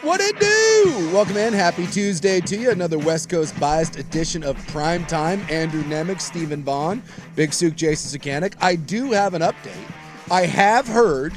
What it do? Welcome in. Happy Tuesday to you. Another West Coast biased edition of Primetime. Andrew Nemec, Stephen Vaughn, Big Sook, Jason Sakanik. I do have an update. I have heard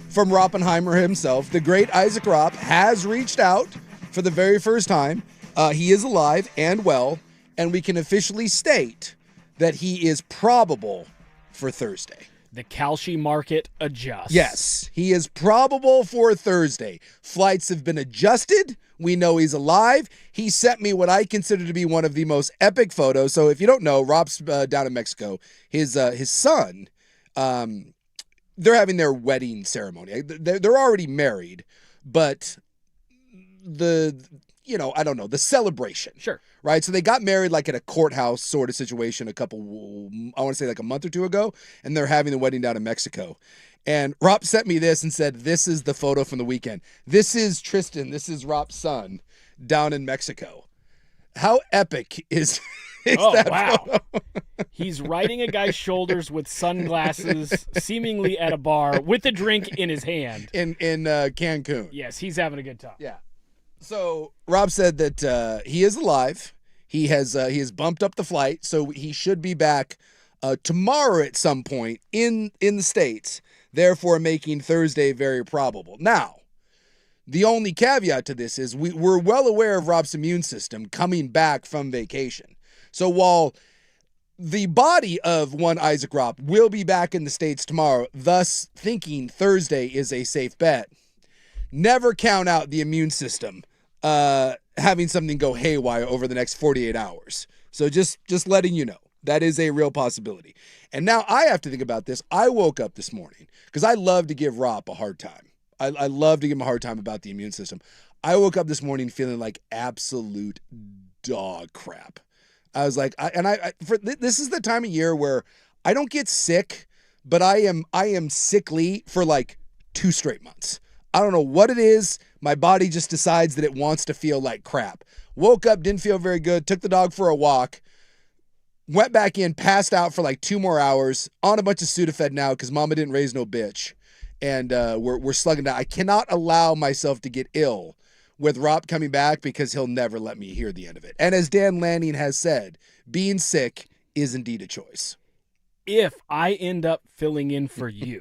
from Roppenheimer himself. The great Isaac Ropp has reached out for the very first time. He is alive and well, and we can officially state that he is probable for Thursday. The Kalshi market adjusts. Yes, he is probable for Thursday. Flights have been adjusted. We know he's alive. He sent me what I consider to be one of the most epic photos. So if you don't know, Rob's down in Mexico. His son, they're having their wedding ceremony. They're already married, but the celebration. Sure. Right? So they got married like at a courthouse sort of situation I want to say like a month or two ago, and they're having the wedding down in Mexico. And Rob sent me this and said, this is the photo from the weekend. This is Tristan. This is Rob's son down in Mexico. How epic is that photo? He's riding a guy's shoulders with sunglasses, seemingly at a bar, with a drink in his hand. In Cancun. Yes, he's having a good time. Yeah. So Rob said that he is alive. He has bumped up the flight, so he should be back tomorrow at some point in the States, therefore making Thursday very probable. Now, the only caveat to this is we're well aware of Rob's immune system coming back from vacation. So while the body of one Isaac Ropp will be back in the States tomorrow, thus thinking Thursday is a safe bet, never count out the immune system having something go haywire over the next 48 hours. So just letting you know, that is a real possibility. And now I have to think about this. I woke up this morning because I love to give Rob a hard time. I love to give him a hard time about the immune system. I woke up this morning feeling like absolute dog crap. I was like, this is the time of year where I don't get sick, but I am sickly for like 2 straight months. I don't know what it is. My body just decides that it wants to feel like crap. Woke up, didn't feel very good, took the dog for a walk, went back in, passed out for like 2 more hours, on a bunch of Sudafed now because mama didn't raise no bitch. And we're slugging down. I cannot allow myself to get ill with Rob coming back because he'll never let me hear the end of it. And as Dan Lanning has said, being sick is indeed a choice. If I end up filling in for you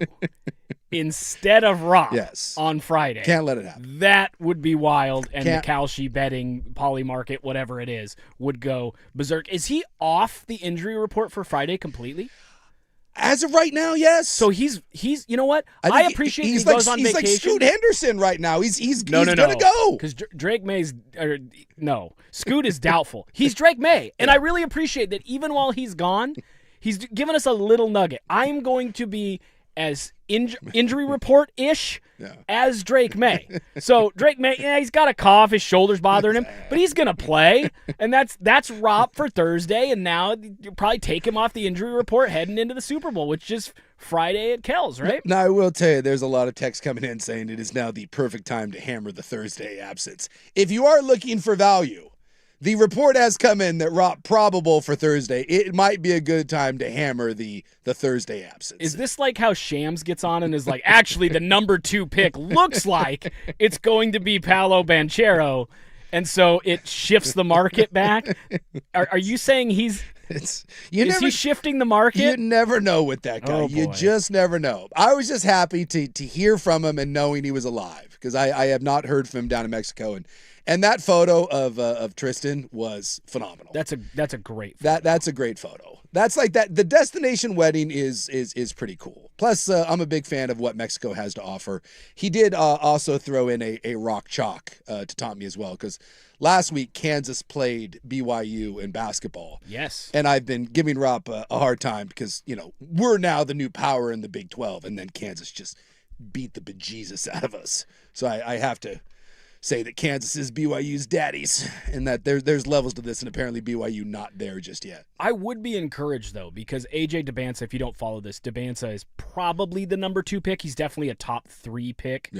instead of Rob on Friday. Can't let it happen. That would be wild, and the Kalshi betting, poly market, whatever it is, would go berserk. Is he off the injury report for Friday completely? As of right now, yes. So he's you know what? I appreciate he goes on vacation. He's like Scoot Henderson right now. He's gonna go. Because Drake May's Scoot is doubtful. He's Drake May, and I really appreciate that even while he's gone, he's given us a little nugget. I'm going to be as injury report-ish as Drake May. So Drake May, he's got a cough, his shoulder's bothering him, but he's going to play, and that's Rob for Thursday, and now you'll probably take him off the injury report heading into the Super Bowl, which is Friday at Kells, right? Now, I will tell you, there's a lot of text coming in saying it is now the perfect time to hammer the Thursday absence. If you are looking for value, the report has come in that Rob probable for Thursday. It might be a good time to hammer the Thursday absence. Is this like how Shams gets on and is like, actually, the number 2 pick looks like it's going to be Paolo Banchero, and so it shifts the market back? Are you saying he shifting the market? You never know with that guy. You just never know. I was just happy to hear from him and knowing he was alive because I have not heard from him down in Mexico, and that photo of Tristan was phenomenal. That's a great photo. That's a great photo. That's like that. The destination wedding is pretty cool. Plus, I'm a big fan of what Mexico has to offer. He did also throw in a rock chalk to taunt me as well because last week Kansas played BYU in basketball. Yes. And I've been giving Rob a hard time because, we're now the new power in the Big 12, and then Kansas just beat the bejesus out of us. So I have to say that Kansas is BYU's daddies and that there's levels to this, and apparently BYU not there just yet. I would be encouraged, though, because A.J. Debinsa, if you don't follow this, Debinsa is probably the number 2 pick. He's definitely a top 3 pick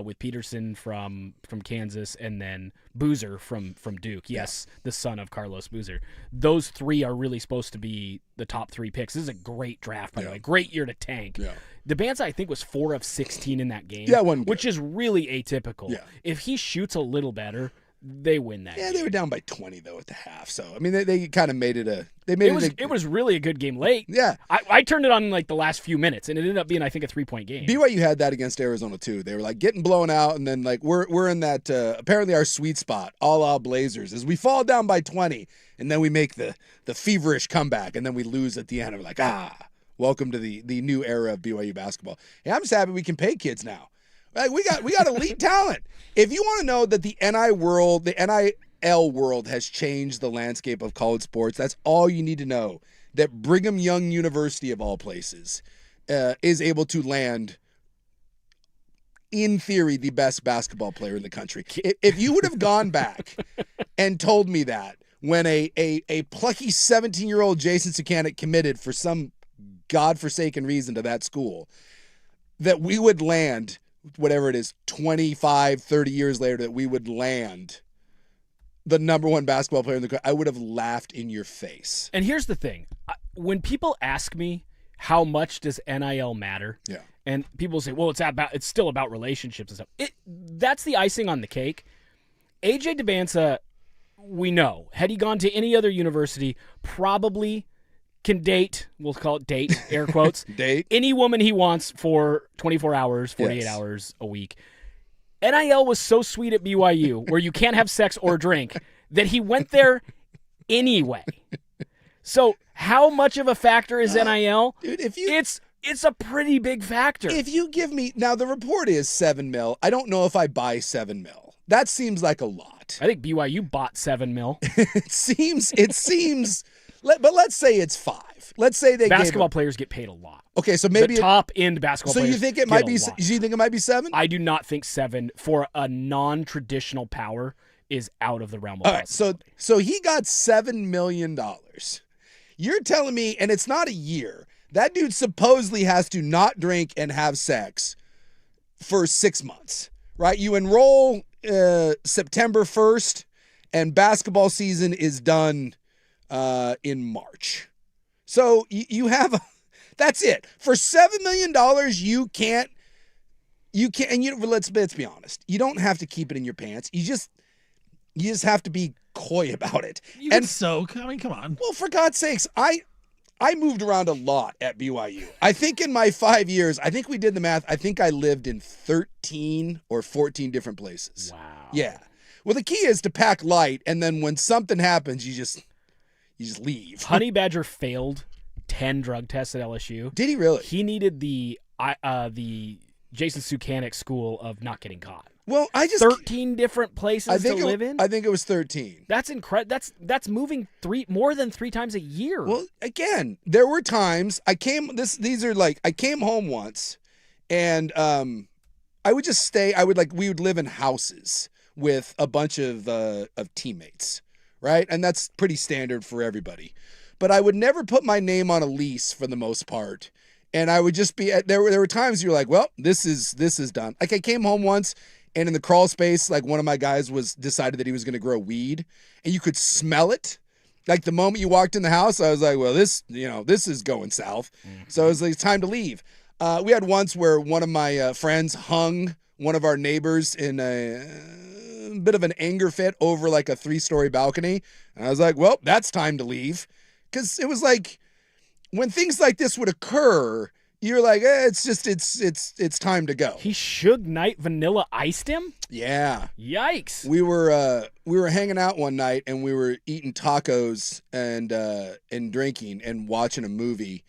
with Peterson from Kansas and then Boozer from Duke. Yes, the son of Carlos Boozer. Those 3 are really supposed to be the top 3 picks. This is a great draft, by the way. Great year to tank. DeBanza, I think, was 4 of 16 in that game. Yeah, wasn't which is really atypical. Yeah. If he shoots a little better, they win that. Yeah, game. they were down by 20 though at the half. So I mean, they kind of made it a. They made It was really a good game late. Yeah. I turned it on in like the last few minutes, and it ended up being, I think, a 3-point game. BYU had that against Arizona too. They were like getting blown out, and then like we're in that apparently our sweet spot, a la Blazers, is we fall down by 20, and then we make the feverish comeback, and then we lose at the end. And we're like, welcome to the new era of BYU basketball. Hey, I'm just happy we can pay kids now. Like we got elite talent. If you want to know that the NIL world has changed the landscape of college sports, that's all you need to know. That Brigham Young University, of all places, is able to land, in theory, the best basketball player in the country. If you would have gone back and told me that when a plucky 17-year-old Jason Sukanik committed for some godforsaken reason to that school, that we would land, whatever it is, 25, 30 years later, that we would land the number one basketball player in the country, I would have laughed in your face. And here's the thing. When people ask me how much does NIL matter, Yeah. and people say, well, it's still about relationships and stuff. That's the icing on the cake. AJ DeBanza, we know, had he gone to any other university, probably can date, we'll call it date, air quotes, Date. any woman he wants for 24 hours, 48 Yes. hours a week. NIL was so sweet at BYU, where you can't have sex or drink, that he went there anyway. So how much of a factor is NIL? Dude, It's a pretty big factor. if you give me, now the report is $7 million. I don't know if I buy $7 million. That seems like a lot. I think BYU bought $7 million. It seems, but let's say it's 5. Let's say they Basketball players get paid a lot. Okay, so maybe the top end basketball so players. you think it get might a be? lot. Do you think it might be 7? I do not think 7 for a non-traditional power is out of the realm of All right, possibility. so he got $7 million. You're telling me, and it's not a year. That dude supposedly has to not drink and have sex for 6 months, right? You enroll September 1st, and basketball season is done in March. So you have, that's it. For $7 million, you can't, and let's be honest. You don't have to keep it in your pants. You just have to be coy about it. And so, I mean, come on. Well, for God's sakes, I moved around a lot at BYU. I think in my 5 years, I think we did the math. I think I lived in 13 or 14 different places. Wow. Yeah. Well, the key is to pack light, and then when something happens, you just leave. Honey Badger failed 10 drug tests at LSU. Did he really? He needed the Jason Sukanik school of not getting caught. Well, I just 13 different places to live in. I think it was 13. That's incredible. That's moving more than 3 times a year. Well, again, there were times I came home once, and I would just stay. We would live in houses with a bunch of teammates, right? And that's pretty standard for everybody. But I would never put my name on a lease for the most part. And I would just be there were times you're like, well, this is done. Like I came home once, and in the crawl space, like one of my guys decided that he was going to grow weed, and you could smell it. Like the moment you walked in the house, I was like, well, this is going south. Mm-hmm. So it was like, it's time to leave. We had once where one of my friends hung one of our neighbors in a bit of an anger fit over like a 3-story balcony. And I was like, well, that's time to leave. Because it was like, when things like this would occur, you're like, it's time to go. He Suge Knight Vanilla iced him? Yeah. Yikes. We were hanging out one night, and we were eating tacos and drinking and watching a movie.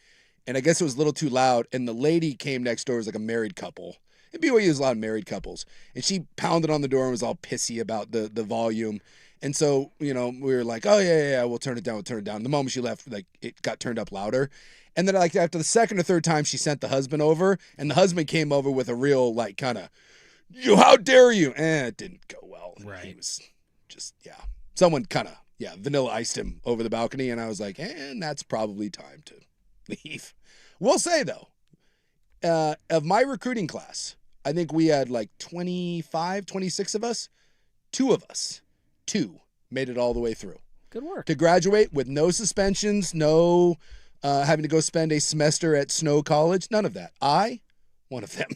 And I guess it was a little too loud, and the lady came next door. It was like a married couple. At BYU, there's a lot of married couples. And she pounded on the door and was all pissy about the volume. And so, we were like, oh, yeah, we'll turn it down. The moment she left, like, it got turned up louder. And then, like, after the second or third time, she sent the husband over, and the husband came over with a real, like, kind of, how dare you? It didn't go well. Right. He was just, someone kind of, vanilla iced him over the balcony, and I was like, and that's probably time to leave. We'll say, though, of my recruiting class, I think we had like 25, 26 of us. 2 of us made it all the way through. Good work. To graduate with no suspensions, no having to go spend a semester at Snow College, none of that. I one of them.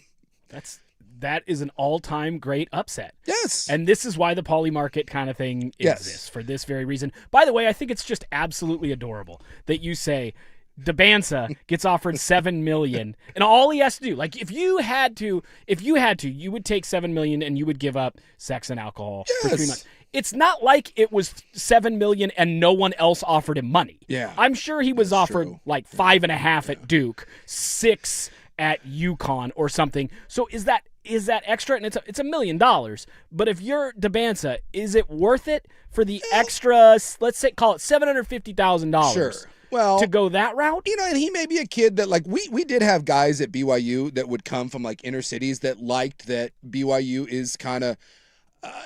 That is an all-time great upset. Yes. And this is why the poly market kind of thing Yes. exists, for this very reason. By the way, I think it's just absolutely adorable that you say Dabansa gets offered $7 million, and all he has to do, like if you had to, you would take $7 million and you would give up sex and alcohol for 3 months. It's not like it was $7 million and no one else offered him money. Yeah. I'm sure he was offered true. like 5.5 at Duke, 6 at UConn or something. So is that extra? And it's $1 million. But if you're Dabansa, is it worth it for the extra? Let's say call it $750,000. Sure. Well, to go that route? And he may be a kid that, like, we did have guys at BYU that would come from, like, inner cities that liked that BYU is kind of,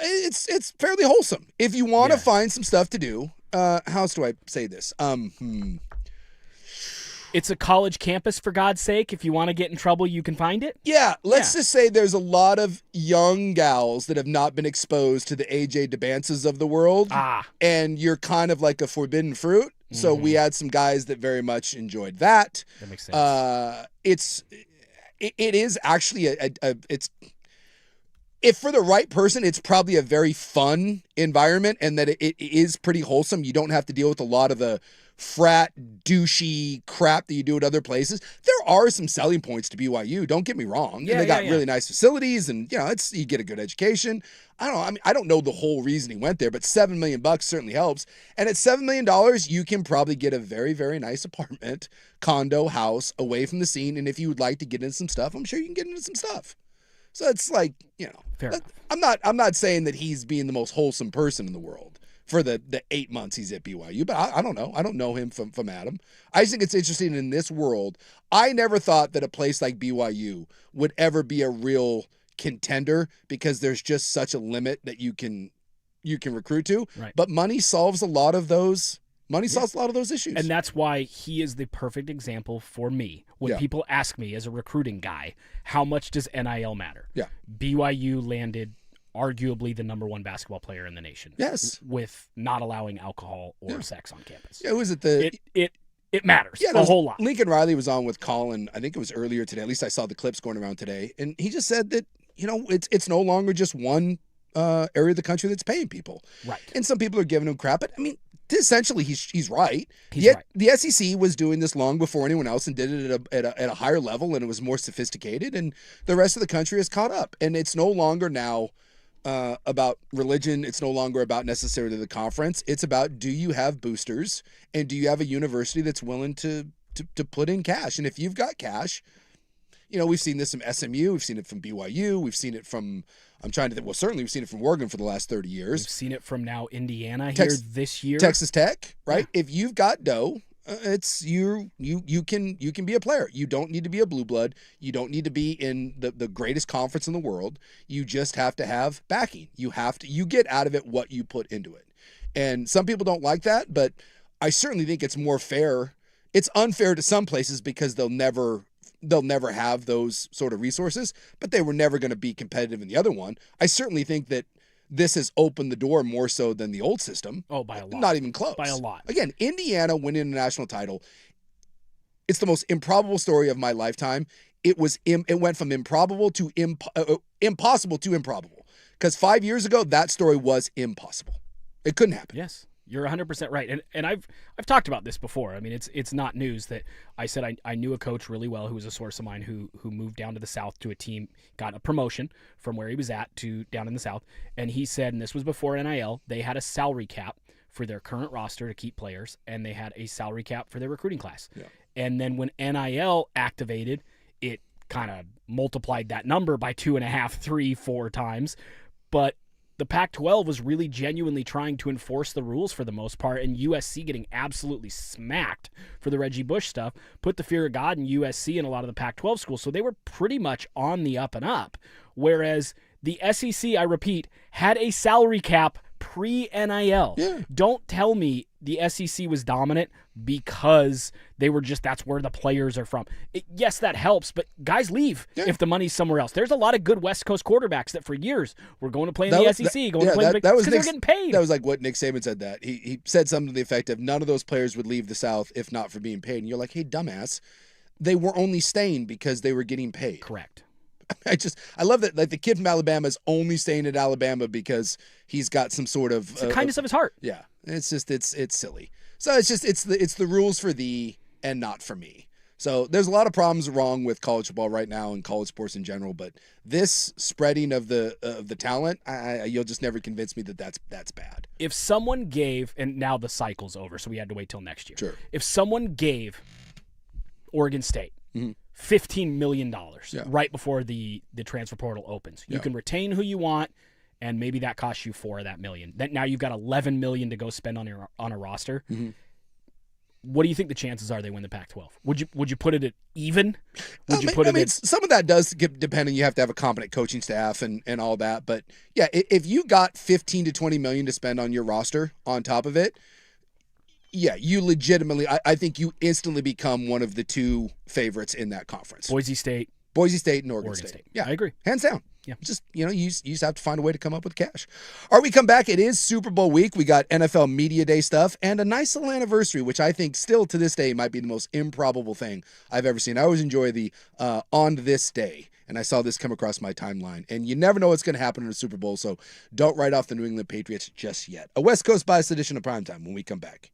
it's fairly wholesome. If you want to find some stuff to do, how else do I say this? It's a college campus, for God's sake. If you want to get in trouble, you can find it. Yeah, let's just say there's a lot of young gals that have not been exposed to the AJ Dabansas of the world. And you're kind of like a forbidden fruit. So we had some guys that very much enjoyed that. That makes sense. It is actually it's, if for the right person, it's probably a very fun environment, and that it is pretty wholesome. You don't have to deal with a lot of the frat douchey crap that you do at other places. There are some selling points to BYU. Don't get me wrong. And they got really nice facilities, and you get a good education. I don't know the whole reason he went there, but $7 million certainly helps. And at $7 million, you can probably get a very, very nice apartment, condo, house away from the scene. And if you would like to get into some stuff, I'm sure you can get into some stuff. So it's like, Fair enough. I'm not saying that he's being the most wholesome person in the world for the 8 months he's at BYU, but I don't know. I don't know him from Adam. I just think it's interesting in this world. I never thought that a place like BYU would ever be a real contender because there's just such a limit that you can recruit to. Right. But money solves a lot of those. Money solves a lot of those issues. And that's why he is the perfect example for me. When people ask me as a recruiting guy, how much does NIL matter? Yeah. BYU landed arguably the number 1 basketball player in the nation. Yes. With not allowing alcohol or sex on campus. Yeah, was it the it matters a whole lot. Lincoln Riley was on with Colin, I think it was earlier today. At least I saw the clips going around today. And he just said that, it's no longer just one area of the country that's paying people. Right. And some people are giving him crap. But, I mean, essentially, he's right. Right. The SEC was doing this long before anyone else and did it at a higher level, and it was more sophisticated. And the rest of the country has caught up. And it's no longer now about religion. It's no longer about necessarily the conference. It's about, do you have boosters, and do you have a university that's willing to put in cash? And if you've got cash, we've seen this from SMU, we've seen it from BYU, we've seen it from, certainly we've seen it from Oregon for the last 30 years. We've seen it from now Indiana here this year. Texas Tech, right? Yeah. If you've got dough, it's you can be a player. You don't need to be a blue blood. You don't need to be in the greatest conference in the world. You just have to have backing. You get out of it what you put into it. And some people don't like that, but I certainly think it's more fair. It's unfair to some places because they'll never have those sort of resources, but they were never going to be competitive in the other one. I certainly think that this has opened the door more so than the old system. Oh, by a lot. Not even close. By a lot. Again, Indiana winning a national title, it's the most improbable story of my lifetime. It went from improbable to impossible to improbable. Because 5 years ago, that story was impossible. It couldn't happen. Yes. You're 100% right. And I've talked about this before. I mean, it's not news that I said I knew a coach really well who was a source of mine who moved down to the South to a team, got a promotion from where he was at to down in the South. And he said, and this was before NIL, they had a salary cap for their current roster to keep players, and they had a salary cap for their recruiting class. Yeah. And then when NIL activated, it kind of multiplied that number by 2.5, 3, 4 times. But the Pac-12 was really genuinely trying to enforce the rules for the most part, and USC getting absolutely smacked for the Reggie Bush stuff put the fear of God in USC and a lot of the Pac-12 schools. So they were pretty much on the up and up, whereas the SEC, I repeat, had a salary cap pre-NIL. Yeah. Don't tell me the SEC was dominant because they were just, that's where the players are from. Yes, that helps, but guys leave if the money's somewhere else. There's a lot of good West Coast quarterbacks that for years were going to play in the SEC, going to play in the Big because they're getting paid. That was like what Nick Saban said that. He said something to the effect of none of those players would leave the South if not for being paid. And you're like, hey, dumbass, they were only staying because they were getting paid. Correct. I love that, like, the kid from Alabama is only staying at Alabama because he's got some sort of It's the kindness of his heart. yeah. It's just it's silly. So it's the rules for thee and not for me. So there's a lot of problems wrong with college football right now and college sports in general, but this spreading of the talent, you'll just never convince me that that's bad. If someone gave, and now the cycle's over, so we had to wait till next year. Sure. If someone gave Oregon State $15 million right before the transfer portal opens, you can retain who you want, and maybe that costs you $4 of that million. Now you've got $11 million to go spend on a roster. What do you think the chances are they win the Pac-12? Would you put it at even? Would you put it at some of that does depend on, you have to have a competent coaching staff and all that. But yeah, if you got 15 to 20 million to spend on your roster on top of it, yeah, you legitimately, I think you instantly become one of the two favorites in that conference. Boise State and Oregon State. Yeah, I agree. Hands down. Yeah. Just, you just have to find a way to come up with cash. All right, we come back. It is Super Bowl week. We got NFL Media Day stuff and a nice little anniversary, which I think still to this day might be the most improbable thing I've ever seen. I always enjoy the on this day, and I saw this come across my timeline. And you never know what's going to happen in a Super Bowl, so don't write off the New England Patriots just yet. A West Coast bias edition of Primetime when we come back.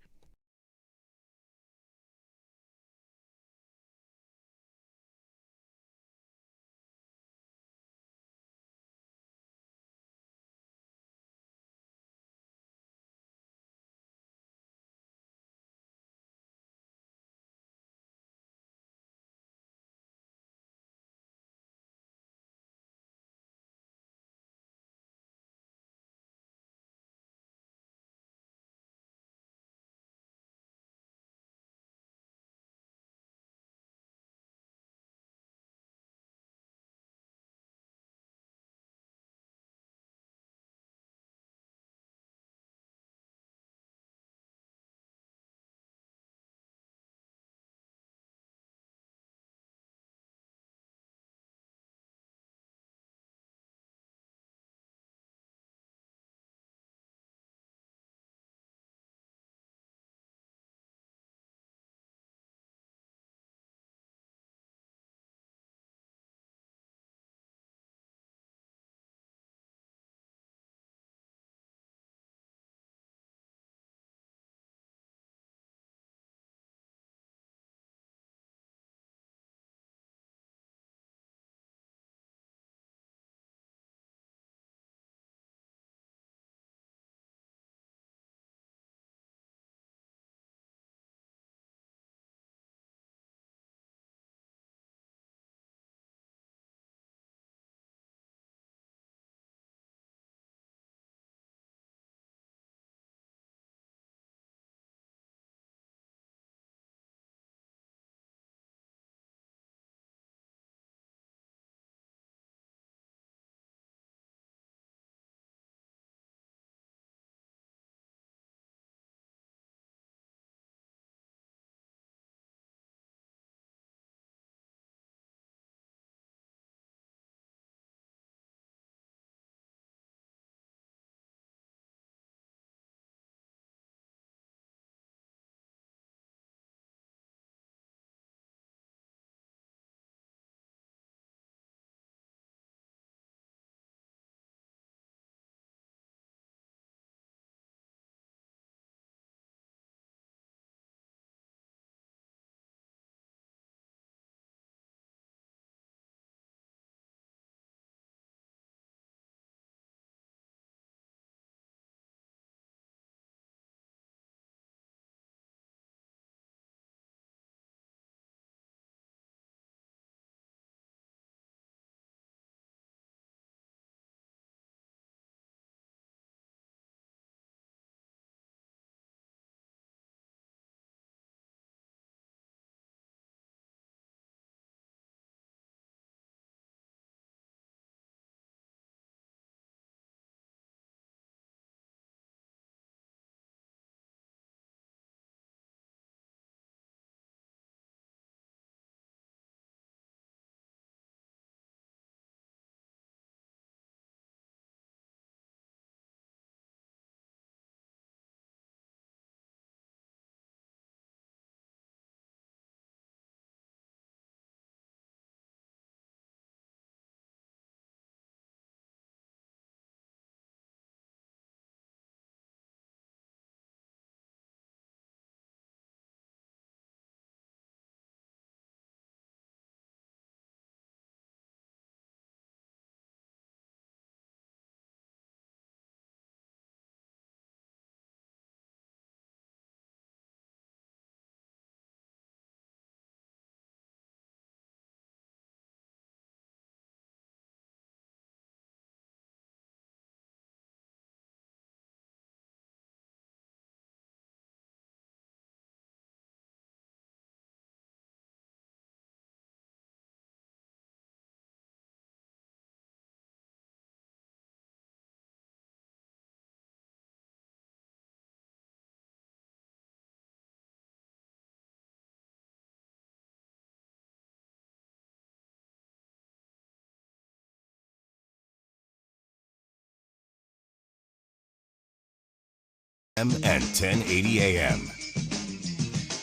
and 1080 AM.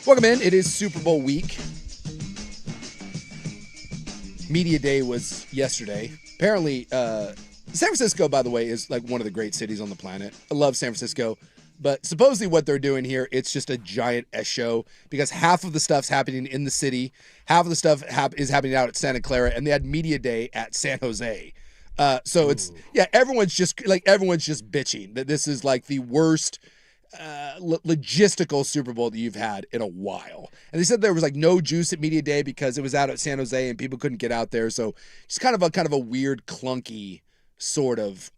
Welcome in. It is Super Bowl week. Media Day was yesterday. Apparently, San Francisco, by the way, is like one of the great cities on the planet. I love San Francisco. But supposedly what they're doing here, it's just a giant S show because half of the stuff's happening in the city, half of the stuff is happening out at Santa Clara, and they had Media Day at San Jose. So it's, everyone's just bitching that this is like the worst logistical Super Bowl that you've had in a while. And they said there was like no juice at Media Day because it was out at San Jose and people couldn't get out there. So it's kind of a weird, clunky sort of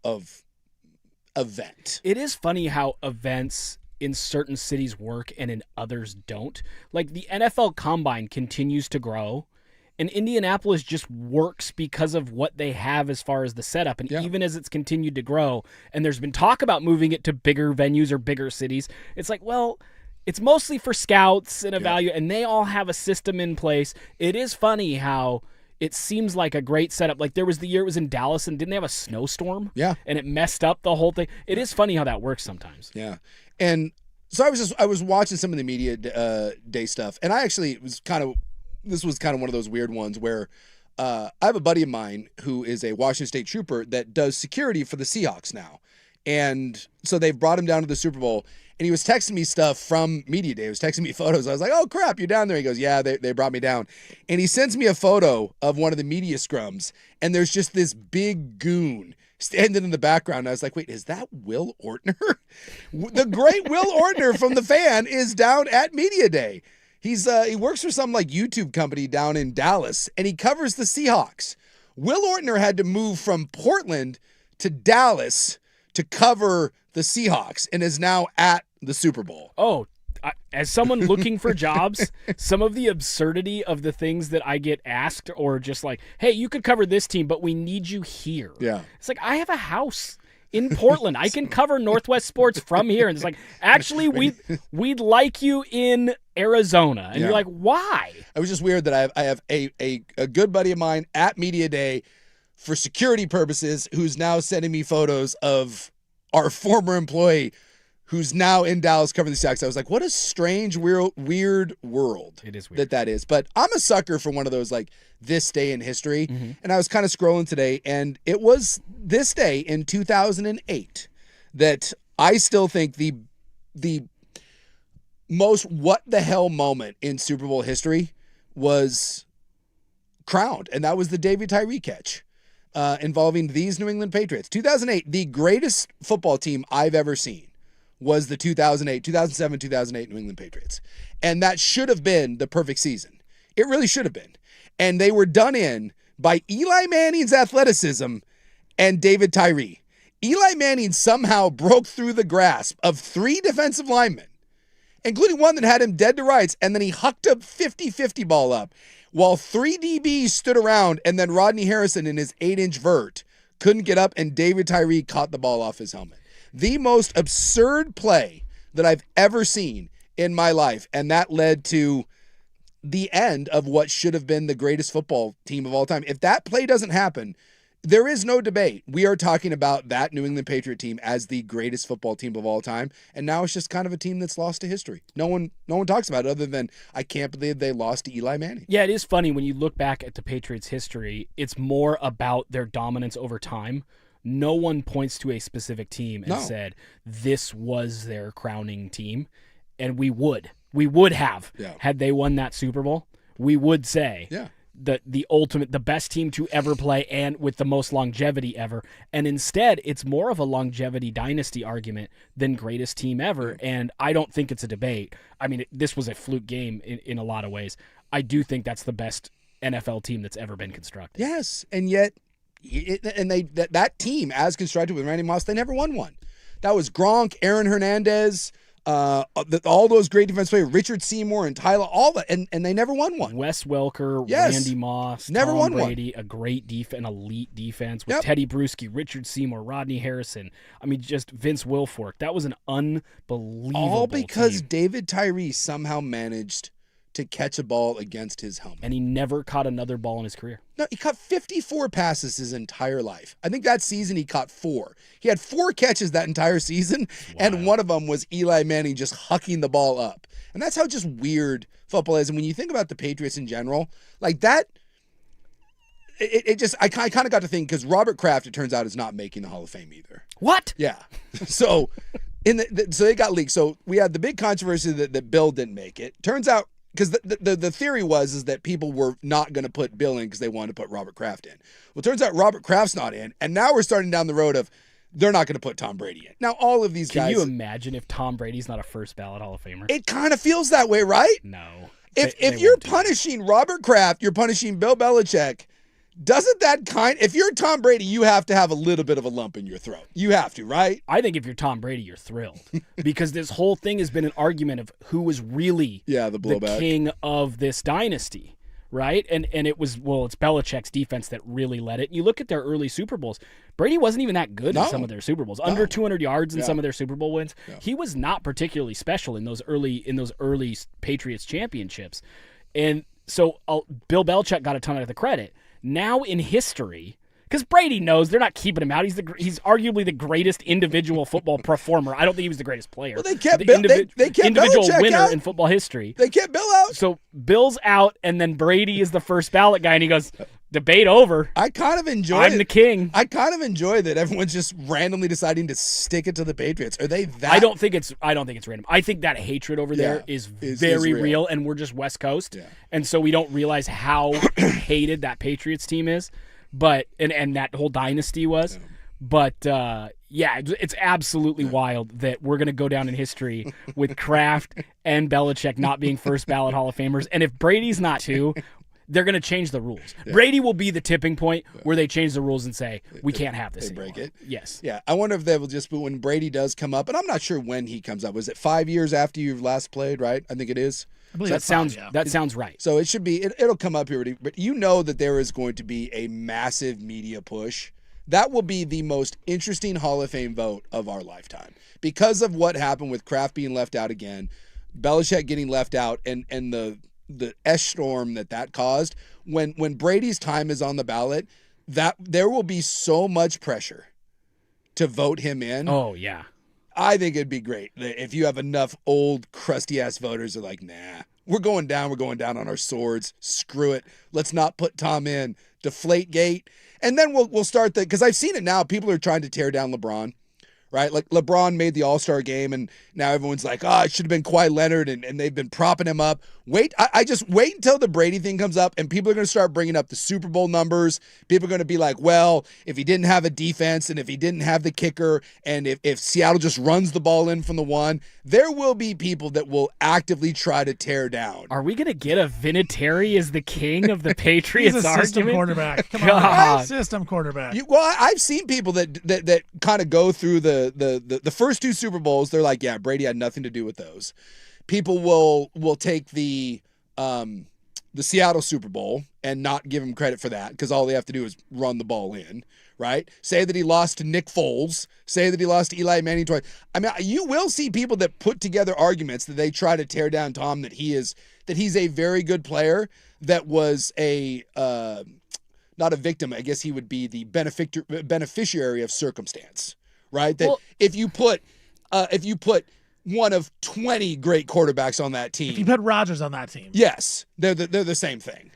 event. It is funny how events in certain cities work and in others don't. Like the NFL Combine continues to grow, and Indianapolis just works because of what they have as far as the setup. And even as it's continued to grow, and there's been talk about moving it to bigger venues or bigger cities, it's like, well, it's mostly for scouts and evaluate, and they all have a system in place. It is funny how it seems like a great setup. Like there was the year it was in Dallas and didn't they have a snowstorm? Yeah. And it messed up the whole thing. It is funny how that works sometimes. Yeah. And so I was watching some of the Media Day stuff, and this was kind of one of those weird ones where I have a buddy of mine who is a Washington State trooper that does security for the Seahawks now. And so they've brought him down to the Super Bowl, and he was texting me stuff from Media Day. He was texting me photos. I was like, oh, crap, you're down there. He goes, yeah, they brought me down. And he sends me a photo of one of the media scrums, and there's just this big goon standing in the background. I was like, wait, is that Will Ortner? The great Will Ortner from The Fan is down at Media Day. He works for some like YouTube company down in Dallas, and he covers the Seahawks. Will Ortner had to move from Portland to Dallas to cover the Seahawks and is now at the Super Bowl. Oh, as someone looking for jobs, some of the absurdity of the things that I get asked, or just like, hey, you could cover this team, but we need you here. Yeah. It's like, I have a house in Portland. I can cover Northwest sports from here. And it's like, actually, we'd like you in Arizona. And you're like, why? It was just weird that I have a good buddy of mine at Media Day for security purposes who's now sending me photos of our former employee who's now in Dallas covering the Seahawks. I was like, what a strange, weird world. It is weird. That is. But I'm a sucker for one of those, like, this day in history. Mm-hmm. And I was kind of scrolling today, and it was this day in 2008 that I still think the most what the hell moment in Super Bowl history was crowned. And that was the David Tyree catch involving these New England Patriots. 2008, the greatest football team I've ever seen was the 2007-2008 New England Patriots. And that should have been the perfect season. It really should have been. And they were done in by Eli Manning's athleticism and David Tyree. Eli Manning somehow broke through the grasp of 3 defensive linemen, including one that had him dead to rights, and then he hucked a 50-50 ball up while 3 DBs stood around, and then Rodney Harrison in his 8-inch vert couldn't get up, and David Tyree caught the ball off his helmet. The most absurd play that I've ever seen in my life, and that led to the end of what should have been the greatest football team of all time. If that play doesn't happen, there is no debate. We are talking about that New England Patriot team as the greatest football team of all time, and now it's just kind of a team that's lost to history. No one talks about it other than, I can't believe they lost to Eli Manning. Yeah, it is funny when you look back at the Patriots' history, it's more about their dominance over time. No one points to a specific team and said, this was their crowning team. And we would have, had they won that Super Bowl, we would say the ultimate, the best team to ever play and with the most longevity ever. And instead, it's more of a longevity dynasty argument than greatest team ever. And I don't think it's a debate. I mean, this was a fluke game in a lot of ways. I do think that's the best NFL team that's ever been constructed. Yes, and yet, that team as constructed with Randy Moss, they never won one. That was Gronk, Aaron Hernandez, all those great defense players, Richard Seymour and Tyler, all that, and they never won one. Wes Welker, Randy Moss, never Tom won Brady, one. A great an elite defense with Teddy Bruschi, Richard Seymour, Rodney Harrison. I mean, just Vince Wilfork. That was an unbelievable all because team. David Tyree somehow managed to catch a ball against his helmet. And he never caught another ball in his career. No, he caught 54 passes his entire life. I think that season he caught 4. He had 4 catches that entire season, and one of them was Eli Manning just hucking the ball up. And that's how just weird football is. And when you think about the Patriots in general, like that, I kind of got to think, because Robert Kraft, it turns out, is not making the Hall of Fame either. What? Yeah. So so they got leaked. So we had the big controversy that Bill didn't make it. Turns out, because the theory was that people were not going to put Bill in because they wanted to put Robert Kraft in. Well, it turns out Robert Kraft's not in, and now we're starting down the road of they're not going to put Tom Brady in. Now, all of these guys... Can you imagine if Tom Brady's not a first ballot Hall of Famer? It kind of feels that way, right? No. If you're punishing Robert Kraft, you're punishing Bill Belichick. Doesn't that if you're Tom Brady, you have to have a little bit of a lump in your throat. You have to, right? I think if you're Tom Brady, you're thrilled because this whole thing has been an argument of who was really the king of this dynasty, right? And it's Belichick's defense that really led it. You look at their early Super Bowls, Brady wasn't even that good in some of their Super Bowls. Under 200 yards in some of their Super Bowl wins. Yeah. He was not particularly special in those early Patriots championships. And so Bill Belichick got a ton of the credit. Now in history, because Brady knows they're not keeping him out. He's arguably the greatest individual football performer. I don't think he was the greatest player. Well, they kept individual Belichick winner out. In football history. They kept Bill out. So Bill's out, and then Brady is the first ballot guy, and he goes, debate over. I kind of enjoy I'm the king. I kind of enjoy that everyone's just randomly deciding to stick it to the Patriots. Are they that? I don't think it's random. I think that hatred over there is very real, and we're just West Coast, and so we don't realize how hated that Patriots team is. But and that whole dynasty was, but it's absolutely wild that we're gonna go down in history with Kraft and Belichick not being first ballot Hall of Famers, and if Brady's not too, they're gonna change the rules. Yeah. Brady will be the tipping point where they change the rules and say we can't have this. They break anymore. it. Yes. Yeah. I wonder if they will just. But when Brady does come up, and I'm not sure when he comes up. Was it 5 years after you've last played? Right. I think it is. I believe that sounds right. So it should be. It'll come up here, but you know that there is going to be a massive media push. That will be the most interesting Hall of Fame vote of our lifetime because of what happened with Kraft being left out again, Belichick getting left out, and the storm that caused. When Brady's time is on the ballot, that there will be so much pressure to vote him in. Oh yeah. I think it'd be great if you have enough old crusty-ass voters who are like, nah, we're going down on our swords. Screw it. Let's not put Tom in. Deflate gate. And then we'll start because I've seen it now. People are trying to tear down LeBron, right? Like LeBron made the All-Star game, and now everyone's like, it should have been Kawhi Leonard, and they've been propping him up. I just wait until the Brady thing comes up, and people are going to start bringing up the Super Bowl numbers. People are going to be like, well, if he didn't have a defense, and if he didn't have the kicker, and if Seattle just runs the ball in from the one, there will be people that will actively try to tear down. Are we going to get a Vinatieri as the king of the Patriots He's a system argument? quarterback. Come God. on, system quarterback. I've seen people that kind of go through the first 2 Super Bowls. They're like, yeah, Brady had nothing to do with those. People will take the Seattle Super Bowl and not give him credit for that because all they have to do is run the ball in, right? Say that he lost to Nick Foles. Say that he lost to Eli Manning twice. I mean, you will see people that put together arguments that they try to tear down Tom, that he's a very good player, that was not a victim. I guess he would be the beneficiary of circumstance, right? That if you put one of 20 great quarterbacks on that team. If you put Rodgers on that team. Yes, they're the same thing.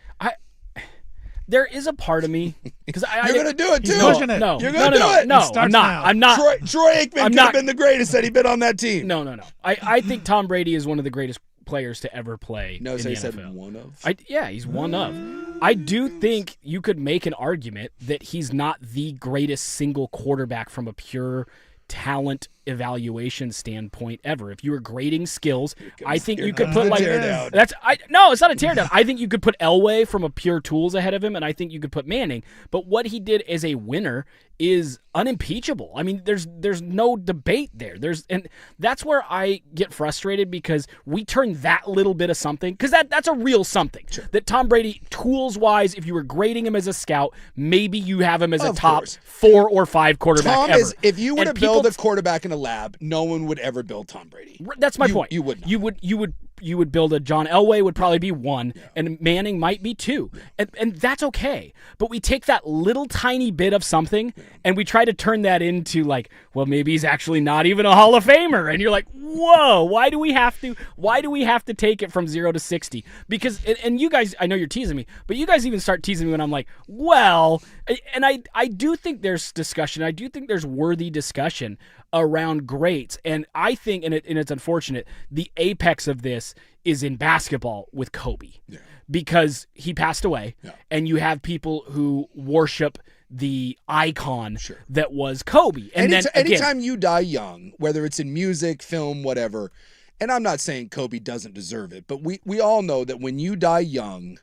There is a part of me because you're going to do it too. No, you're going to do it. No, I'm not. Now. I'm not. Troy Aikman could have been the greatest had he been on that team. No. I think Tom Brady is one of the greatest players to ever play. No, in so the he NFL. said one of. He's one of. I do think you could make an argument that he's not the greatest single quarterback from a pure talent evaluation standpoint ever. If you were grading skills, I think you could put no, it's not a teardown. I think you could put Elway from a pure tools ahead of him, and I think you could put Manning. But what he did as a winner is unimpeachable. I mean, there's no debate there. And that's where I get frustrated because we turn that little bit of something, because that's a real something. Sure. That Tom Brady, tools wise, if you were grading him as a scout, maybe you have him as a top 4 or 5 quarterback Tom ever. If you were to build a quarterback in a lab, no one would ever build Tom Brady. That's my point. You would not. You you would build a John Elway would probably be 1, and Manning might be 2. And that's okay. But we take that little tiny bit of something and we try to turn that into like, well, maybe he's actually not even a Hall of Famer. And you're like, whoa, why do we have to take it from 0 to 60? Because, and you guys, I know you're teasing me, but you guys even start teasing me when I'm like, well, and I do think there's discussion. I do think there's worthy discussion around greats. And I think, and it's unfortunate, the apex of this is in basketball with Kobe. Yeah. Because he passed away, and you have people who worship the icon that was Kobe. And then anytime you die young, whether it's in music, film, whatever, and I'm not saying Kobe doesn't deserve it, but we all know that when you die young,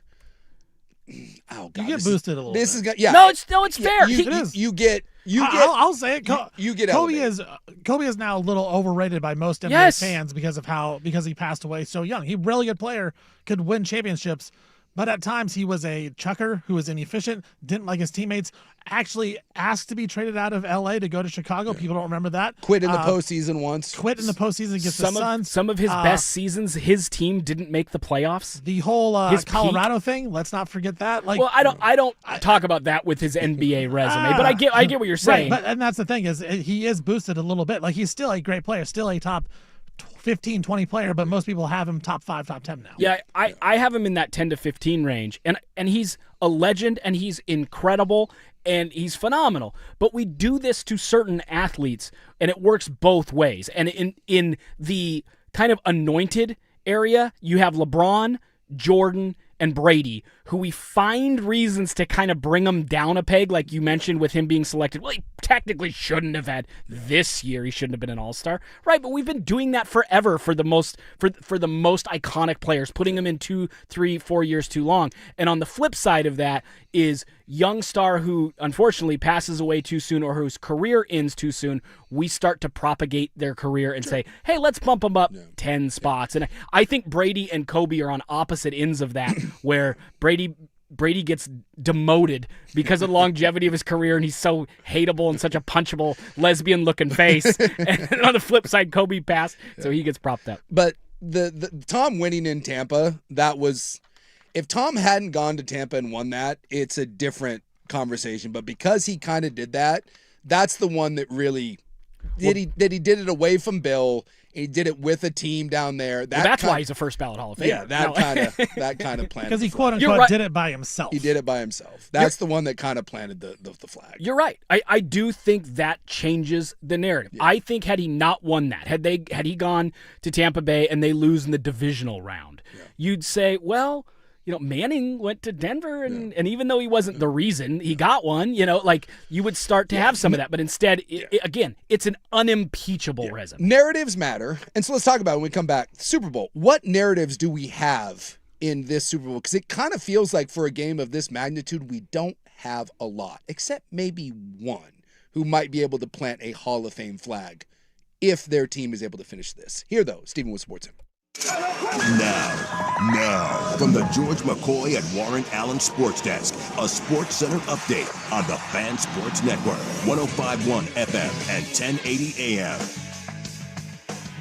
oh God, you get boosted a little. This bit. is no, it's fair. You get. I'll say it. You get Kobe elevated. Kobe is now a little overrated by most NBA fans because he passed away so young. He really good player, could win championships, but at times he was a chucker who was inefficient, didn't like his teammates. Actually asked to be traded out of LA to go to Chicago. People don't remember that. Quit in the postseason once. Quit in the postseason against the Suns. Some of his best seasons, his team didn't make the playoffs. The whole Colorado thing. Let's not forget that. Like, well, I don't talk about that with his NBA resume, but I get what you're saying. Right, and that's the thing is he is boosted a little bit. Like he's still a great player, still a top 15, 20 player, but most people have him top 5, top 10 now. Yeah, I have him in that 10 to 15 range, and he's a legend, and he's incredible, and he's phenomenal. But we do this to certain athletes, and it works both ways. And in the kind of anointed area, you have LeBron, Jordan, and Brady, who we find reasons to kind of bring them down a peg, like you mentioned with him being selected. Well, he technically shouldn't have had this year. He shouldn't have been an all-star. Right, but we've been doing that forever for the most iconic players, putting them in 2, 3, 4 years too long. And on the flip side of that is young star who unfortunately passes away too soon or whose career ends too soon. We start to propagate their career and say, hey, let's bump them up 10 spots. And I think Brady and Kobe are on opposite ends of that, where Brady gets demoted because of the longevity of his career, and he's so hateable and such a punchable lesbian-looking face. And on the flip side, Kobe passed, so he gets propped up. But the Tom winning in Tampa, that was, if Tom hadn't gone to Tampa and won that, it's a different conversation. But because he kind of did that, that's the one that really he did it away from Bill. He did it with a team down there. That's why he's a first ballot Hall of Famer. Yeah, that kind of planted. Because he quote unquote did it by himself. He did it by himself. That's the one that kind of planted the flag. You're right. I do think that changes the narrative. Yeah. I think had he not won that, had he gone to Tampa Bay and they lose in the divisional round, you'd say, well, Manning went to Denver, and even though he wasn't the reason he got one, like you would start to have some of that. But instead, again, it's an unimpeachable resume. Narratives matter. And so let's talk about it when we come back. Super Bowl. What narratives do we have in this Super Bowl? Because it kind of feels like for a game of this magnitude, we don't have a lot, except maybe one who might be able to plant a Hall of Fame flag if their team is able to finish this. Here, though, Stephen with Sports. Now, from the George McCoy and Warren Allen Sports Desk, a Sports Center update on the Fan Sports Network, 105.1 FM and 1080 AM.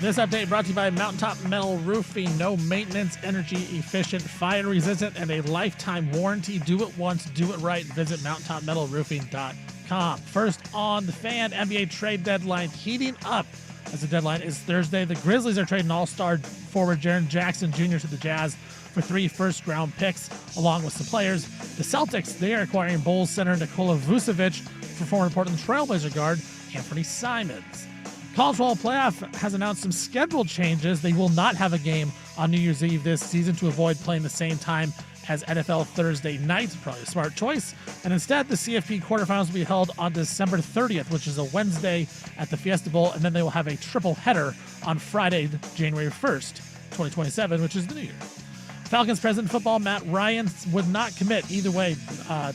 This update brought to you by Mountaintop Metal Roofing. No maintenance, energy efficient, fire resistant, and a lifetime warranty. Do it once, do it right. Visit mountaintopmetalroofing.com. First on the Fan, NBA trade deadline heating up. As the deadline is Thursday, the Grizzlies are trading all-star forward Jaren Jackson Jr. to the Jazz for 3 first-round picks, along with some players. The Celtics, they are acquiring Bulls center Nikola Vucevic for former Portland Trailblazer guard Anthony Simons. College Football Playoff has announced some schedule changes. They will not have a game on New Year's Eve this season to avoid playing the same time as NFL Thursday night. Probably a smart choice. And instead, the CFP quarterfinals will be held on December 30th, which is a Wednesday at the Fiesta Bowl. And then they will have a triple header on Friday, January 1st, 2027, which is the New Year. Falcons president of football Matt Ryan would not commit either way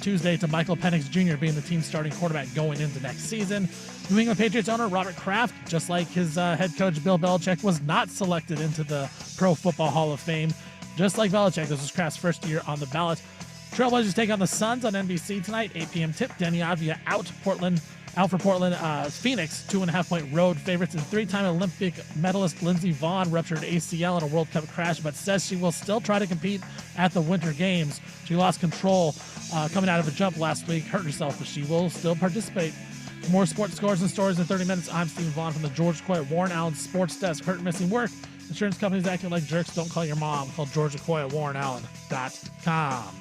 Tuesday to Michael Penix Jr. being the team's starting quarterback going into next season. New England Patriots owner Robert Kraft, just like his head coach Bill Belichick, was not selected into the Pro Football Hall of Fame. Just like Belichick, this was Kraft's first year on the ballot. Trailblazers take on the Suns on NBC tonight, 8 p.m. tip. Danny Avdia out. Portland Out for Portland, Phoenix, 2.5-point road favorites, and 3-time Olympic medalist Lindsey Vonn ruptured ACL in a World Cup crash, but says she will still try to compete at the Winter Games. She lost control coming out of a jump last week, hurt herself, but she will still participate. For more sports scores and stories in 30 minutes, I'm Stephen Vaughn from the Georgia Coy at Warren Allen Sports Desk. Hurt and missing work. Insurance companies acting like jerks. Don't call your mom. Call Georgia Coy at WarrenAllen.com.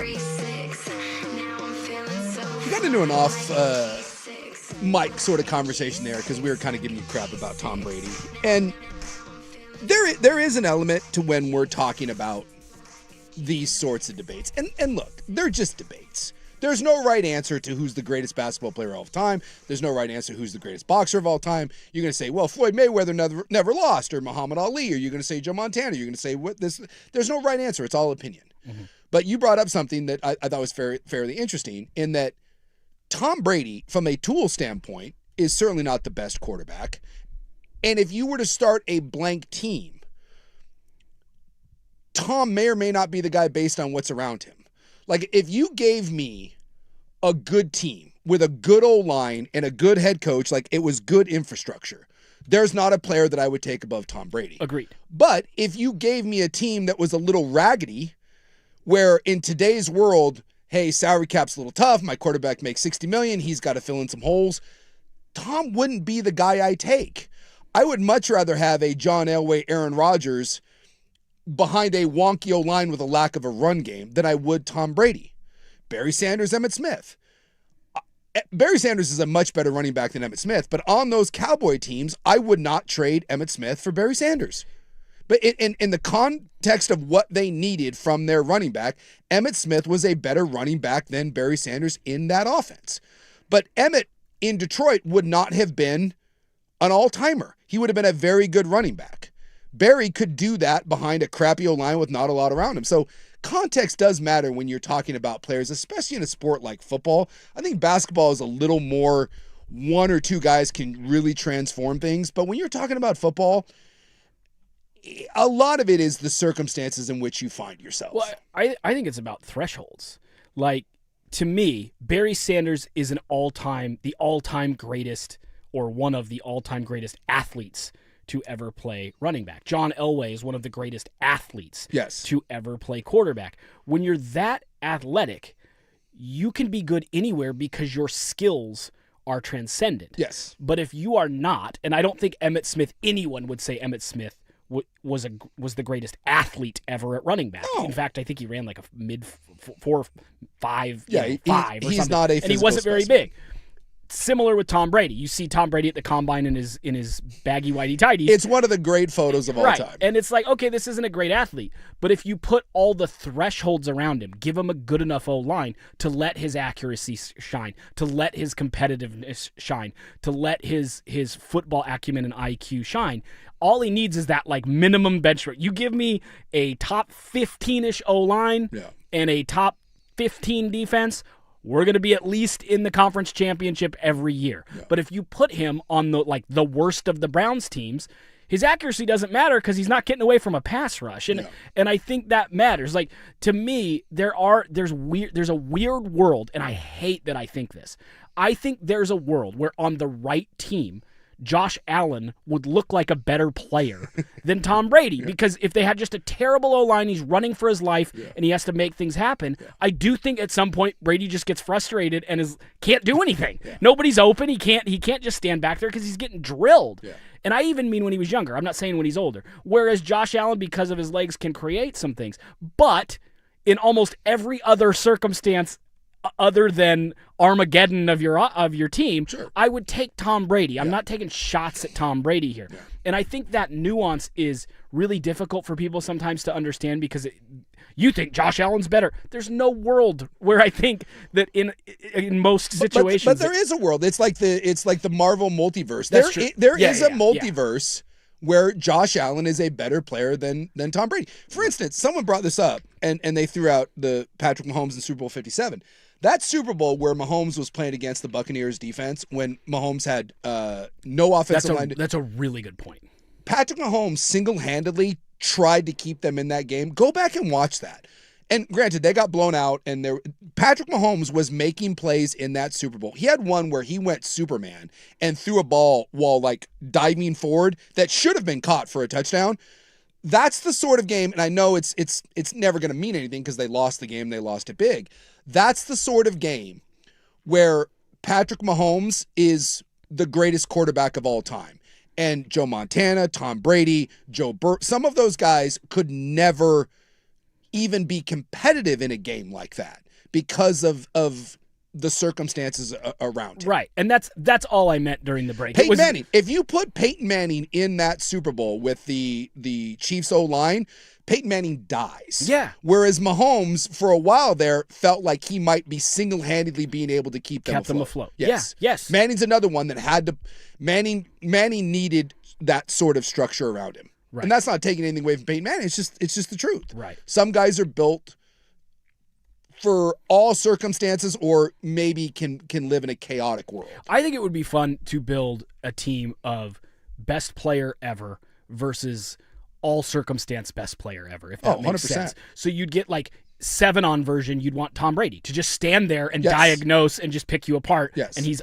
We got into an off mic sort of conversation there because we were kind of giving you crap about Tom Brady. And there is an element to when we're talking about these sorts of debates. And look, they're just debates. There's no right answer to who's the greatest basketball player of all time. There's no right answer who's the greatest boxer of all time. You're going to say, well, Floyd Mayweather never lost, or Muhammad Ali, or you're going to say Joe Montana. You're going to say what this. There's no right answer. It's all opinion. Mm-hmm. But you brought up something that I thought was fairly interesting, in that Tom Brady, from a tool standpoint, is certainly not the best quarterback. And if you were to start a blank team, Tom may or may not be the guy based on what's around him. Like, if you gave me a good team with a good O-line and a good head coach, like it was good infrastructure, there's not a player that I would take above Tom Brady. Agreed. But if you gave me a team that was a little raggedy, where in today's world, hey, salary cap's a little tough, my quarterback makes $60 million, he's got to fill in some holes, Tom wouldn't be the guy I take. I would much rather have a John Elway, Aaron Rodgers behind a wonky O-line with a lack of a run game than I would Tom Brady. Barry Sanders, Emmitt Smith. Barry Sanders is a much better running back than Emmitt Smith, but on those Cowboy teams, I would not trade Emmitt Smith for Barry Sanders. But in the context of what they needed from their running back, Emmitt Smith was a better running back than Barry Sanders in that offense. But Emmitt in Detroit would not have been an all-timer. He would have been a very good running back. Barry could do that behind a crappy O-line with not a lot around him. So context does matter when you're talking about players, especially in a sport like football. I think basketball is a little more one or two guys can really transform things. But when you're talking about football, a lot of it is the circumstances in which you find yourself. Well, I think it's about thresholds. Like, to me, Barry Sanders is the all-time greatest, or one of the all-time greatest athletes to ever play running back. John Elway is one of the greatest athletes to ever play quarterback. When you're that athletic, you can be good anywhere because your skills are transcendent. Yes. But if you are not, and I don't think anyone would say Emmitt Smith was the greatest athlete ever at running back. No. In fact, I think he ran like a mid 4.5, 5 or he's something. Not a and he wasn't very big. Similar with Tom Brady. You see Tom Brady at the combine in his baggy whitey tighties. It's one of the great photos of all time. And it's like, okay, this isn't a great athlete, but if you put all the thresholds around him, give him a good enough O-line to let his accuracy shine, to let his competitiveness shine, to let his football acumen and IQ shine, all he needs is that like minimum benchmark. You give me a top 15-ish O-line and a top 15 defense, we're going to be at least in the conference championship every year. Yeah. But if you put him on the worst of the Browns teams, his accuracy doesn't matter because he's not getting away from a pass rush. And I think that matters. Like, to me, there's a weird world, and I hate that I think this. I think there's a world where on the right team, Josh Allen would look like a better player than Tom Brady because if they had just a terrible O-line, he's running for his life and he has to make things happen. I do think at some point Brady just gets frustrated and can't do anything. Nobody's open. He can't just stand back there because he's getting drilled. And I even mean when he was younger. I'm not saying when he's older. Whereas Josh Allen, because of his legs, can create some things. But in almost every other circumstance other than Armageddon of your team, I would take Tom Brady. I'm not taking shots at Tom Brady here. And I think that nuance is really difficult for people sometimes to understand because you think Josh Allen's better. There's no world where I think that in most situations. But there is a world. It's like the Marvel multiverse. That's true. There is a multiverse where Josh Allen is a better player than Tom Brady. For instance, someone brought this up and they threw out the Patrick Mahomes in Super Bowl 57. That Super Bowl where Mahomes was playing against the Buccaneers defense when Mahomes had no offensive line. That's a really good point. Patrick Mahomes single-handedly tried to keep them in that game. Go back and watch that. And granted, they got blown out, and Patrick Mahomes was making plays in that Super Bowl. He had one where he went Superman and threw a ball while like diving forward that should have been caught for a touchdown. That's the sort of game, and I know it's never going to mean anything because they lost the game, they lost it big. That's the sort of game where Patrick Mahomes is the greatest quarterback of all time. And Joe Montana, Tom Brady, Joe Burrow, some of those guys could never even be competitive in a game like that because of the circumstances around him. Right. And that's all I meant during the break. Peyton Manning. If you put Peyton Manning in that Super Bowl with the Chiefs O-line, Peyton Manning dies. Yeah. Whereas Mahomes, for a while there, felt like he might be single-handedly being able to keep them afloat. Yes. Yeah. Yes. Manning's another one that had to. Manning needed that sort of structure around him. Right. And that's not taking anything away from Peyton Manning. It's just the truth. Right. Some guys are built for all circumstances, or maybe can live in a chaotic world. I think it would be fun to build a team of best player ever versus all circumstance best player ever, if that makes 100%. sense. So you'd get like 7-on version, you'd want Tom Brady to just stand there and Yes. diagnose and just pick you apart, Yes. and he's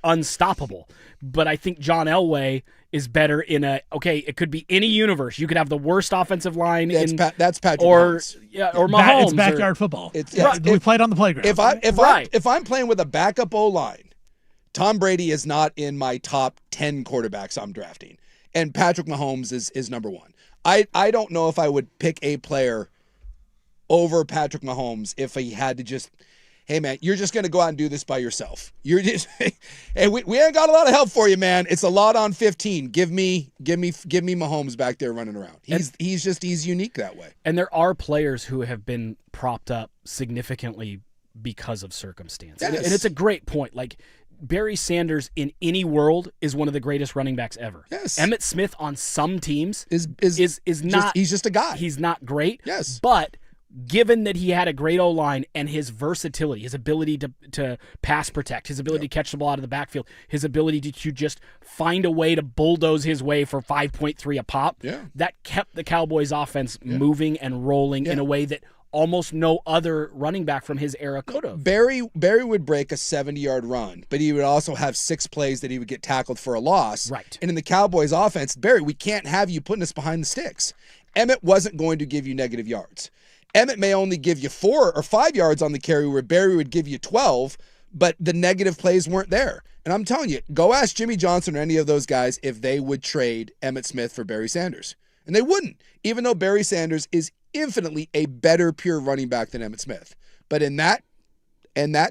unstoppable. But I think John Elway is better in it could be any universe. You could have the worst offensive line That's Patrick or Mahomes. or Mahomes. It's backyard football. Yes, We played on the playground. If I'm playing with a backup O-line, Tom Brady is not in my top 10 quarterbacks I'm drafting, and Patrick Mahomes is number one. I don't know if I would pick a player over Patrick Mahomes if he had to just, hey man, you're just gonna go out and do this by yourself. You're just, hey, we ain't got a lot of help for you, man. It's a lot on 15. Give me Mahomes back there running around. He's unique that way. And there are players who have been propped up significantly because of circumstance. Yes. And it's a great point. Like Barry Sanders in any world is one of the greatest running backs ever. Yes. Emmitt Smith on some teams Is not he's just a guy. He's not great. Yes. But given that he had a great O-line and his versatility, his ability to pass protect, his ability to catch the ball out of the backfield, his ability to just find a way to bulldoze his way for 5.3 a pop, that kept the Cowboys offense moving and rolling in a way that almost no other running back from his era could have. Barry would break a 70-yard run, but he would also have 6 plays that he would get tackled for a loss. Right. And in the Cowboys offense, Barry, we can't have you putting us behind the sticks. Emmett wasn't going to give you negative yards. Emmett may only give you 4 or 5 yards on the carry where Barry would give you 12, but the negative plays weren't there. And I'm telling you, go ask Jimmy Johnson or any of those guys if they would trade Emmitt Smith for Barry Sanders. And they wouldn't, even though Barry Sanders is infinitely a better pure running back than Emmitt Smith. But in that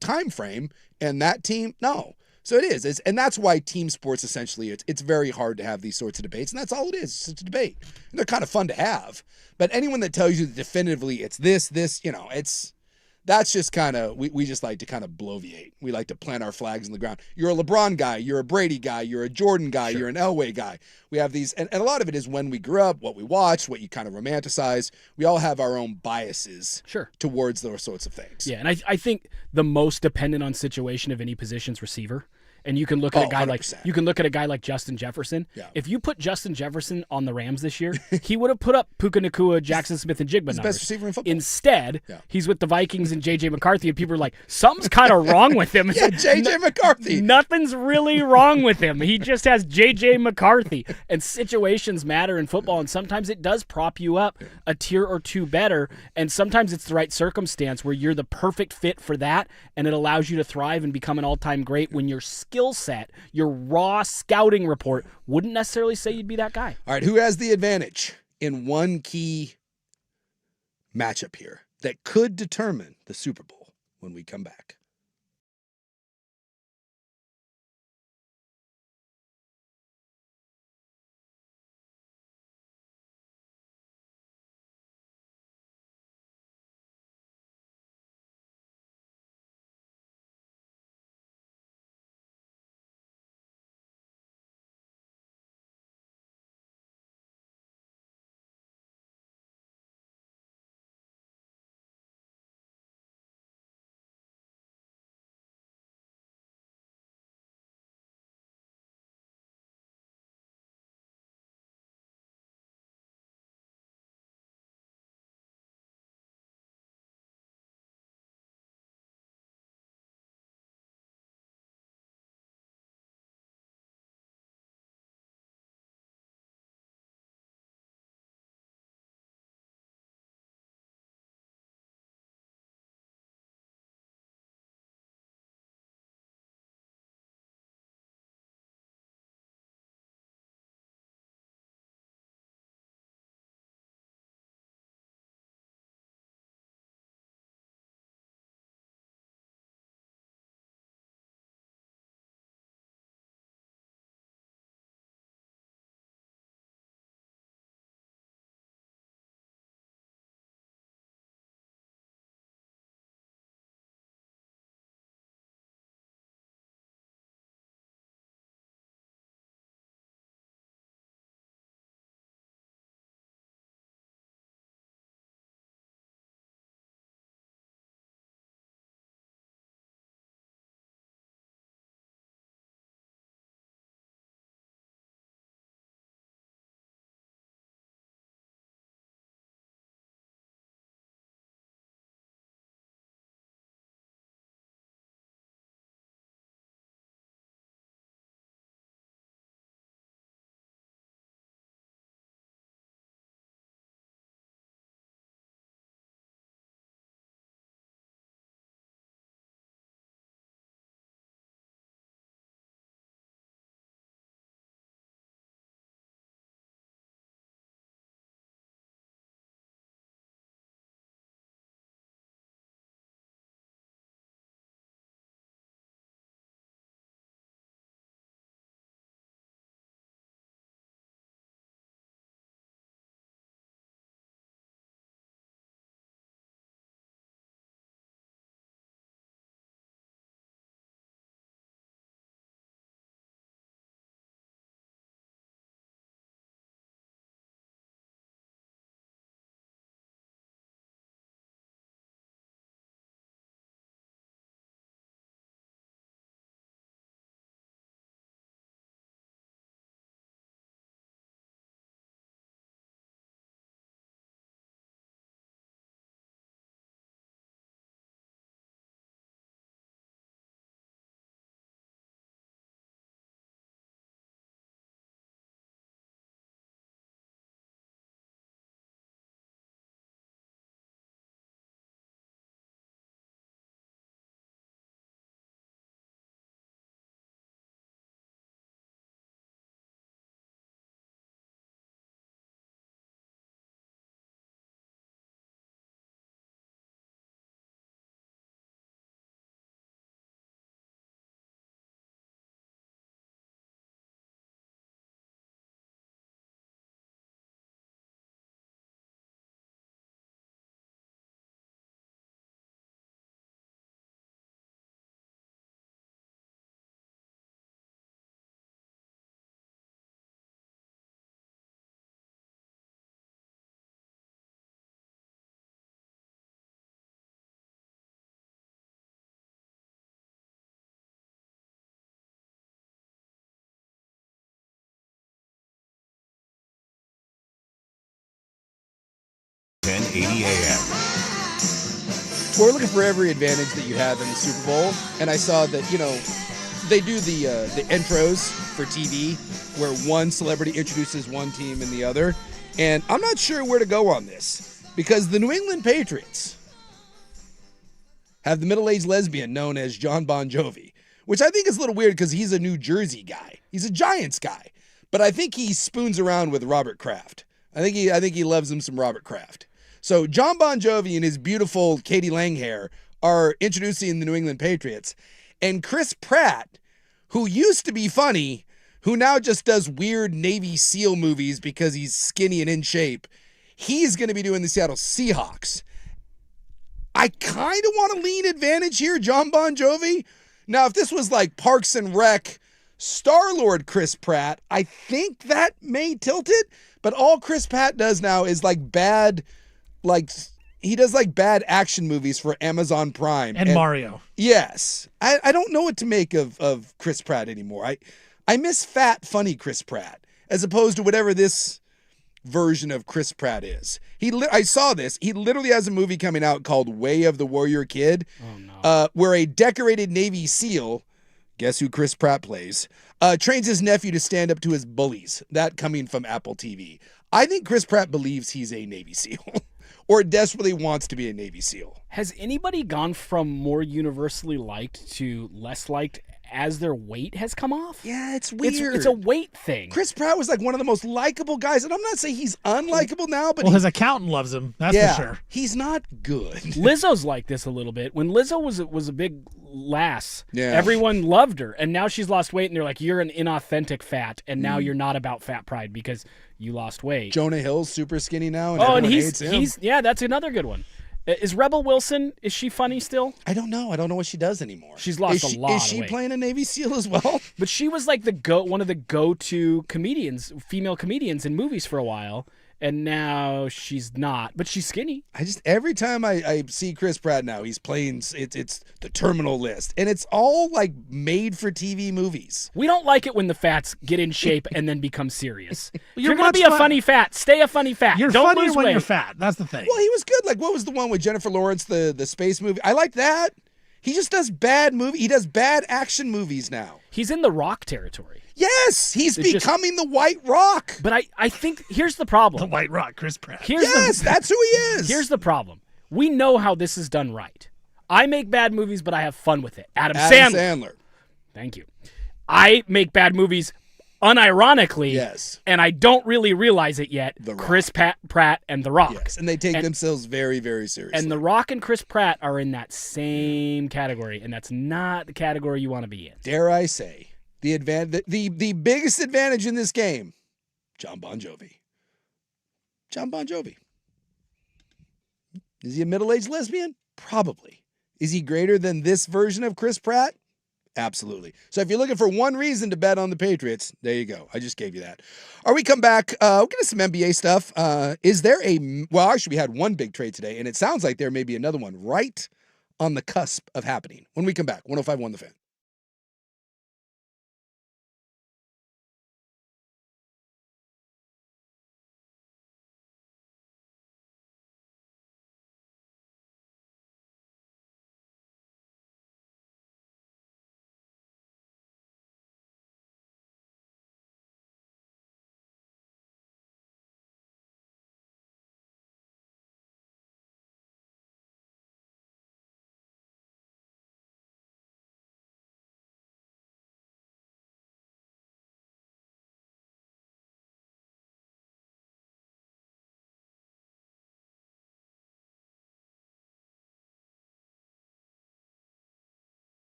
time frame and that team, no. So it is. And that's why team sports, essentially, it's very hard to have these sorts of debates. And that's all it is. It's a debate. And they're kind of fun to have. But anyone that tells you that definitively it's this, that's just kind of, we just like to kind of bloviate. We like to plant our flags in the ground. You're a LeBron guy. You're a Brady guy. You're a Jordan guy. You're an Elway guy. We have these, and a lot of it is when we grew up, what we watched, what you kind of romanticize. We all have our own biases towards those sorts of things. Yeah, and I think the most dependent on situation of any position's receiver. And you can look at a guy 100%. like Justin Jefferson. Yeah. If you put Justin Jefferson on the Rams this year, he would have put up Puka Nacua, Jackson Smith, and Jigba He's the numbers. best receiver in football. Instead, he's with the Vikings and J.J. McCarthy, and people are like, something's kind of wrong with him. Yeah, J.J. McCarthy. Nothing's really wrong with him. He just has J.J. McCarthy. And situations matter in football, and sometimes it does prop you up a tier or two better, and sometimes it's the right circumstance where you're the perfect fit for that, and it allows you to thrive and become an all-time great when your skill set, your raw scouting report, wouldn't necessarily say you'd be that guy. All right, who has the advantage in one key matchup here that could determine the Super Bowl when we come back? 980 AM. We're looking for every advantage that you have in the Super Bowl, and I saw that, they do the intros for TV where one celebrity introduces one team and the other, and I'm not sure where to go on this because the New England Patriots have the middle-aged lesbian known as John Bon Jovi, which I think is a little weird because he's a New Jersey guy. He's a Giants guy, but I think he spoons around with Robert Kraft. I think he loves him some Robert Kraft. So John Bon Jovi and his beautiful Katie Lang hair are introducing the New England Patriots, and Chris Pratt, who used to be funny, who now just does weird Navy SEAL movies because he's skinny and in shape, he's going to be doing the Seattle Seahawks. I kind of want to lean advantage here, John Bon Jovi. Now, if this was like Parks and Rec Star-Lord Chris Pratt, I think that may tilt it, but all Chris Pratt does now is he does bad action movies for Amazon Prime. And Mario. Yes. I don't know what to make of Chris Pratt anymore. I miss fat, funny Chris Pratt, as opposed to whatever this version of Chris Pratt is. I saw this. He literally has a movie coming out called Way of the Warrior Kid, where a decorated Navy SEAL, guess who Chris Pratt plays, trains his nephew to stand up to his bullies. That coming from Apple TV. I think Chris Pratt believes he's a Navy SEAL. Or desperately wants to be a Navy SEAL. Has anybody gone from more universally liked to less liked as their weight has come off? Yeah, it's weird. It's a weight thing. Chris Pratt was one of the most likable guys, and I'm not saying he's unlikable now, but his accountant loves him. That's for sure. He's not good. Lizzo's like this a little bit. When Lizzo was a big lass, Yeah. everyone loved her, and now she's lost weight, and they're like, "You're an inauthentic fat," and now you're not about fat pride because you lost weight. Jonah Hill's super skinny now, and and everyone hates him. that's another good one. Is Rebel Wilson? Is she funny still? I don't know. I don't know what she does anymore. She's lost a lot. Is she of weight. playing a Navy SEAL as well? But she was like one of the go-to comedians, female comedians in movies for a while, and now she's not. But she's skinny. Every time I see Chris Pratt now, he's playing. It's the Terminal List, and it's all made for TV movies. We don't like it when the fats get in shape and then become serious. You're You're gonna be a funny fat. Stay a funny fat. You're Don't funny lose when weight. you're fat. That's the thing. Well, he was good. What was the one with Jennifer Lawrence, the space movie? I like that. He just does bad movie. He does bad action movies now. He's in the Rock territory. Yes, he's becoming the White Rock. But I think here's the problem. The White Rock, Chris Pratt. That's who he is. Here's the problem. We know how this is done right. I make bad movies, but I have fun with it. Adam Sandler. Thank you. I make bad movies unironically. Yes. And I don't really realize it yet. Chris Pratt and The Rock. Yes, and they take themselves very, very seriously. And The Rock and Chris Pratt are in that same category, and that's not the category you want to be in. Dare I say, the biggest advantage in this game, John Bon Jovi. John Bon Jovi. Is he a middle-aged lesbian? Probably. Is he greater than this version of Chris Pratt? Absolutely. So if you're looking for one reason to bet on the Patriots, there you go. I just gave you that. All right, we come back. We'll get to some NBA stuff. We had one big trade today, and it sounds like there may be another one right on the cusp of happening. When we come back, 105.1 The Fan.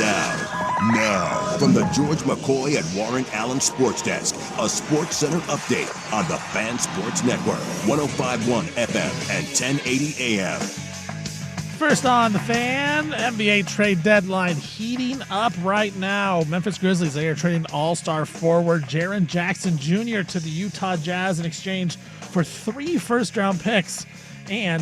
Now, from the George McCoy and Warren Allen Sports Desk, a Sports Center update on the Fan Sports Network, 105.1 FM and 1080 AM. First on the Fan, NBA trade deadline heating up right now. Memphis Grizzlies, they are trading all-star forward Jaren Jackson Jr. to the Utah Jazz in exchange for 3 first-round picks and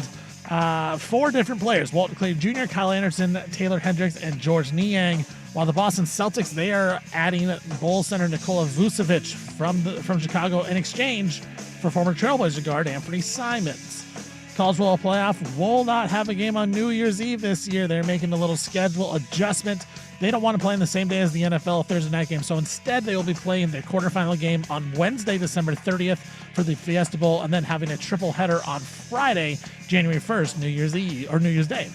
4 different players: Walton Clayton Jr., Kyle Anderson, Taylor Hendricks, and George Niang. While the Boston Celtics, they are adding Bulls center Nikola Vucevic from Chicago in exchange for former Trailblazer guard Anthony Simons. College football playoff will not have a game on New Year's Eve this year. They're making a little schedule adjustment. They don't want to play on the same day as the NFL Thursday night game, so instead they will be playing their quarterfinal game on Wednesday, December 30th for the Fiesta Bowl, and then having a triple header on Friday, January 1st, New Year's Eve or New Year's Day.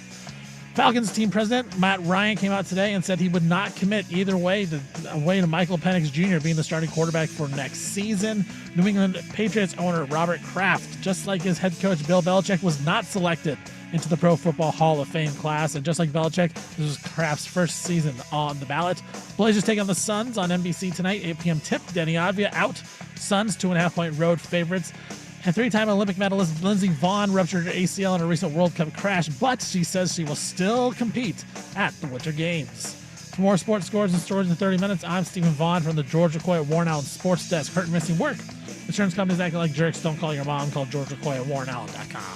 Falcons team president Matt Ryan came out today and said he would not commit either way to Michael Penix Jr. being the starting quarterback for next season. New England Patriots owner Robert Kraft, just like his head coach Bill Belichick, was not selected into the Pro Football Hall of Fame class. And just like Belichick, this was Kraft's first season on the ballot. Blazers take on the Suns on NBC tonight, 8 p.m. tip. Denny Advia out. Suns 2.5-point road favorites. And 3-time Olympic medalist Lindsey Vonn ruptured her ACL in a recent World Cup crash, but she says she will still compete at the Winter Games. For more sports scores and stories in 30 minutes, I'm Stephen Vaughn from the George McCoy at Warren Allen Sports Desk. Hurt and missing work. Insurance companies acting like jerks. Don't call your mom. Call George McCoy at WarrenAllen.com.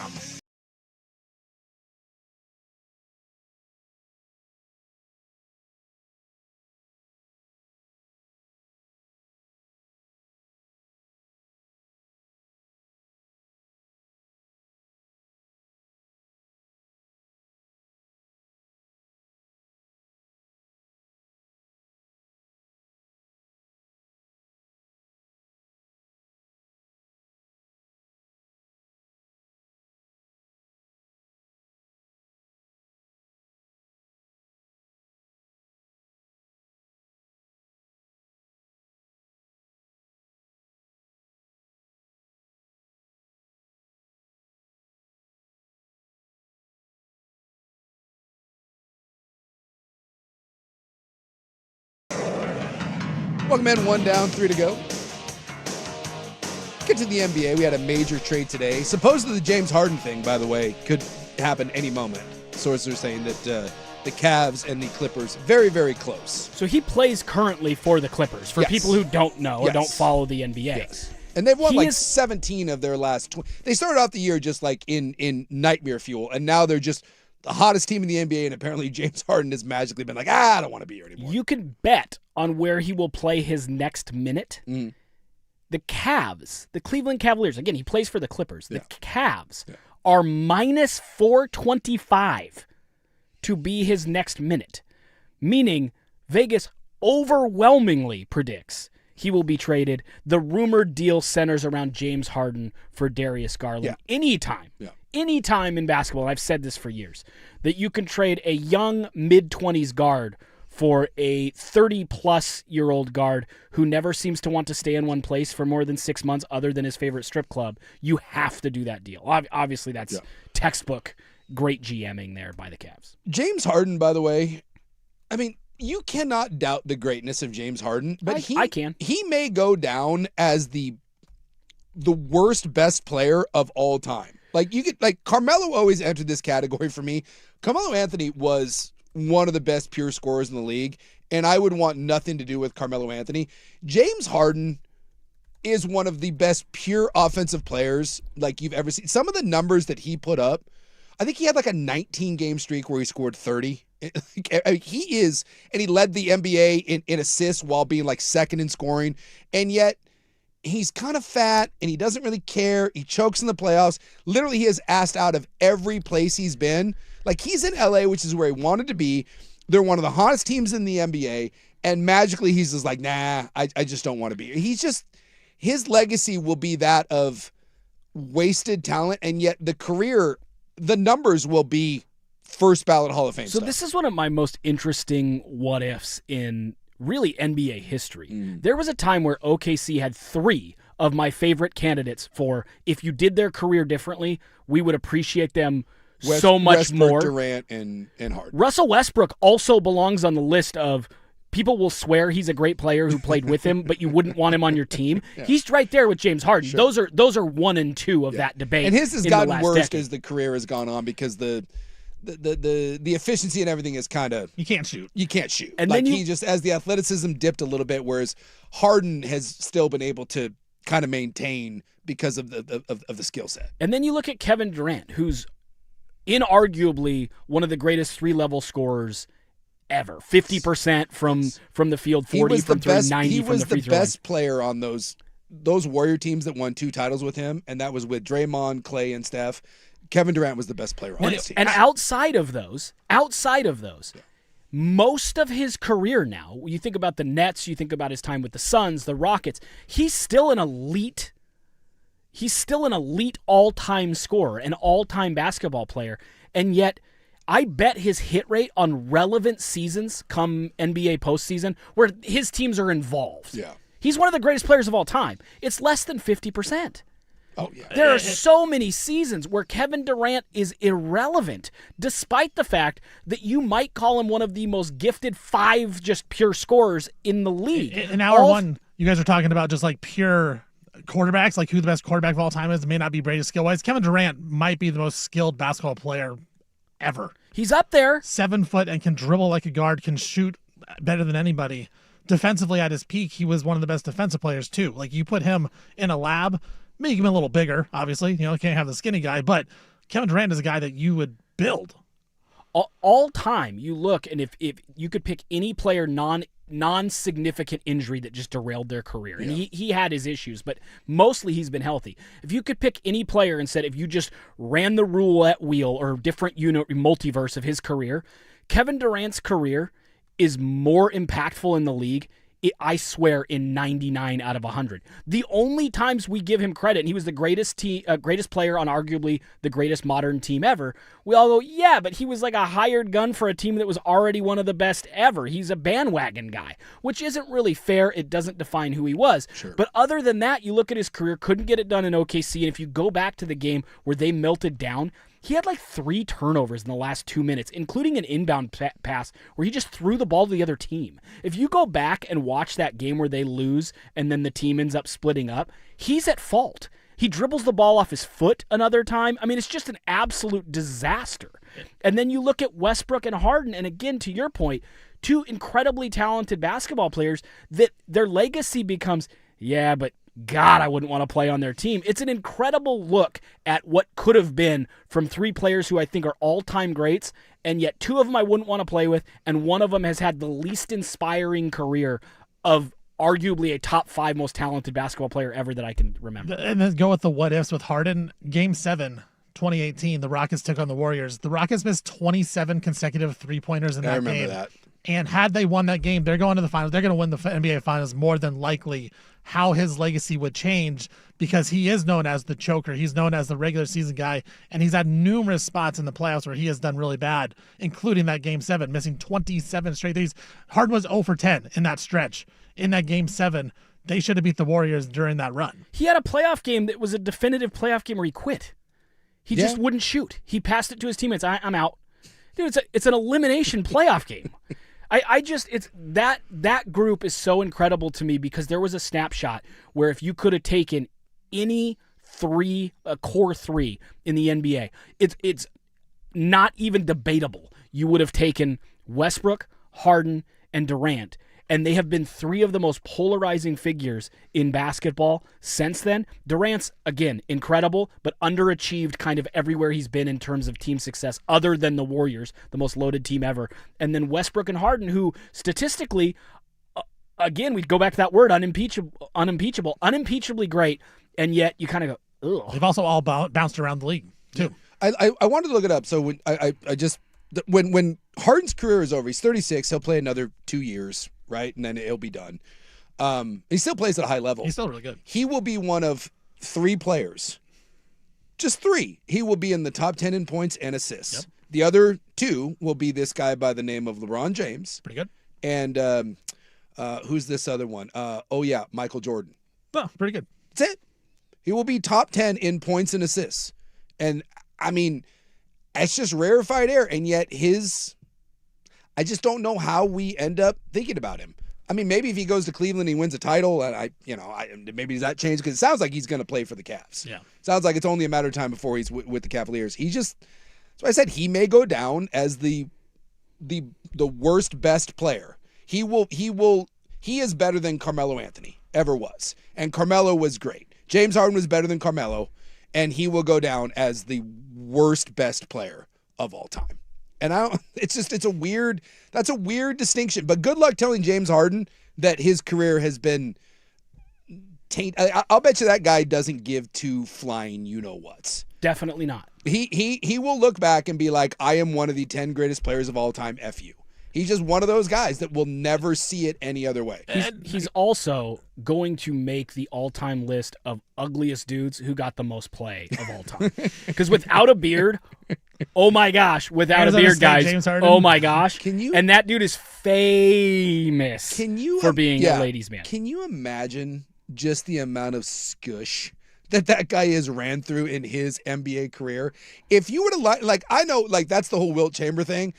Welcome in, 1 down, 3 to go. Get to the NBA. We had a major trade today. Supposedly the James Harden thing, by the way, could happen any moment. Sources are saying that the Cavs and the Clippers, very, very close. So he plays currently for the Clippers, for Yes. people who don't know or don't follow the NBA. Yes. And they've won He like is- 17 of their last 20. They started off the year just like in nightmare fuel, and now they're just the hottest team in the NBA, and apparently James Harden has magically been like, I don't want to be here anymore. You can bet on where he will play his next minute. Mm. The Cavs, the Cleveland Cavaliers, again, he plays for the Clippers. The Cavs Yeah. are minus 425 to be his next minute, meaning Vegas overwhelmingly predicts he will be traded. The rumored deal centers around James Harden for Darius Garland. Yeah. Anytime in basketball, I've said this for years, that you can trade a young mid-20s guard for a 30-plus-year-old guard who never seems to want to stay in one place for more than 6 months other than his favorite strip club. You have to do that deal. Obviously, that's textbook great GMing there by the Cavs. James Harden, by the way, I mean, you cannot doubt the greatness of James Harden, but I can. He may go down as the worst best player of all time. Like Carmelo always entered this category for me. Carmelo Anthony was one of the best pure scorers in the league, and I would want nothing to do with Carmelo Anthony. James Harden is one of the best pure offensive players like you've ever seen. Some of the numbers that he put up, I think he had like a 19-game streak where he scored 30. He is, and he led the NBA in assists while being like second in scoring, and yet he's kind of fat and he doesn't really care. He chokes in the playoffs. Literally, he is asked out of every place he's been. Like, he's in LA, which is where he wanted to be. They're one of the hottest teams in the NBA, and magically he's just like, nah, I just don't want to be here. He's just, his legacy will be that of wasted talent, and yet the career, the numbers will be first ballot Hall of Fame So stuff. this is one of my most interesting what-ifs in really NBA history. There was a time where OKC had 3 of my favorite candidates for, if you did their career differently, we would appreciate them so much Westbrook, more. Durant, and Harden. Russell Westbrook also belongs on the list of people will swear he's a great player who played with him, but you wouldn't want him on your team. Yeah. He's right there with James Harden. Sure. Those are 1 and 2 of that debate. And his has gotten worse decade. as the career has gone on because the efficiency and everything is kind of you can't shoot. And then he just, as the athleticism dipped a little bit, whereas Harden has still been able to kind of maintain because of the skill set. And then you look at Kevin Durant, who's inarguably one of the greatest 3-level scorers ever. 50% from the field, 40 from three, 90 from the free throw line. He was the best player on those Warrior teams that won 2 titles with him, and that was with Draymond, Clay, and Steph. Kevin Durant was the best player on his team. And outside of those, most of his career now, you think about the Nets, you think about his time with the Suns, the Rockets, he's still an elite all-time scorer, an all-time basketball player, and yet I bet his hit rate on relevant seasons come NBA postseason where his teams are involved. Yeah. He's one of the greatest players of all time. It's less than 50%. Oh, yeah. There are so many seasons where Kevin Durant is irrelevant, despite the fact that you might call him one of the most gifted 5 just pure scorers in the league. In hour one, you guys are talking about just like pure quarterbacks, like who the best quarterback of all time is. It may not be Brady skill-wise. Kevin Durant might be the most skilled basketball player ever. He's up there. 7 foot and can dribble like a guard, can shoot better than anybody. Defensively at his peak, he was one of the best defensive players too. Like you put him in a lab, make him a little bigger, obviously. You can't have the skinny guy, but Kevin Durant is a guy that you would build. All time, you look, and if you could pick any player non-significant injury that just derailed their career, and he had his issues, but mostly he's been healthy. If you could pick any player and said if you just ran the roulette wheel or different multiverse of his career, Kevin Durant's career is more impactful in the league, I swear, in 99 out of 100. The only times we give him credit, and he was the greatest player on arguably the greatest modern team ever, we all go, yeah, but he was like a hired gun for a team that was already one of the best ever. He's a bandwagon guy, which isn't really fair. It doesn't define who he was. Sure. But other than that, you look at his career, couldn't get it done in OKC, and if you go back to the game where they melted down, he had like 3 turnovers in the last 2 minutes, including an inbound pass where he just threw the ball to the other team. If you go back and watch that game where they lose and then the team ends up splitting up, he's at fault. He dribbles the ball off his foot another time. I mean, it's just an absolute disaster. And then you look at Westbrook and Harden, and again, to your point, 2 incredibly talented basketball players that their legacy becomes, yeah, but God, I wouldn't want to play on their team. It's an incredible look at what could have been from 3 players who I think are all-time greats, and yet 2 of them I wouldn't want to play with, and one of them has had the least inspiring career of arguably a top 5 most talented basketball player ever that I can remember. And then go with the what-ifs with Harden. Game 7, 2018, the Rockets took on the Warriors. The Rockets missed 27 consecutive three-pointers in that game. I remember that. And had they won that game, they're going to the finals. They're going to win the NBA Finals more than likely. How his legacy would change, because he is known as the choker. He's known as the regular season guy, and he's had numerous spots in the playoffs where he has done really bad, including that Game 7, missing 27 straight threes. Harden was 0 for 10 in that stretch. In that Game 7, they should have beat the Warriors during that run. He had a playoff game that was a definitive playoff game where he quit. He just wouldn't shoot. He passed it to his teammates. I'm out. Dude, it's an elimination playoff game. It's that group is so incredible to me because there was a snapshot where if you could have taken any core 3 in the NBA, it's not even debatable. You would have taken Westbrook, Harden, and Durant, and they have been 3 of the most polarizing figures in basketball since then. Durant's, again, incredible, but underachieved kind of everywhere he's been in terms of team success, other than the Warriors, the most loaded team ever. And then Westbrook and Harden, who statistically, again, we go back to that word, unimpeachably great, and yet you kind of go, ugh. They've also all bounced around the league, too. I wanted to look it up, so when Harden's career is over, he's 36, he'll play another 2 years, right? And then it'll be done. He still plays at a high level. He's still really good. He will be one of 3 players, just 3. He will be in the top 10 in points and assists. Yep. The other 2 will be this guy by the name of LeBron James. Pretty good. And who's this other one? Michael Jordan. Oh, pretty good. That's it. He will be top 10 in points and assists. And, I mean, it's just rarefied air. And yet I just don't know how we end up thinking about him. I mean, maybe if he goes to Cleveland, he wins a title, and maybe does that change? Because it sounds like he's going to play for the Cavs. Yeah. Sounds like it's only a matter of time before he's with the Cavaliers. That's why I said he may go down as the worst best player. He is better than Carmelo Anthony ever was. And Carmelo was great. James Harden was better than Carmelo, and he will go down as the worst best player of all time. And that's a weird distinction. But good luck telling James Harden that his career has been tainted. I'll bet you that guy doesn't give two flying you-know-whats. Definitely not. He will look back and be like, I am one of the 10 greatest players of all time, F you. He's just one of those guys that will never see it any other way. He's also going to make the all-time list of ugliest dudes who got the most play of all time. Because without a beard, oh my gosh, without a beard, guys, oh my gosh. And that dude is famous for being a ladies' man. Can you imagine just the amount of skush that guy has ran through in his NBA career? If you were to, I know, that's the whole Wilt Chamber thing.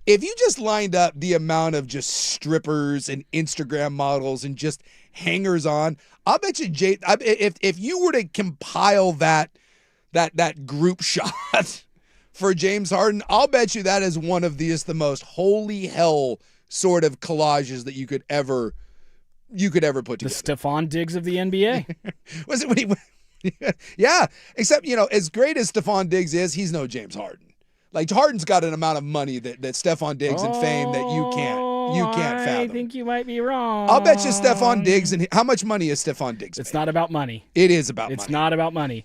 If you just lined up the amount of just strippers and Instagram models and just hangers on, I'll bet you, if you were to compile that group shot for James Harden, I'll bet you that is one of the most holy hell sort of collages that you could ever put together. The Stephon Diggs of the NBA. Was it when he? Yeah, except as great as Stephon Diggs is, he's no James Harden. Harden's got an amount of money that Stephon Diggs and fame that you can't fathom. I think you might be wrong. I'll bet you Stephon Diggs, and how much money is Stephon Diggs made? It's not about money. It is about money. It's not about money.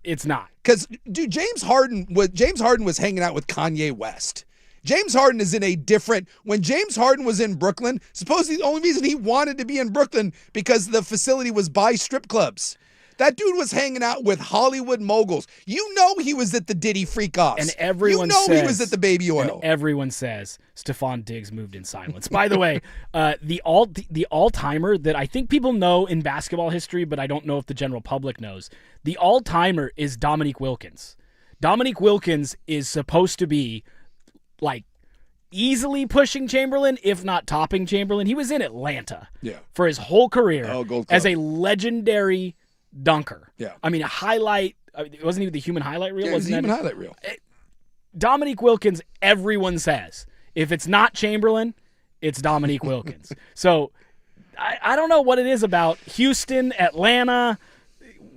It's not. Because, dude, James Harden was hanging out with Kanye West. James Harden is in a different. When James Harden was in Brooklyn, supposedly the only reason he wanted to be in Brooklyn because the facility was by strip clubs. That dude was hanging out with Hollywood moguls. You know he was at the Diddy freak-offs. And everyone he was at the Baby Oil. And everyone says Stephon Diggs moved in silence. By the way, the all-timer that I think people know in basketball history, but I don't know if the general public knows, the all-timer is Dominique Wilkins. Dominique Wilkins is supposed to be, easily pushing Chamberlain, if not topping Chamberlain. He was in Atlanta for his whole career as a legendary dunker. Yeah. I mean, a highlight. It wasn't even the human highlight reel. Yeah, it was the human highlight reel. Dominique Wilkins, everyone says. If it's not Chamberlain, it's Dominique Wilkins. So I don't know what it is about Houston, Atlanta.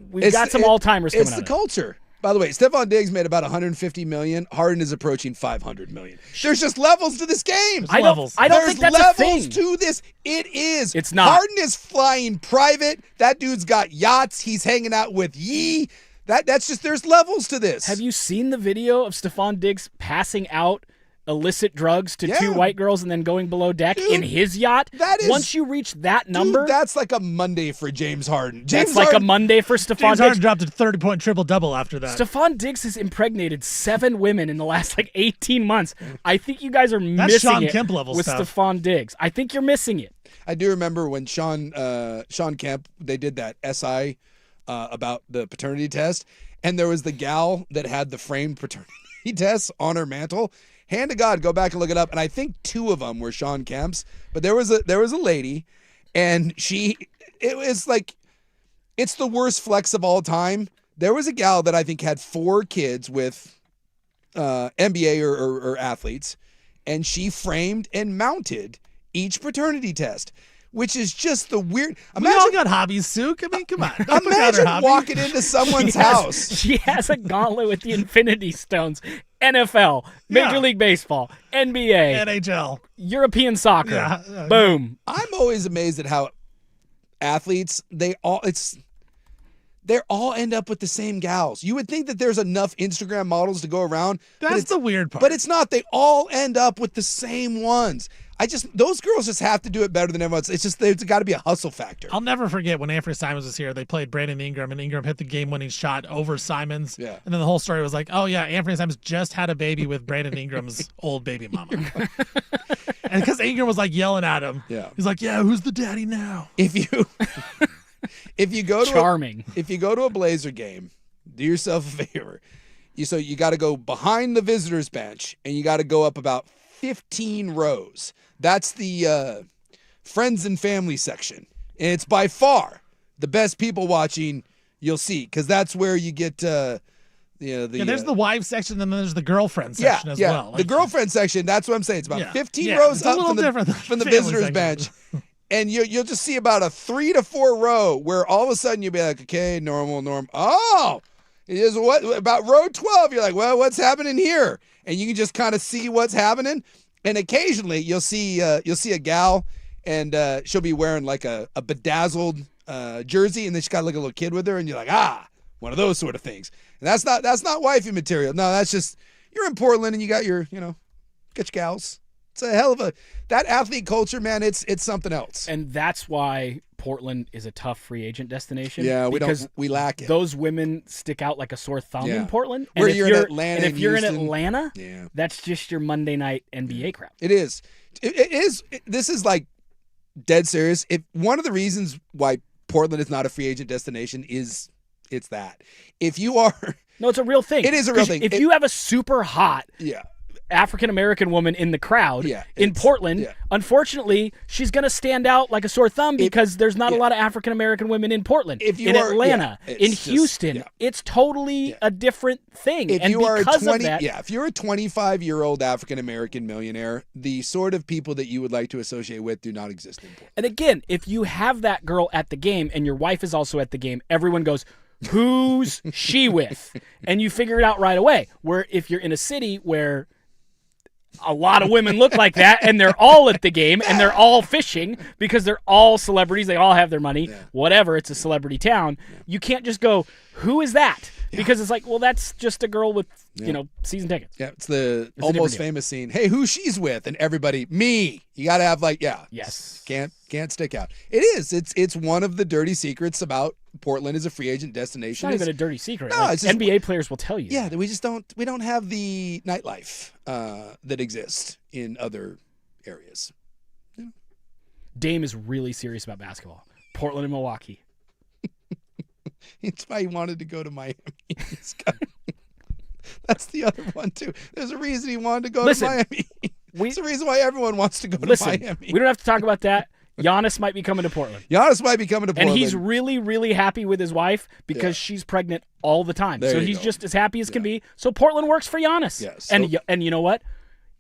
We've got some all-timers coming out. It's the culture. By the way, Stephon Diggs made about $150 million. Harden is approaching $500 million. There's just levels to this game. I don't think that's a thing. There's levels to this. It is. It's not. Harden is flying private. That dude's got yachts. He's hanging out with Yee. That's just, there's levels to this. Have you seen the video of Stephon Diggs passing out illicit drugs to two white girls and then going below deck in his yacht? Once you reach that number, that's like a Monday for James Harden. A Monday for Stephon Diggs. James Harden dropped a 30-point triple-double after that. Stephon Diggs has impregnated 7 women in the last 18 months. I think you guys are That's missing Sean it Kemp level with stuff. Stephon Diggs. I think you're missing it. I do remember when Sean Kemp, they did that SI about the paternity test, and there was the gal that had the framed paternity test on her mantle. Hand to God, go back and look it up. And I think 2 of them were Sean Kemp's, but there was a lady, and it was it's the worst flex of all time. There was a gal that I think had 4 kids with NBA or athletes, and she framed and mounted each paternity test, which is just the weird. We all got hobbies, Suk. I mean, come on. Imagine walking into someone's house. She has a gauntlet with the Infinity Stones. NFL, Major League Baseball, NBA, NHL, European soccer. Boom. I'm always amazed at how athletes, they all end up with the same gals. You would think that there's enough Instagram models to go around. That's the weird part. But it's not. They all end up with the same ones. Those girls just have to do it better than everyone else. It's just, there's got to be a hustle factor. I'll never forget when Anthony Simons was here, they played Brandon Ingram, and Ingram hit the game-winning shot over Simons. Yeah. And then the whole story was like, oh, yeah, Anthony Simons just had a baby with Brandon Ingram's old baby mama. And because Ingram was, yelling at him. Yeah. He's like, yeah, who's the daddy now? If you go to Charming. if you go to a Blazer game, do yourself a favor. So you got to go behind the visitors bench, and you got to go up about 15 rows. That's the friends and family section, and it's by far the best people watching you'll see, because that's where you get there's the wives section, and then there's the girlfriend section as well. The girlfriend section, that's what I'm saying. It's about 15 it's rows a up little different from the family visitors section. bench. And you'll just see about a 3 to 4 row where all of a sudden you'll be like, okay, normal. Oh, it is what about row 12? You're like, well, what's happening here? And you can just kind of see what's happening. And occasionally you'll see a gal, and she'll be wearing like a bedazzled jersey, and then she's got like a little kid with her, and you're like, one of those sort of things. And that's not wifey material. No, that's just you're in Portland and you got your get your gals. It's a hell of that athlete culture, man. It's something else. And that's why Portland is a tough free agent destination. Yeah, because we lack it. Those women stick out like a sore thumb in Portland. Where and you're in Atlanta, and if you're in Houston, Atlanta, that's just your Monday night NBA crowd. It is. It is. This is like dead serious. One of the reasons why Portland is not a free agent destination is it's that. If you are, no, it's a real thing. It is a real thing. If you have a super hot, yeah. African-American woman in the crowd in Portland, unfortunately, she's going to stand out like a sore thumb because there's not a lot of African-American women in Portland. In Atlanta, in Houston, it's totally a different thing. If and you are because of that, if you're a 25-year-old African-American millionaire, the sort of people that you would like to associate with do not exist in Portland. And again, if you have that girl at the game and your wife is also at the game, everyone goes, who's she with? And you figure it out right away. Where if you're in a city where a lot of women look like that, and they're all at the game, and they're all fishing because they're all celebrities. They all have their money. Whatever, it's a celebrity town. You can't just go, who is that? Because it's like, well, that's just a girl with season tickets. Yeah, it's the almost famous scene. Hey, who she's with? And everybody, me. You got to have yes. Can't stick out. It is. It's one of the dirty secrets about Portland as a free agent destination. It's not even a dirty secret. No, it's just, NBA players will tell you. Yeah, we just don't have the nightlife that exists in other areas. Yeah. Dame is really serious about basketball. Portland and Milwaukee. It's why he wanted to go to Miami. That's the other one too. There's a reason he wanted to go to Miami. There's a reason why everyone wants to go to Miami. We don't have to talk about that. Giannis might be coming to Portland. And he's really, really happy with his wife because she's pregnant all the time. So he's just as happy as can be. So Portland works for Giannis. Yes. And you know what?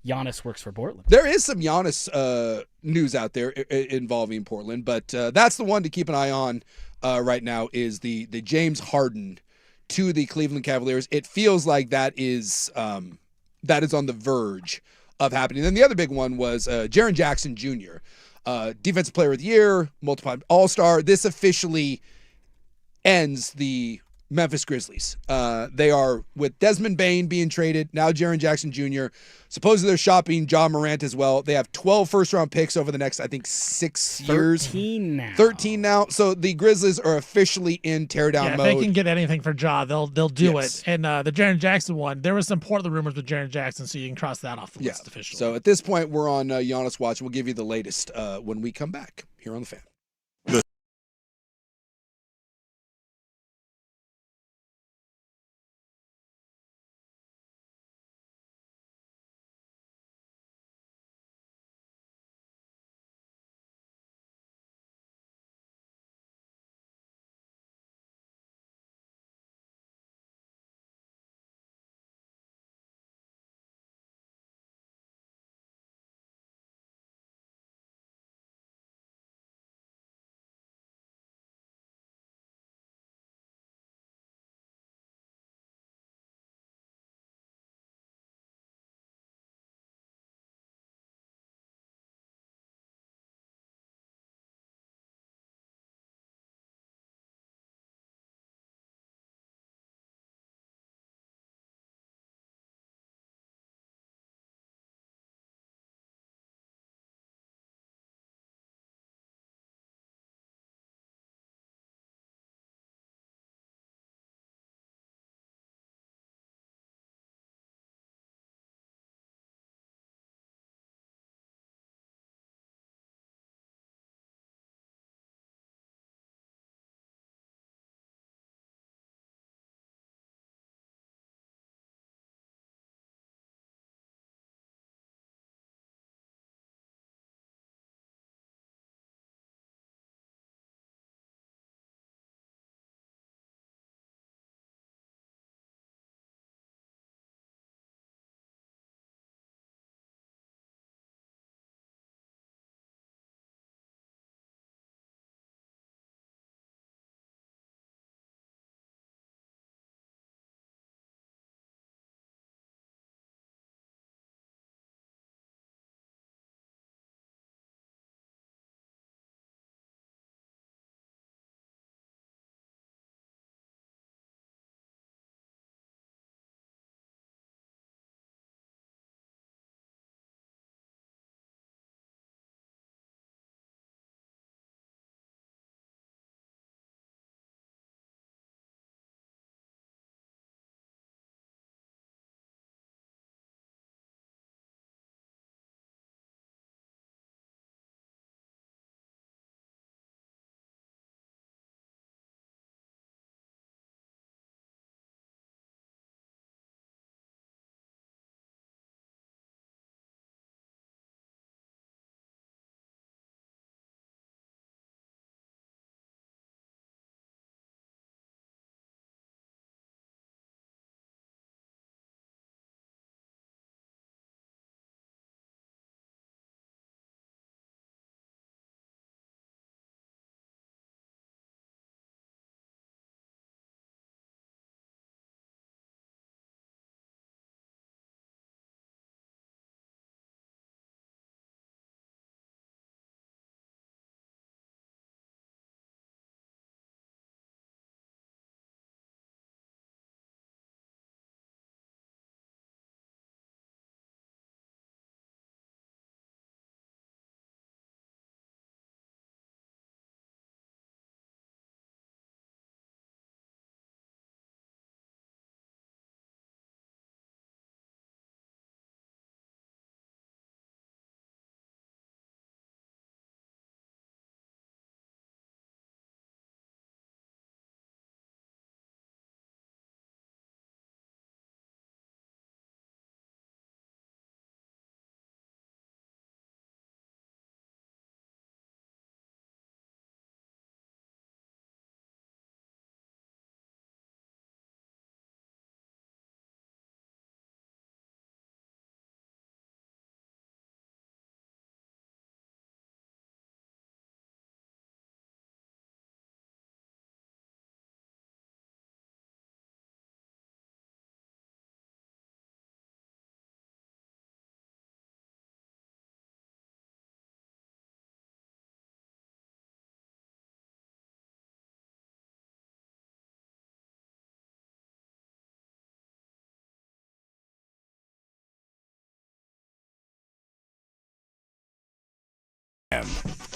Giannis works for Portland. There is some Giannis news out there involving Portland, but that's the one to keep an eye on right now is the James Harden to the Cleveland Cavaliers. It feels like that is on the verge of happening. Then the other big one was Jaren Jackson Jr., Defensive Player of the Year, multiple All-Star. This officially ends the Memphis Grizzlies. They are with Desmond Bane being traded, now Jaren Jackson Jr. Supposedly they're shopping John Morant as well. They have 12 first-round picks over the next, I think, 6 years. 13 now. So the Grizzlies are officially in teardown mode. If they can get anything for Ja, they'll do it. And the Jaren Jackson one, there was some Portland rumors with Jaren Jackson, so you can cross that off the list officially. So at this point, we're on Giannis Watch. We'll give you the latest when we come back here on The Fan.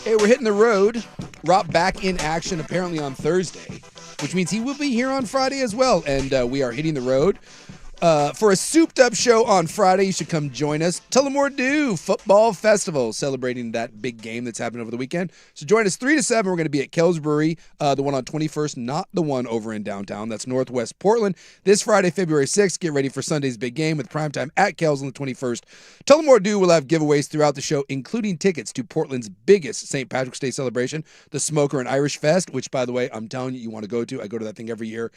Hey, we're hitting the road. Rob back in action apparently on Thursday, which means he will be here on Friday as well. And we are hitting the road. For a souped-up show on Friday, you should come join us. Tullamore Dew Football Festival, celebrating that big game that's happened over the weekend. So join us 3 to 7. We're going to be at Kells Brewery, the one on 21st, not the one over in downtown. That's Northwest Portland. This Friday, February 6th. Get ready for Sunday's big game with Primetime at Kells on the 21st. Tullamore Dew will have giveaways throughout the show, including tickets to Portland's biggest St. Patrick's Day celebration, the Smoker and Irish Fest, which, by the way, I'm telling you, you want to go to. I go to that thing every year.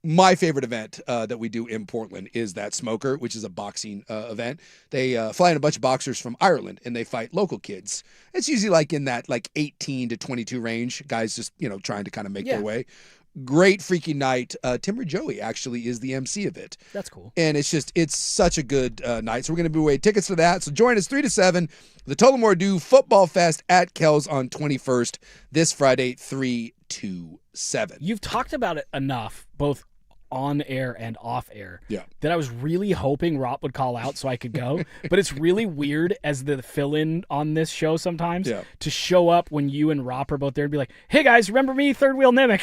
My favorite event that we do in Portland is that Smoker, which is a boxing event. They fly in a bunch of boxers from Ireland, and they fight local kids. It's usually like in that 18 to 22 range. Guys just, trying to kind of make their way. Great freaking night. Timber Joey actually is the MC of it. That's cool. And it's such a good night. So we're going to be away tickets to that. So join us 3 to 7. The Tullamore Dew Football Fest at Kells on 21st this Friday, 3 to 7. You've talked about it enough, both on air and off air, Yeah. that I was really hoping Rob would call out so I could go. But it's really weird as the fill-in on this show sometimes to show up when you and Rob are both there and be like, hey guys, remember me, Third Wheel Nimick?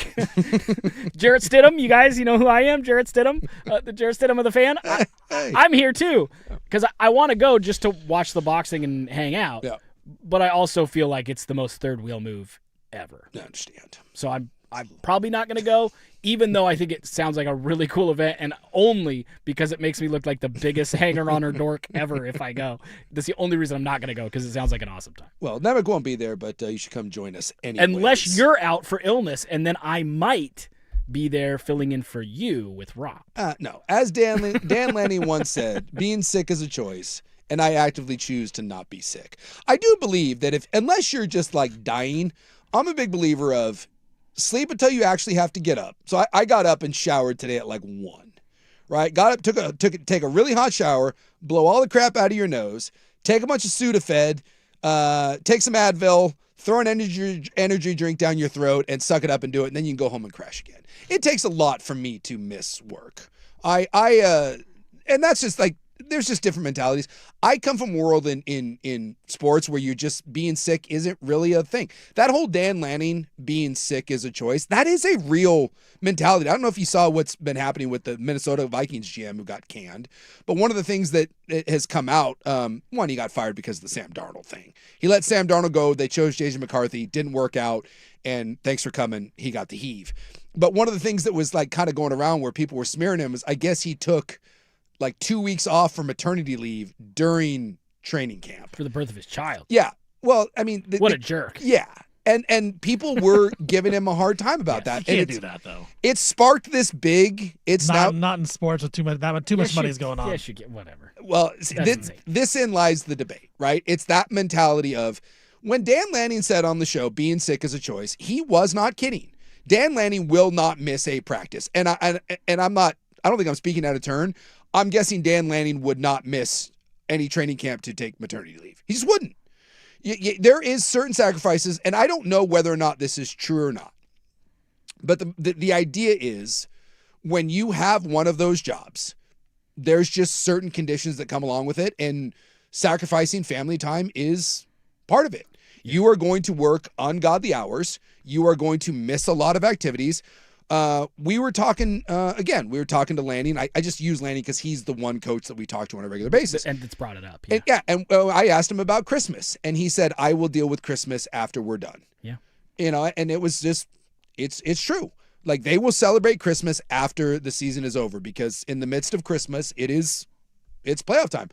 Jarrett Stidham, you guys, you know who I am? Jarrett Stidham, the Jarrett Stidham of the fan. I'm here too, because I want to go just to watch the boxing and hang out. Yeah. But I also feel like it's the most third wheel move ever. I understand. So I'm probably not going to go, even though I think it sounds like a really cool event, and only because it makes me look like the biggest hanger-on or dork ever if I go. That's the only reason I'm not going to go, because it sounds like an awesome time. Well, Nemick won't be there, but you should come join us anyway. Unless you're out for illness, and then I might be there filling in for you with Rob. No. As Dan Lanning once said, being sick is a choice, and I actively choose to not be sick. I do believe that unless you're just dying, I'm a big believer of sleep until you actually have to get up. So I got up and showered today at 1, right? Got up, take a really hot shower, blow all the crap out of your nose, take a bunch of Sudafed, take some Advil, throw an energy drink down your throat and suck it up and do it. And then you can go home and crash again. It takes a lot for me to miss work. And that's just there's just different mentalities. I come from a world in sports where you're just being sick isn't really a thing. That whole Dan Lanning being sick is a choice. That is a real mentality. I don't know if you saw what's been happening with the Minnesota Vikings GM who got canned, but one of the things that has come out, one, he got fired because of the Sam Darnold thing. He let Sam Darnold go. They chose J.J. McCarthy. Didn't work out. And thanks for coming. He got the heave. But one of the things that was kind of going around where people were smearing him is I guess he took 2 weeks off for maternity leave during training camp. For the birth of his child. Yeah. Well, I mean. What a jerk. Yeah. And people were giving him a hard time about that. You can't do that, though. It sparked this big. It's not in sports with too much money is going on. Yes, you get whatever. Well, this in lies the debate, right? It's that mentality of when Dan Lanning said on the show, being sick is a choice, he was not kidding. Dan Lanning will not miss a practice. And I'm not, I don't think I'm speaking out of turn. I'm guessing Dan Lanning would not miss any training camp to take maternity leave. He just wouldn't. There is certain sacrifices, and I don't know whether or not this is true or not. But the idea is when you have one of those jobs, there's just certain conditions that come along with it, and sacrificing family time is part of it. You are going to work ungodly hours. You are going to miss a lot of activities. We were talking to Lanning. I just use Lanning because he's the one coach that we talk to on a regular basis. And it's brought it up. Yeah. And I asked him about Christmas, and he said, I will deal with Christmas after we're done. Yeah. And it was just, it's true. They will celebrate Christmas after the season is over because in the midst of Christmas, it's playoff time.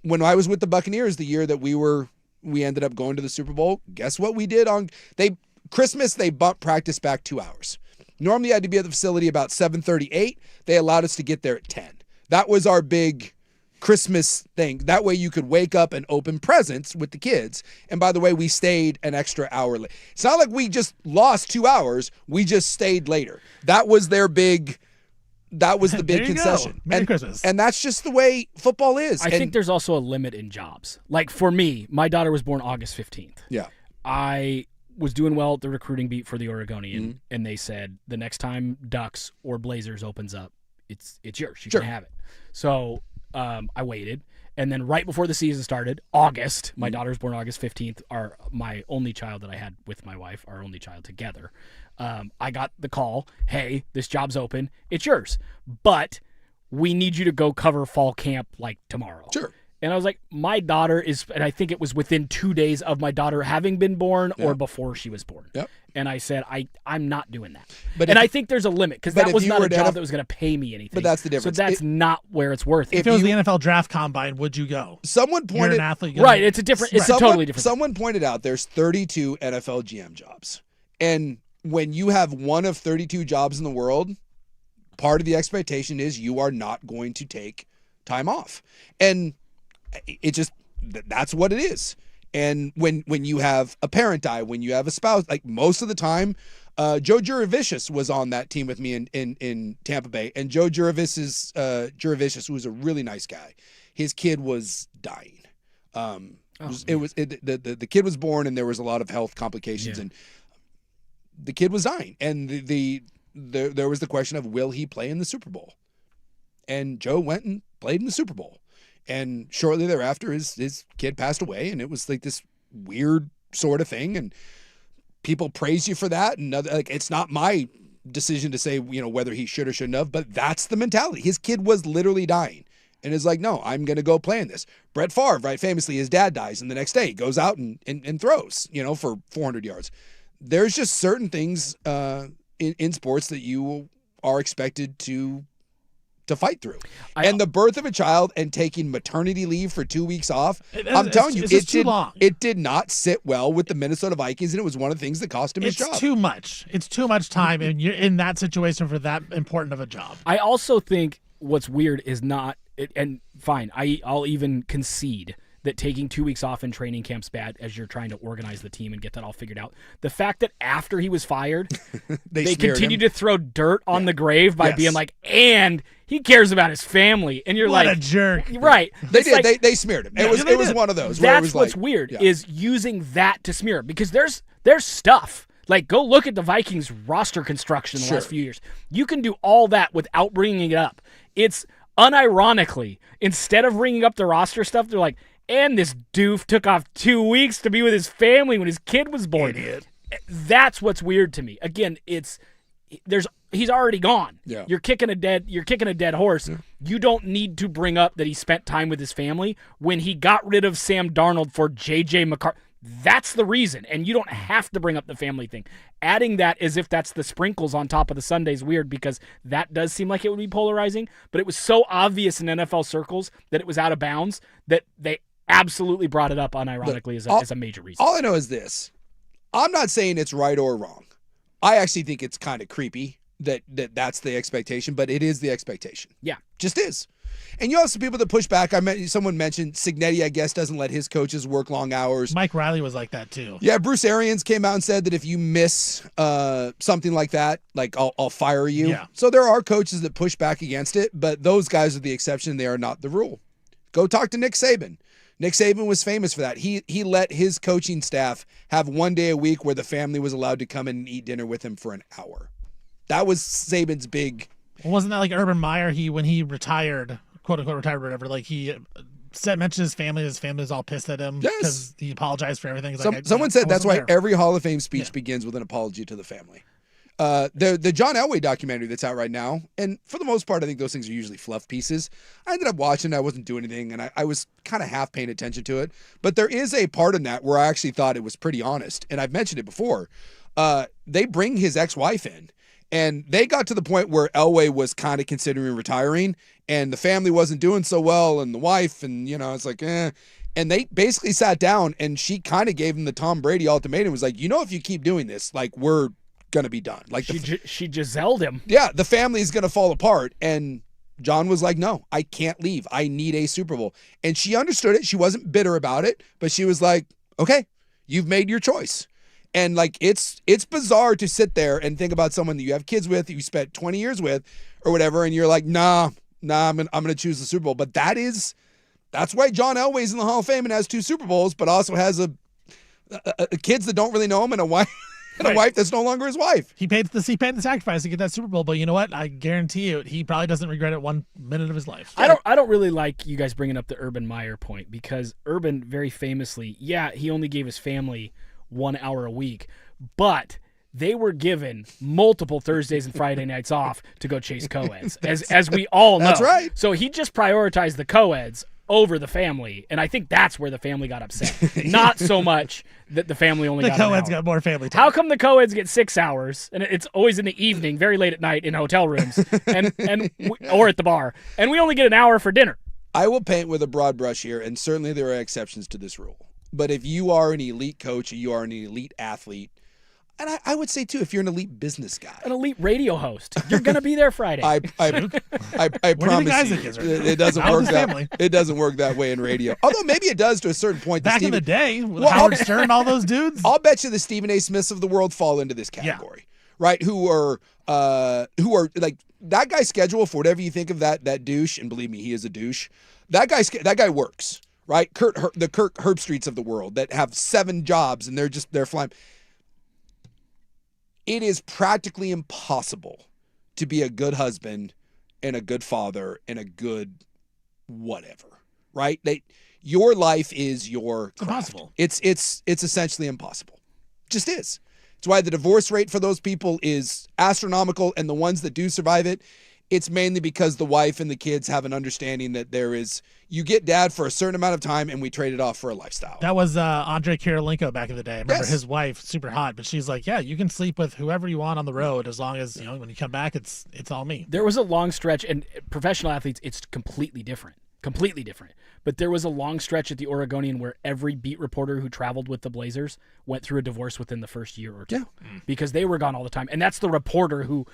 When I was with the Buccaneers the year that we ended up going to the Super Bowl, guess what we did Christmas, they bumped practice back 2 hours. Normally, I had to be at the facility about 7:38. They allowed us to get there at 10. That was our big Christmas thing. That way you could wake up and open presents with the kids. And by the way, we stayed an extra hour late. It's not like we just lost 2 hours. We just stayed later. That was their big... That was the big concession. Merry Christmas. And that's just the way football is. I think there's also a limit in jobs. For me, my daughter was born August 15th. Yeah. I was doing well at the recruiting beat for the Oregonian, and they said the next time Ducks or Blazers opens up, it's yours. You can have it. So I waited, And then right before the season started, August, my daughter was born August 15th, my only child that I had with my wife, our only child together. I got the call, hey, this job's open. It's yours. But we need you to go cover fall camp like tomorrow. Sure. And I was like, my daughter is, and I think it was within 2 days of my daughter having been born or before she was born. Yep. And I said, I'm not doing that. But and I think there's a limit because that was not a job NFL that was going to pay me anything. But that's the difference. So that's not where it's worth it. If it was the NFL draft combine, would you go? Someone You're pointed an athlete. Right. It's a totally different. Someone pointed out there's 32 NFL GM jobs. And when you have one of 32 jobs in the world, part of the expectation is you are not going to take time off. And it just, that's what it is. And when you have a parent die, when you have a spouse, like most of the time, Joe Jurevicius was on that team with me in Tampa Bay. And Joe Jurevicius, who was a really nice guy, his kid was dying. The kid was born and there was a lot of health complications and the kid was dying. And there was the question of, will he play in the Super Bowl? And Joe went and played in the Super Bowl. And shortly thereafter, his kid passed away, and it was like this weird sort of thing. And people praise you for that, and it's not my decision to say whether he should or shouldn't have, but that's the mentality. His kid was literally dying, and is like, no, I'm going to go play in this. Brett Favre, right, famously, his dad dies, and the next day he goes out and throws, for 400 yards. There's just certain things in sports that you are expected to fight through. And the birth of a child and taking maternity leave for 2 weeks off, I'm telling you, it did not sit well with the Minnesota Vikings, and it was one of the things that cost him his job. It's too much. It's too much time, and you're in that situation for that important of a job. I also think what's weird is not, and fine, I'll even concede that taking 2 weeks off in training camp's bad as you're trying to organize the team and get that all figured out. The fact that after he was fired, they continued to throw dirt on the grave by being like, and he cares about his family. And you're what like, a jerk. Right. They did. They smeared him. It was one of those. That's what's weird is using that to smear him, because there's stuff. Like, go look at the Vikings roster construction in the last few years. You can do all that without bringing it up. It's unironically, instead of bringing up the roster stuff, they're like, and this doof took off 2 weeks to be with his family when his kid was born. Idiot. That's what's weird to me. Again, he's already gone. Yeah. You're kicking a dead horse. Yeah. You don't need to bring up that he spent time with his family when he got rid of Sam Darnold for J.J. McCarthy. That's the reason, and you don't have to bring up the family thing. Adding that as if that's the sprinkles on top of the sundae is weird, because that does seem like it would be polarizing, but it was so obvious in NFL circles that it was out of bounds that they absolutely brought it up unironically as a major reason. All I know is this. I'm not saying it's right or wrong. I actually think it's kind of creepy that's the expectation, but it is the expectation. Yeah. Just is. And you have some people that push back. Someone mentioned Cignetti, I guess, doesn't let his coaches work long hours. Mike Riley was like that too. Yeah, Bruce Arians came out and said that if you miss something like that, like I'll fire you. Yeah. So there are coaches that push back against it, but those guys are the exception. They are not the rule. Go talk to Nick Saban. Nick Saban was famous for that. He let his coaching staff have 1 day a week where the family was allowed to come in and eat dinner with him for an hour. That was Saban's big. Well, wasn't that like Urban Meyer? When he retired, quote unquote retired, or whatever. Like he mentioned his family. His family was all pissed at him because he apologized for everything. Someone said that's why every Hall of Fame speech begins with an apology to the family. The John Elway documentary that's out right now, and for the most part, I think those things are usually fluff pieces. I ended up watching it. I wasn't doing anything, and I was kind of half paying attention to it. But there is a part in that where I actually thought it was pretty honest, and I've mentioned it before. They bring his ex-wife in, and they got to the point where Elway was kind of considering retiring, and the family wasn't doing so well, and the wife, and it's like, eh. And they basically sat down, and she kind of gave him the Tom Brady ultimatum. Was like, if you keep doing this, like, we're gonna be done. Like she Giselled him. Yeah, the family's gonna fall apart. And John was like, no, I can't leave. I need a Super Bowl. And she understood it. She wasn't bitter about it, but she was like, okay, you've made your choice. And like, it's bizarre to sit there and think about someone that you have kids with, you spent 20 years with or whatever, and you're like, nah, I'm gonna choose the Super Bowl. But that's why John Elway's in the Hall of Fame and has 2 Super Bowls, but also has a kids that don't really know him and a wife and a wife that's no longer his wife. He paid the sacrifice to get that Super Bowl, but you know what? I guarantee you, he probably doesn't regret it 1 minute of his life. I don't really like you guys bringing up the Urban Meyer point, because Urban very famously, he only gave his family 1 hour a week, but they were given multiple Thursdays and Friday nights off to go chase co-eds, as we all know. That's right. So he just prioritized the co-eds over the family, and I think that's where the family got upset. Not so much that the family only got an co-eds hour. got more family time. How come the co-eds get 6 hours, and it's always in the evening, very late at night in hotel rooms, or at the bar, and we only get an hour for dinner? I will paint with a broad brush here, and certainly there are exceptions to this rule. But if you are an elite coach, or you are an elite athlete, and I would say too, if you're an elite business guy, An elite radio host, you're gonna be there Friday. I promise Isaac you, is right it doesn't Out work with that. family. It doesn't work that way in radio. Although maybe it does to a certain point. Back in the day, with Howard Stern and all those dudes. I'll bet you the Stephen A. Smiths of the world fall into this category, right? Who are like that guy's schedule, for whatever you think of that douche, and believe me, he is a douche. That guy works, right? The Kirk Herbstreits of the world that have 7 jobs and they're flying. It is practically impossible to be a good husband and a good father and a good whatever, right? Your life is your craft. Impossible. It's essentially impossible. Just is. It's why the divorce rate for those people is astronomical, and the ones that do survive it, it's mainly because the wife and the kids have an understanding that you get dad for a certain amount of time and we trade it off for a lifestyle. That was Andrei Kirilenko back in the day. I remember Yes. his wife, super hot, but she's like, yeah, you can sleep with whoever you want on the road as long as, when you come back, it's all me. There was a long stretch, and professional athletes, it's completely different. But there was a long stretch at the Oregonian where every beat reporter who traveled with the Blazers went through a divorce within the first year or two, because they were gone all the time. And that's the reporter who,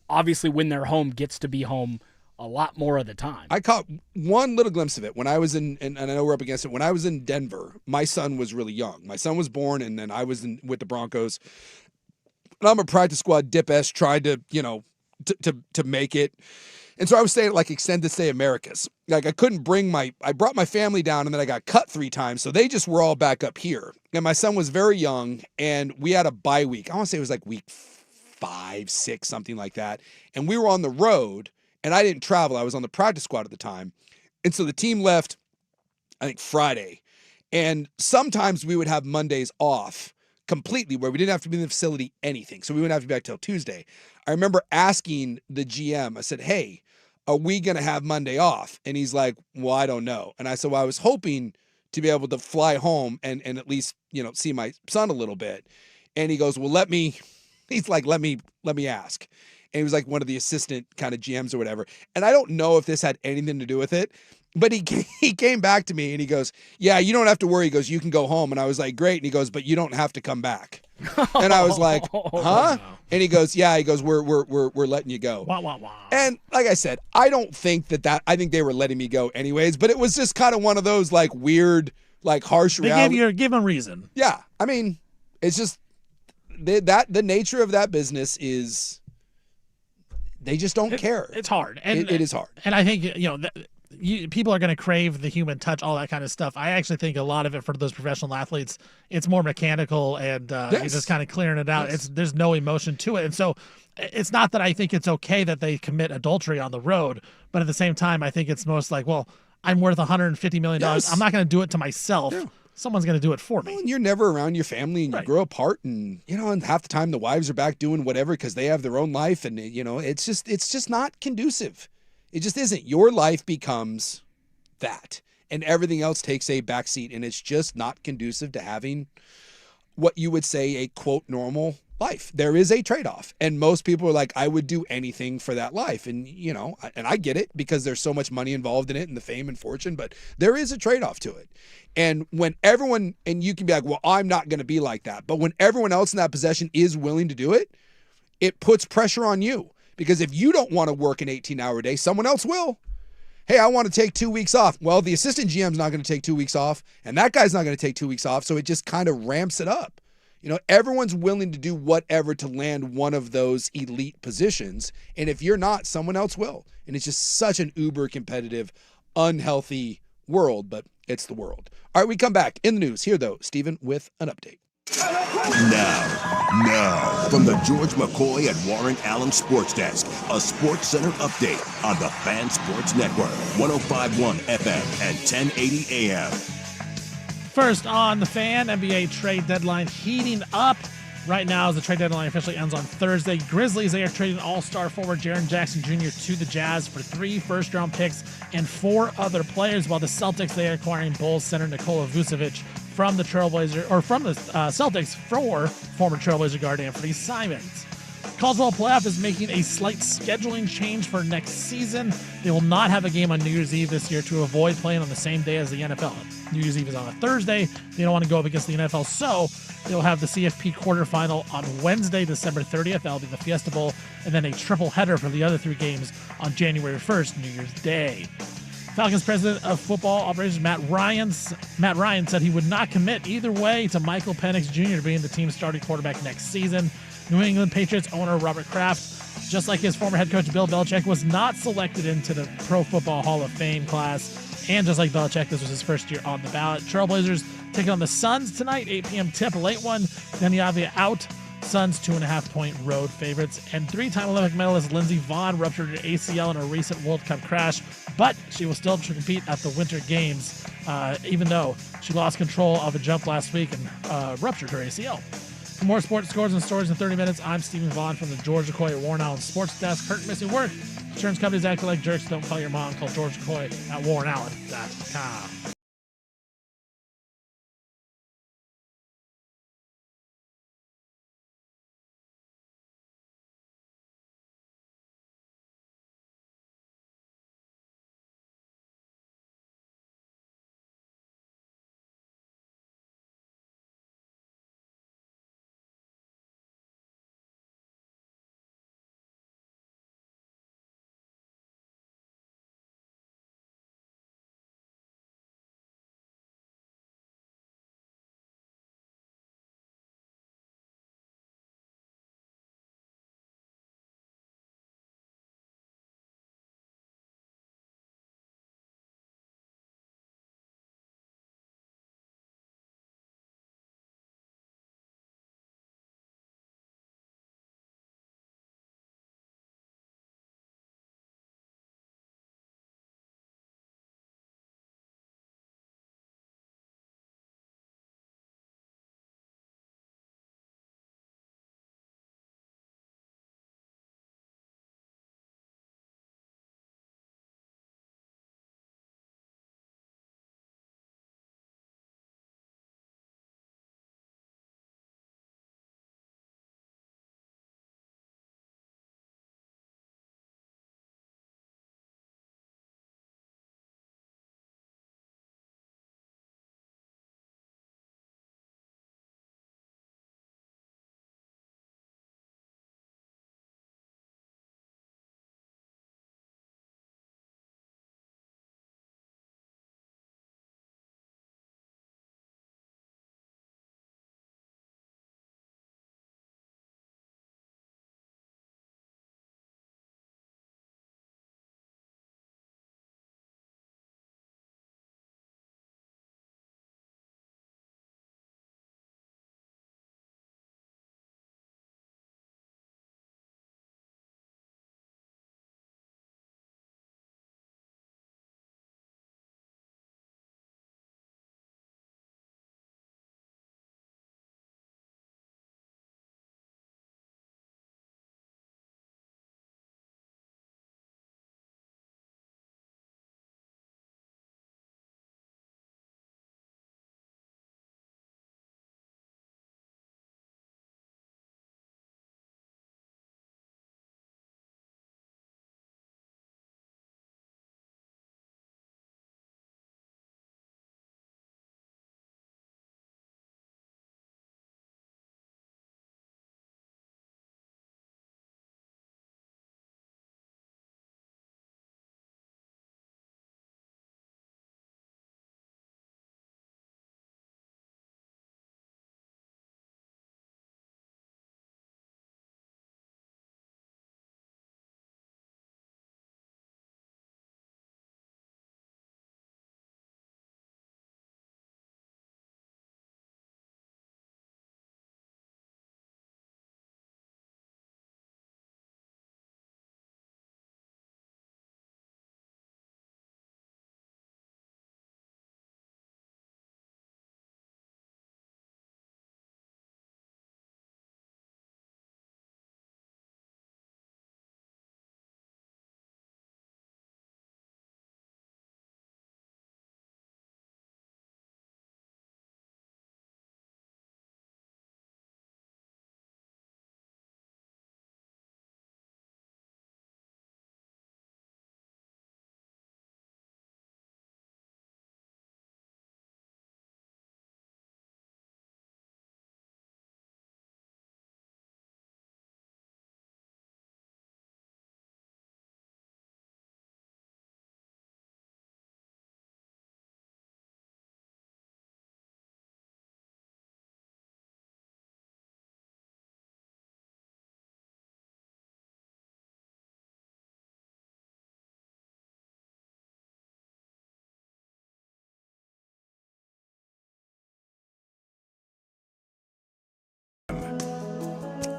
obviously, when they're home, gets to be home a lot more of the time. I caught one little glimpse of it when I was and I know we're up against it. When I was in Denver, my son was really young. My son was born, and then I was with the Broncos. And I'm a practice squad dip-S, tried to, to make it. And so I was staying at like extended stay Americas. Like I couldn't I brought my family down, and then I got cut 3 times. So they just were all back up here. And my son was very young, and we had a bye week. I want to say it was like week 5, 6, something like that. And we were on the road, and I didn't travel. I was on the practice squad at the time. And so the team left, I think, Friday. And sometimes we would have Mondays off completely, where we didn't have to be in the facility, anything. So we wouldn't have to be back till Tuesday. I remember asking the GM, I said, hey, are we going to have Monday off? And he's like, well, I don't know. And I said, well, I was hoping to be able to fly home and at least, see my son a little bit. And he goes, well, let me ask. And he was like one of the assistant kind of GMs or whatever. And I don't know if this had anything to do with it, but he came back to me and he goes, yeah, you don't have to worry. He goes, you can go home. And I was like, great. And he goes, but you don't have to come back. And I was like, huh? And he goes, yeah. He goes, we're letting you go. Wah, wah, wah. And like I said, I don't think I think they were letting me go anyways, but it was just kind of one of those like weird, like harsh reality. They give him reason. Yeah. I mean, it's just the nature of that business is they just don't care. It's hard. And it is hard. And I think, people are going to crave the human touch, all that kind of stuff. I actually think a lot of it for those professional athletes, it's more mechanical and you're just kind of clearing it out. Yes. There's no emotion to it. And so it's not that I think it's okay that they commit adultery on the road, but at the same time, I think it's most like, well, I'm worth $150 million. Yes. I'm not going to do it to myself. Yeah. Someone's going to do it for me. Well, and you're never around your family, and you grow apart, and and half the time the wives are back doing whatever because they have their own life, and it's just not conducive. It just isn't. Your life becomes that, and everything else takes a backseat, and it's just not conducive to having what you would say a quote normal life. There is a trade-off, and most people are like, I would do anything for that life, and and I get it because there's so much money involved in it and the fame and fortune, but there is a trade-off to it. And when everyone, and you can be like, well, I'm not going to be like that, but when everyone else in that possession is willing to do it, it puts pressure on you, because if you don't want to work an 18-hour day, someone else will. Hey, I want to take 2 weeks off. Well, the assistant GM's not going to take 2 weeks off, and that guy's not going to take 2 weeks off, so it just kind of ramps it up. Everyone's willing to do whatever to land one of those elite positions. And if you're not, someone else will. And it's just such an uber competitive, unhealthy world, but it's the world. All right, we come back in the news. Here, though, Stephen with an update. Now, from the George McCoy and Warren Allen Sports Desk, a Sports Center update on the Fan Sports Network, 105.1 FM and 1080 AM. First on the Fan, NBA trade deadline heating up. Right now, as the trade deadline officially ends on Thursday, Grizzlies, they are trading all-star forward Jaren Jackson Jr. to the Jazz for 3 first-round picks and 4 other players, while the Celtics, they are acquiring Bulls center Nikola Vucevic from the Celtics for former Trailblazer guard Anthony Simons. College Playoff is making a slight scheduling change for next season. They will not have a game on New Year's Eve this year to avoid playing on the same day as the NFL. New Year's Eve is on a Thursday. They don't want to go up against the NFL, so they'll have the CFP quarterfinal on Wednesday, December 30th. That'll be the Fiesta Bowl, and then a triple header for the other 3 games on January 1st, New Year's Day. Falcons president of football operations Matt Ryan said he would not commit either way to Michael Penix Jr. being the team's starting quarterback next season. New England Patriots owner Robert Kraft, just like his former head coach Bill Belichick, was not selected into the Pro Football Hall of Fame class. And just like Belichick, this was his first year on the ballot. Trailblazers taking on the Suns tonight, 8 p.m. tip, a late one. Then Yavia out. Suns 2.5-point road favorites. And 3-time Olympic medalist Lindsey Vonn ruptured her ACL in a recent World Cup crash, but she will still compete at the Winter Games, even though she lost control of a jump last week and ruptured her ACL. For more sports scores and stories in 30 minutes, I'm Stephen Vaughn from the George McCoy at Warren Allen Sports Desk. Hurt missing work. Insurance companies acting like jerks. Don't call your mom. Call George McCoy at WarrenAllen.com.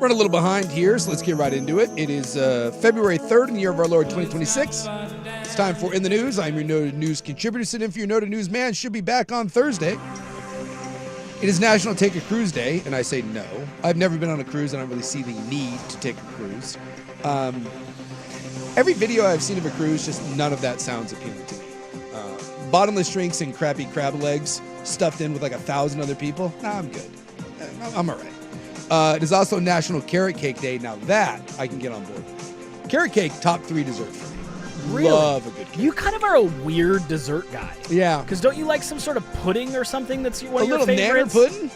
Run a little behind here, so let's get right into it. It is February 3rd in the year of our Lord 2026. It's time for In the News. I'm your Noted News contributor, sitting in for your Noted News man. Should be back on Thursday. It is National Take a Cruise Day, and I say no. I've never been on a cruise, and I don't really see the need to take a cruise. Every video I've seen of a cruise, just none of that sounds appealing to me. Bottomless drinks and crappy crab legs stuffed in with like 1,000 other people. Nah, I'm good. I'm all right. It is also National Carrot Cake Day. Now that I can get on board. Carrot cake, top 3 dessert for me. Really? Love a good carrot You kind of are a weird dessert guy. Yeah. Because don't you like some sort of pudding or something that's one A of your little nanner favorites? pudding?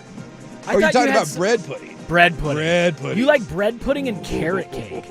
I Or are you thought talking had about bread pudding? Bread pudding. Bread pudding. You like bread pudding and carrot cake.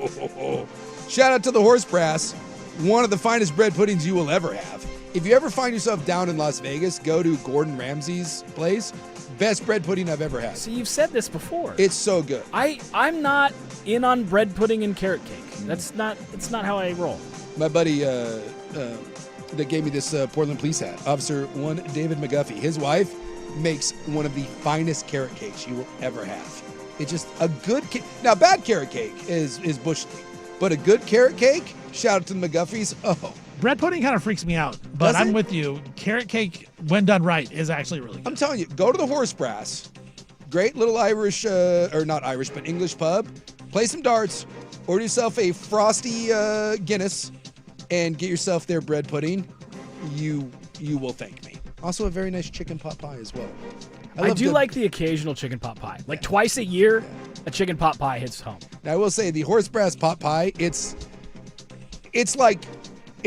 Shout out to the Horse Brass, one of the finest bread puddings you will ever have. If you ever find yourself down in Las Vegas, go to Gordon Ramsay's place. Best bread pudding I've ever had. See, you've said this before. It's so good. I'm not in on bread pudding and carrot cake. That's not how I roll. My buddy that gave me this Portland Police hat, Officer 1 David McGuffey, his wife makes one of the finest carrot cakes you will ever have. It's just a good cake. Now, bad carrot cake is bush league, but a good carrot cake, shout out to the McGuffies. Oh. Bread pudding kind of freaks me out, but Does I'm it? with you. Carrot cake, when done right, is actually really good. I'm telling you, go to the Horse Brass. Great little Irish, or not Irish, but English pub. Play some darts. Order yourself a frosty Guinness and get yourself their bread pudding. You will thank me. Also, a very nice chicken pot pie as well. I love do good- like the occasional chicken pot pie. Like twice a year, a chicken pot pie hits home. Now, I will say the Horse Brass pot pie, it's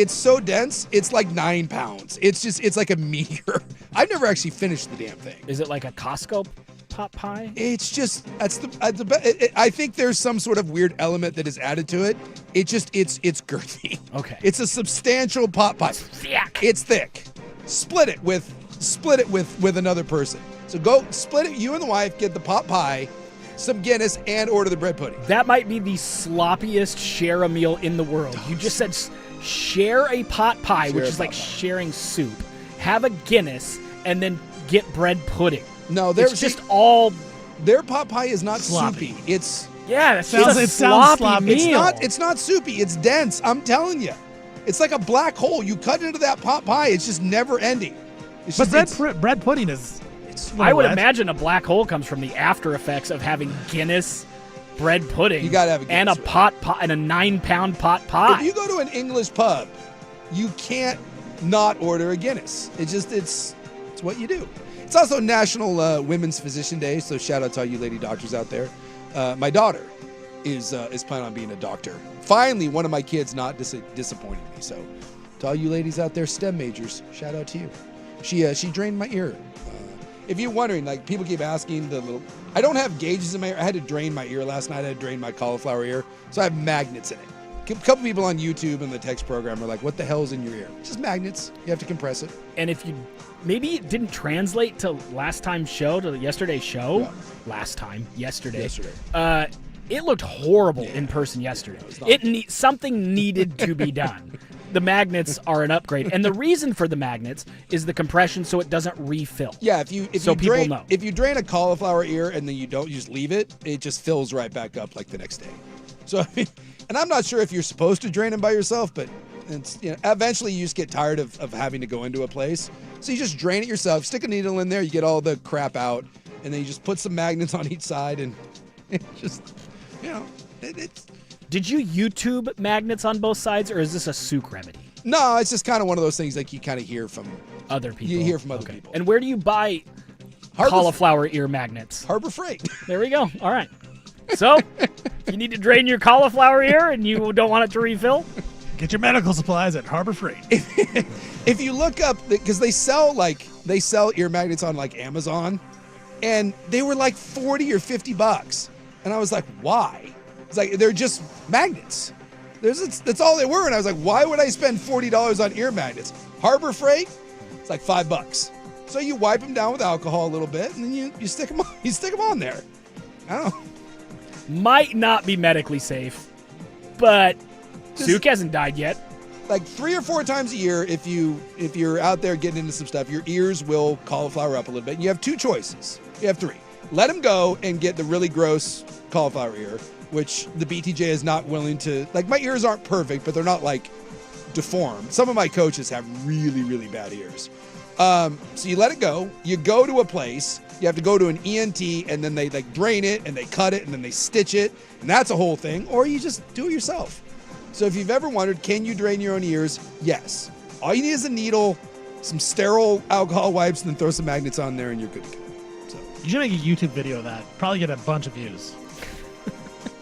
so dense, it's like 9 pounds. It's like a meteor. I've never actually finished the damn thing. Is it like a Costco pot pie? It's just, I think there's some sort of weird element that is added to it. It's girthy. Okay. It's a substantial pot pie. Thick. It's thick. Split it with another person. So go split it, you and the wife, get the pot pie, some Guinness, and order the bread pudding. That might be the sloppiest share a meal in the world. You just said share a pot pie, Share which a is pot like pie. sharing soup. Have a Guinness, and then get bread pudding. No, It's just all. their pot pie is not Sloppy. soupy. It's Yeah, that Sounds- sounds a it sounds sloppy sloppy. meal. it's not soupy. It's dense. I'm telling you. It's like a black hole. You cut into that pot pie, it's just never ending. It's But just bread pudding is. I would wet. imagine a black hole comes from the after effects of having Guinness bread pudding. You gotta have a and a Guinness, pot pie and a 9-pound pot pie. if you go to an English pub, you can't not order a Guinness. It's what you do. It's also National Women's Physician Day, so shout out to all you lady doctors out there. My daughter is planning on being a doctor. Finally, one of my kids not disappointing me. So, to all you ladies out there, STEM majors, shout out to you. She drained my ear. If you're wondering, like people keep asking I don't have gauges in my ear. I had to drain my ear last night. I had to drain my cauliflower ear, so I have magnets in it. A couple people on YouTube and the text program are like, "What the hell's in your ear?" It's just magnets. You have to compress it. And if you maybe it didn't translate to yesterday's show. Yeah. Yesterday. Yesterday. It looked horrible in person yesterday. Something needed to be done. The magnets are an upgrade, and the reason for the magnets is the compression, so it doesn't refill. Yeah, if So you people drain know. if you drain a cauliflower ear and then you just leave it, it just fills right back up like the next day. So, and I'm not sure if you're supposed to drain them by yourself, but it's eventually you just get tired of having to go into a place, so you just drain it yourself. Stick a needle in there, you get all the crap out, and then you just put some magnets on each side, and it just it's. Did you YouTube magnets on both sides, or is this a souk remedy? No, it's just kind of one of those things like you kind of hear from Other people. You hear from other people. And where do you buy cauliflower ear magnets? Harbor Freight. There we go. All right. So, if you need to drain your cauliflower ear and you don't want it to refill, Get your medical supplies at Harbor Freight. If you look up, because they sell ear magnets on like Amazon, and they were like $40 or $50, and I was like, why? It's like they're just magnets. That's all they were, and I was like, why would I spend $40 on ear magnets? Harbor Freight, it's like $5. So you wipe them down with alcohol a little bit, and then you stick them on. You stick them on there. I don't know. might not be medically safe, but Souk hasn't died yet. Like 3 or 4 times a year, if you're out there getting into some stuff, your ears will cauliflower up a little bit. And you have 2 choices. You have 3. let him go and get the really gross cauliflower ear, which the BTJ is not willing to. Like, my ears aren't perfect, but they're not like deformed. Some of my coaches have really, really bad ears. So you let it go. You go to a place. You have to go to an ENT, and then they like drain it, and they cut it, and then they stitch it, and that's a whole thing. Or you just do it yourself. So if you've ever wondered, can you drain your own ears? Yes. All you need is a needle, some sterile alcohol wipes, and then throw some magnets on there, and you're good to go. So You should make a YouTube video of that. Probably get a bunch of views.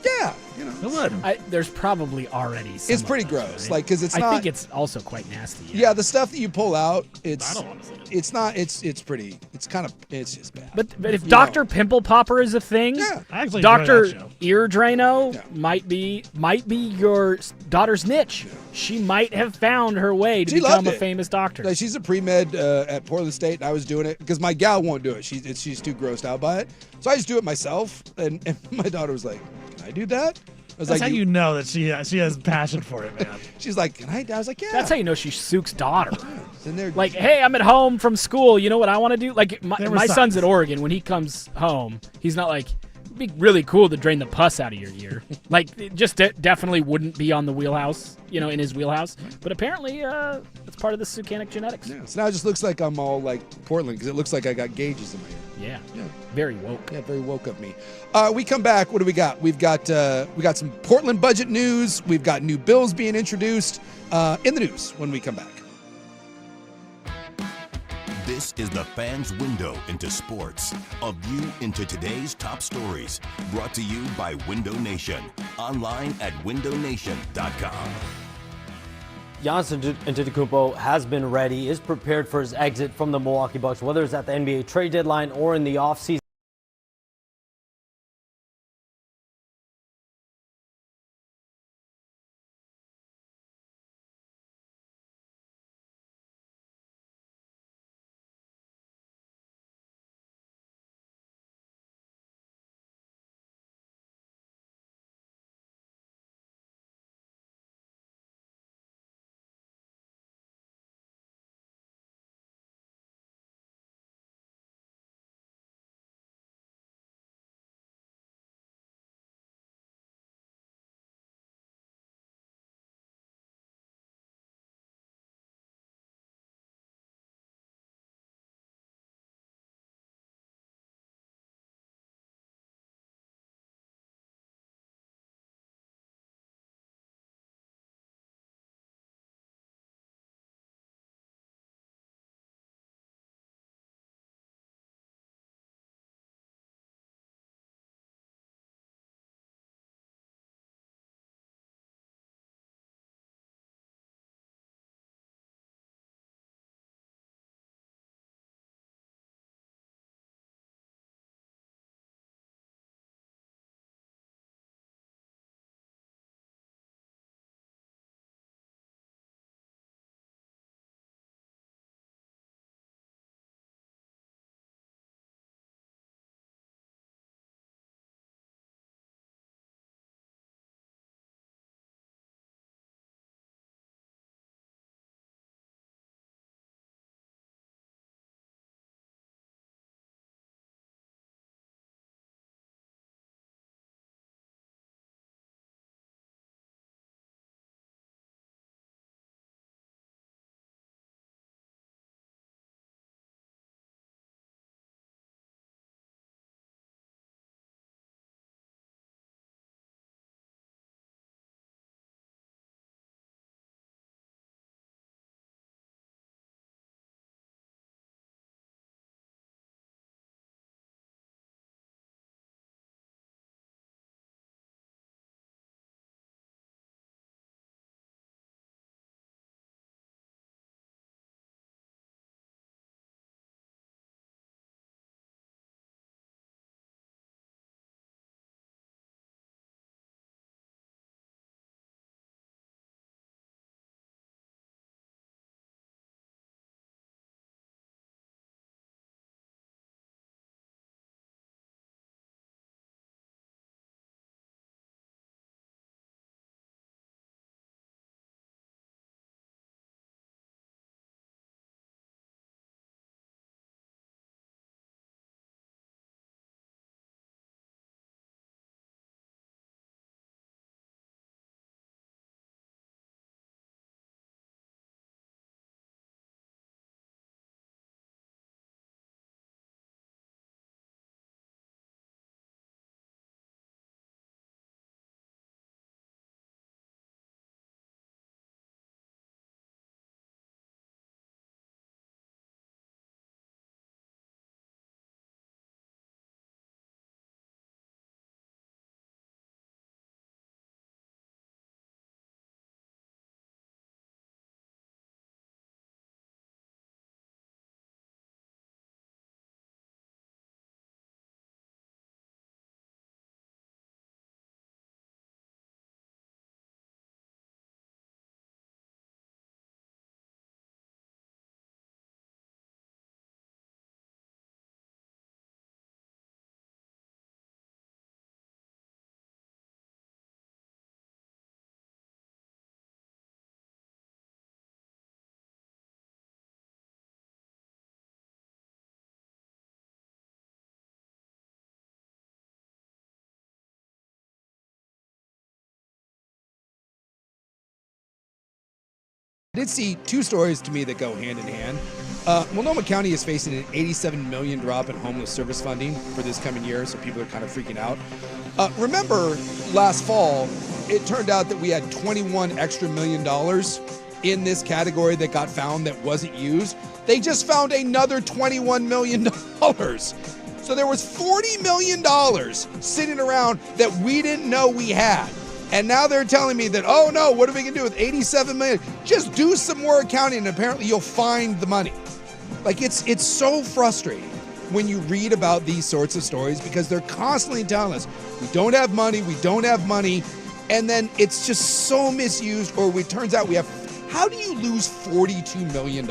yeah, you know, It would. There's probably already some it's of pretty those, gross. right? Like, because it's I not. think it's also quite nasty. yeah, the stuff that you pull out, I it's don't want to see it. it's not. It's pretty. It's kind of. It's just bad. But if You Dr. know. Pimple Popper is a thing, Yeah. I actually enjoy Dr. that show. Ear Drano Yeah. might be your daughter's niche. She might have found her way to She become loved a it. famous doctor. Like, she's a pre-med at Portland State, and I was doing it because my gal won't do it. She's too grossed out by it. So I just do it myself. And my daughter was like, "Can I do that?" I was That's like, how you know that she has passion for it, man. She's like, "Can I?" I was like, "Yeah." That's how you know she's Sook's daughter. It's in there. Like, hey, I'm at home from school. You know what I want to do? Like, my There were son's signs. at Oregon. When he comes home, he's not like, it'd be really cool to drain the pus out of your ear. Like, it just definitely wouldn't be on the wheelhouse, in his wheelhouse. But apparently, it's part of the Sookanic genetics. Yeah, so now it just looks like I'm all like Portland because it looks like I got gauges in my ear. Yeah. Yeah. Very woke. Yeah, very woke of me. We come back. What do we got? We got some Portland budget news. We've got new bills being introduced in the news when we come back. This is the fans' window into sports. A view into today's top stories. Brought to you by Window Nation. Online at windownation.com. Giannis Antetokounmpo has been ready, is prepared for his exit from the Milwaukee Bucks, whether it's at the NBA trade deadline or in the offseason. did see two stories to me that go hand in hand. Multnomah County is facing an $87 million drop in homeless service funding for this coming year, so people are kind of freaking out. Remember last fall, it turned out that we had $21 extra million in this category that got found that wasn't used. They just found another $21 million. So there was $40 million sitting around that we didn't know we had. And now they're telling me that, oh no, what are we gonna do with $87 million? Just do some more accounting and apparently you'll find the money. Like it's so frustrating when you read about these sorts of stories because they're constantly telling us, we don't have money, and then it's just so misused, or it turns out we have, how do you lose $42 million?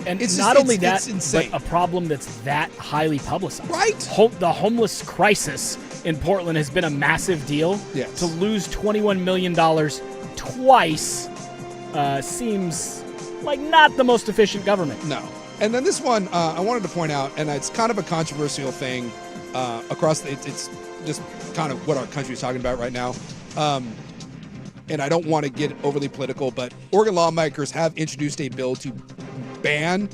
And it's not just, only it's that, insane. but a problem that's that highly publicized. Right. The homeless crisis in Portland has been a massive deal. Yes. To lose $21 million twice seems like not the most efficient government. No. And then this one, I wanted to point out, and it's kind of a controversial thing across, it's just kind of what our country is talking about right now. And I don't want to get overly political, but Oregon lawmakers have introduced a bill to ban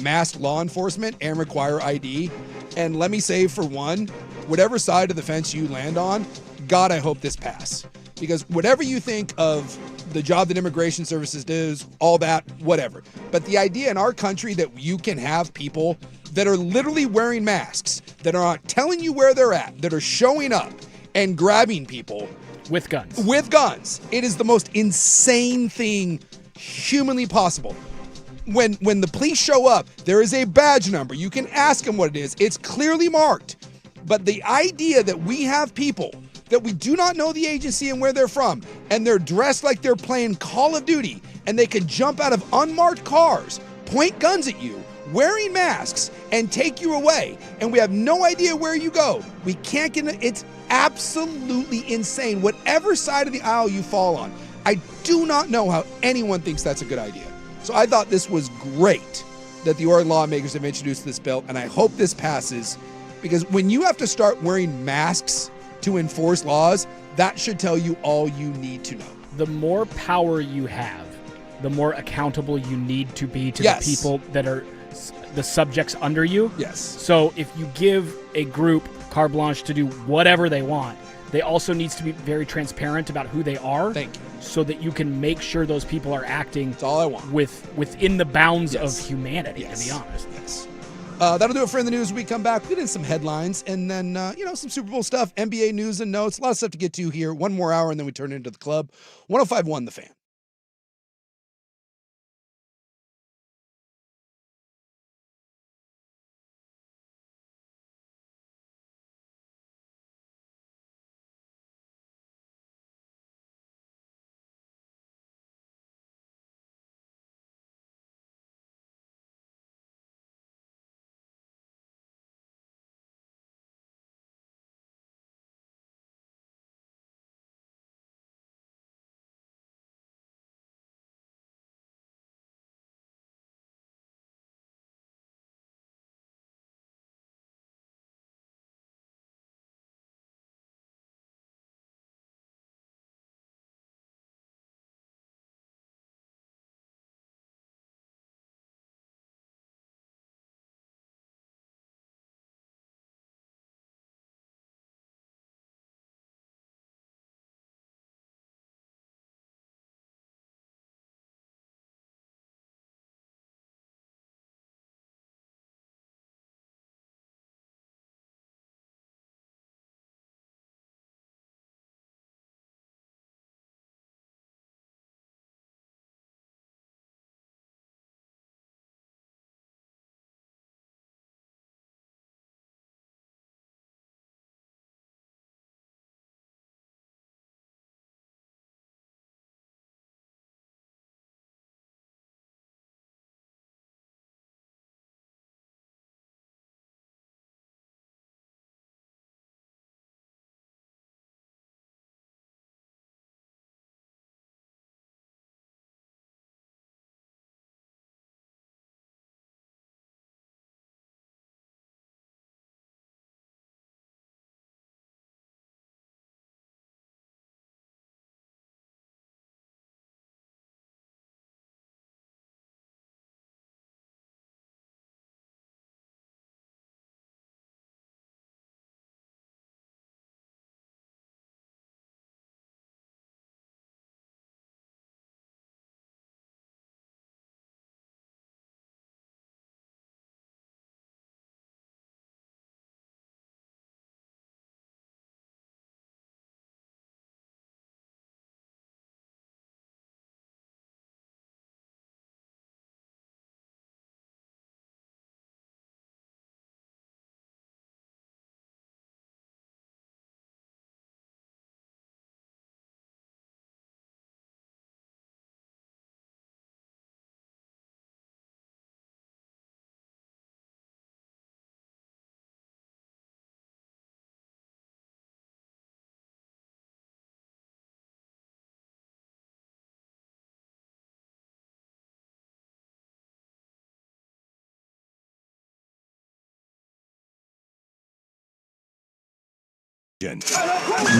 masked law enforcement and require ID. And let me say, for one, whatever side of the fence you land on, God, I hope this passes. Because whatever you think of the job that immigration services does, all that, whatever. But the idea in our country that you can have people that are literally wearing masks, that are not telling you where they're at, that are showing up and grabbing people with guns. It is the most insane thing humanly possible. When the police show up, there is a badge number. You can ask them what it is. It's clearly marked. But the idea that we have people that we do not know the agency and where they're from, and they're dressed like they're playing Call of Duty, and they can jump out of unmarked cars, point guns at you, wearing masks, and take you away, and we have no idea where you go. We can't get it's absolutely insane. Whatever side of the aisle you fall on, I do not know how anyone thinks that's a good idea. So I thought this was great that the Oregon lawmakers have introduced this bill, and I hope this passes, because when you have to start wearing masks to enforce laws, that should tell you all you need to know. The more power you have, the more accountable you need to be to Yes. the people that are the subjects under you. Yes. So if you give a group carte blanche to do whatever they want, they also needs to be very transparent about who they are. Thank you. So that you can make sure those people are acting That's all I want. within the bounds Yes. of humanity, Yes. to be honest. Yes. That'll do it for In the News. We come back, we get in some headlines, and then, some Super Bowl stuff, NBA news and notes, a lot of stuff to get to here. One more hour, and then we turn into the club. 105.1 The Fan.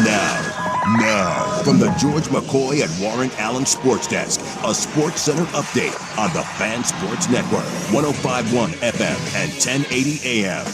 Now, from the George McCoy and Warren Allen Sports Desk, a Sports Center update on the Fan Sports Network, 105.1 FM and 1080 AM.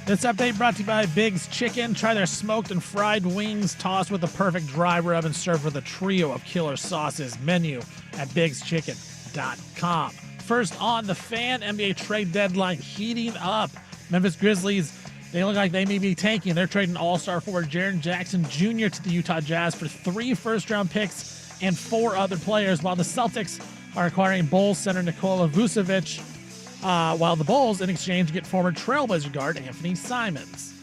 This update brought to you by Big's Chicken. Try their smoked and fried wings tossed with the perfect dry rub and served with a trio of killer sauces. Menu at bigschicken.com. First on the Fan, NBA trade deadline heating up. Memphis Grizzlies, they look like they may be tanking. They're trading all-star forward Jaren Jackson Jr. to the Utah Jazz for 3 first-round picks and 4 other players, while the Celtics are acquiring Bulls center Nikola Vucevic, while the Bulls, in exchange, get former Trailblazer guard Anthony Simons.